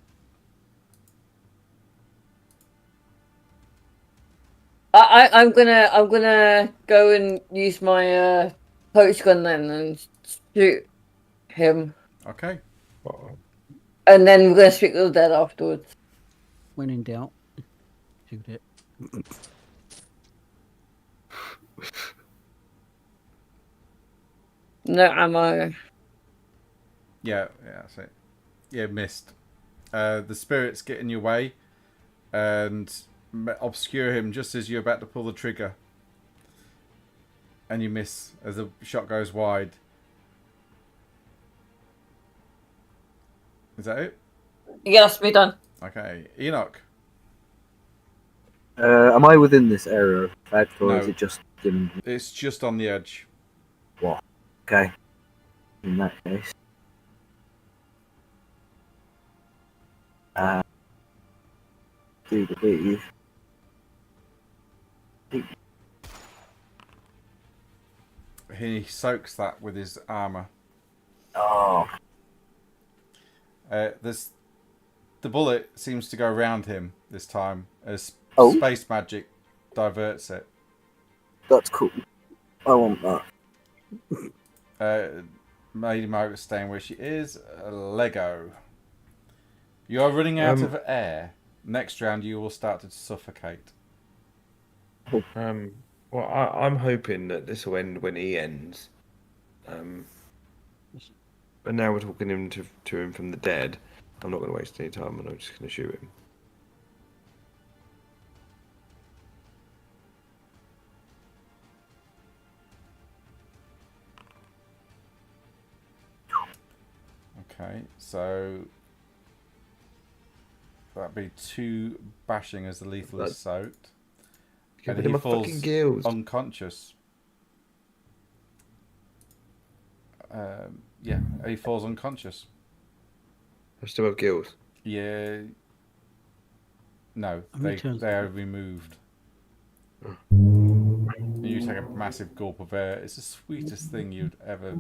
[SPEAKER 6] I'm gonna go and use my poach gun then and shoot him,
[SPEAKER 1] Okay.
[SPEAKER 6] and then we're gonna speak to the dead afterwards.
[SPEAKER 7] When in doubt, shoot it.
[SPEAKER 6] No ammo.
[SPEAKER 1] Yeah, that's it. Yeah, missed. The spirits get in your way and obscure him just as you're about to pull the trigger. And you miss as the shot goes wide. Is that it?
[SPEAKER 6] Yeah, that's me done.
[SPEAKER 1] Okay. Enoch.
[SPEAKER 3] Am I within this area of effect, or
[SPEAKER 1] No.
[SPEAKER 3] is it just in...
[SPEAKER 1] It's just on the edge.
[SPEAKER 3] What? Okay. In that case. Do believe.
[SPEAKER 1] He soaks that with his armor.
[SPEAKER 3] Oh.
[SPEAKER 1] The bullet seems to go around him this time as space magic diverts it.
[SPEAKER 3] That's cool. I want that.
[SPEAKER 1] Lady Margaret's staying where she is. Lego. You are running out of air. Next round, you will start to suffocate.
[SPEAKER 2] Well, I'm hoping that this will end when he ends. But now we're talking to him from the dead. I'm not going to waste any time, and I'm just going to shoot him.
[SPEAKER 1] Okay, so that'd be 2 bashing as the lethal is soaked.
[SPEAKER 2] Give
[SPEAKER 1] And
[SPEAKER 2] him
[SPEAKER 1] he
[SPEAKER 2] a
[SPEAKER 1] falls
[SPEAKER 2] fucking gills.
[SPEAKER 1] unconscious. Yeah, he falls unconscious.
[SPEAKER 2] I still have gills.
[SPEAKER 1] Yeah. No, they are removed. You take a massive gulp of air. It's the sweetest thing you'd ever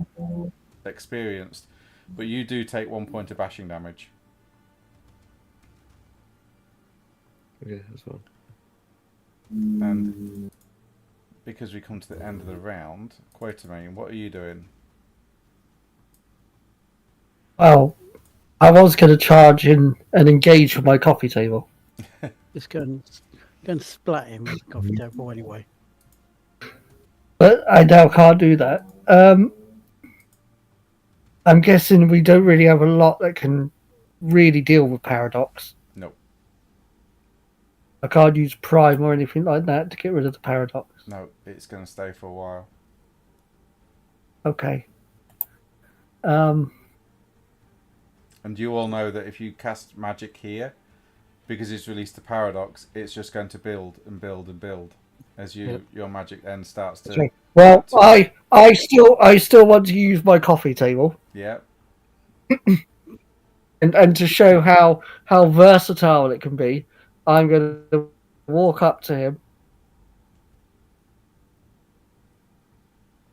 [SPEAKER 1] experienced. But you do take 1 point of bashing damage.
[SPEAKER 2] Okay, that's fine.
[SPEAKER 1] And because we come to the end of the round, Quatermain, what are you doing?
[SPEAKER 4] Well, I was going to charge in and engage with my coffee table.
[SPEAKER 7] Just go and splat him with the coffee table anyway.
[SPEAKER 4] But I now can't do that. I'm guessing we don't really have a lot that can really deal with paradox.
[SPEAKER 1] Nope.
[SPEAKER 4] I can't use prime or anything like that to get rid of the paradox.
[SPEAKER 1] No, it's going to stay for a while.
[SPEAKER 4] Okay.
[SPEAKER 1] And you all know that if you cast magic here, because it's released the paradox, it's just going to build and build and build as your magic then starts to.
[SPEAKER 4] Okay. Well, I still want to use my coffee table.
[SPEAKER 1] Yeah.
[SPEAKER 4] and to show how versatile it can be, I'm going to walk up to him.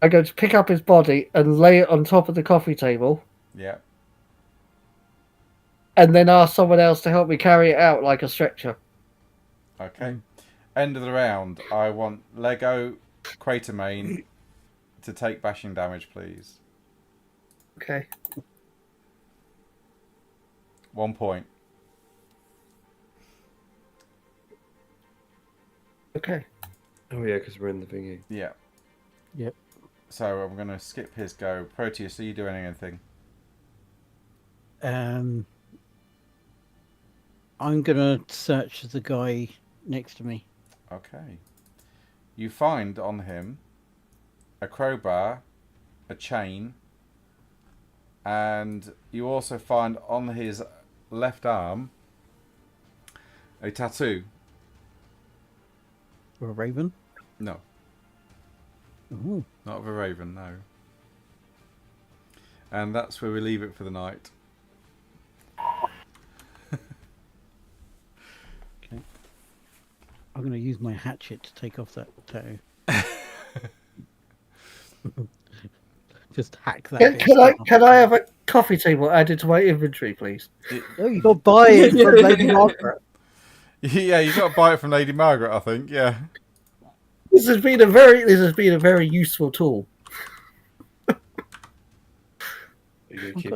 [SPEAKER 4] I'm going to pick up his body and lay it on top of the coffee table.
[SPEAKER 1] Yeah.
[SPEAKER 4] And then ask someone else to help me carry it out like a stretcher.
[SPEAKER 1] Okay. End of the round. I want Lego Quatermain to take bashing damage, please.
[SPEAKER 4] Okay.
[SPEAKER 1] 1 point.
[SPEAKER 4] Okay.
[SPEAKER 2] Oh yeah, because we're in the thingy.
[SPEAKER 1] Yeah.
[SPEAKER 7] Yep.
[SPEAKER 1] So I'm going to skip his go. Proteus, are you doing anything?
[SPEAKER 7] I'm gonna search the guy next to me.
[SPEAKER 1] Okay. You find on him a crowbar, a chain, and you also find on his left arm a tattoo.
[SPEAKER 7] Or a raven?
[SPEAKER 1] No.
[SPEAKER 7] Ooh.
[SPEAKER 1] Not of a raven, no. And that's where we leave it for the night.
[SPEAKER 7] Okay. I'm going to use my hatchet to take off that tattoo. just hack that.
[SPEAKER 4] Can I have a coffee table added to my inventory, please?
[SPEAKER 7] No, you got to buy it from Lady Margaret.
[SPEAKER 1] Yeah, you got to buy it from Lady Margaret, I think. Yeah.
[SPEAKER 4] This has been a very useful tool.
[SPEAKER 2] You keep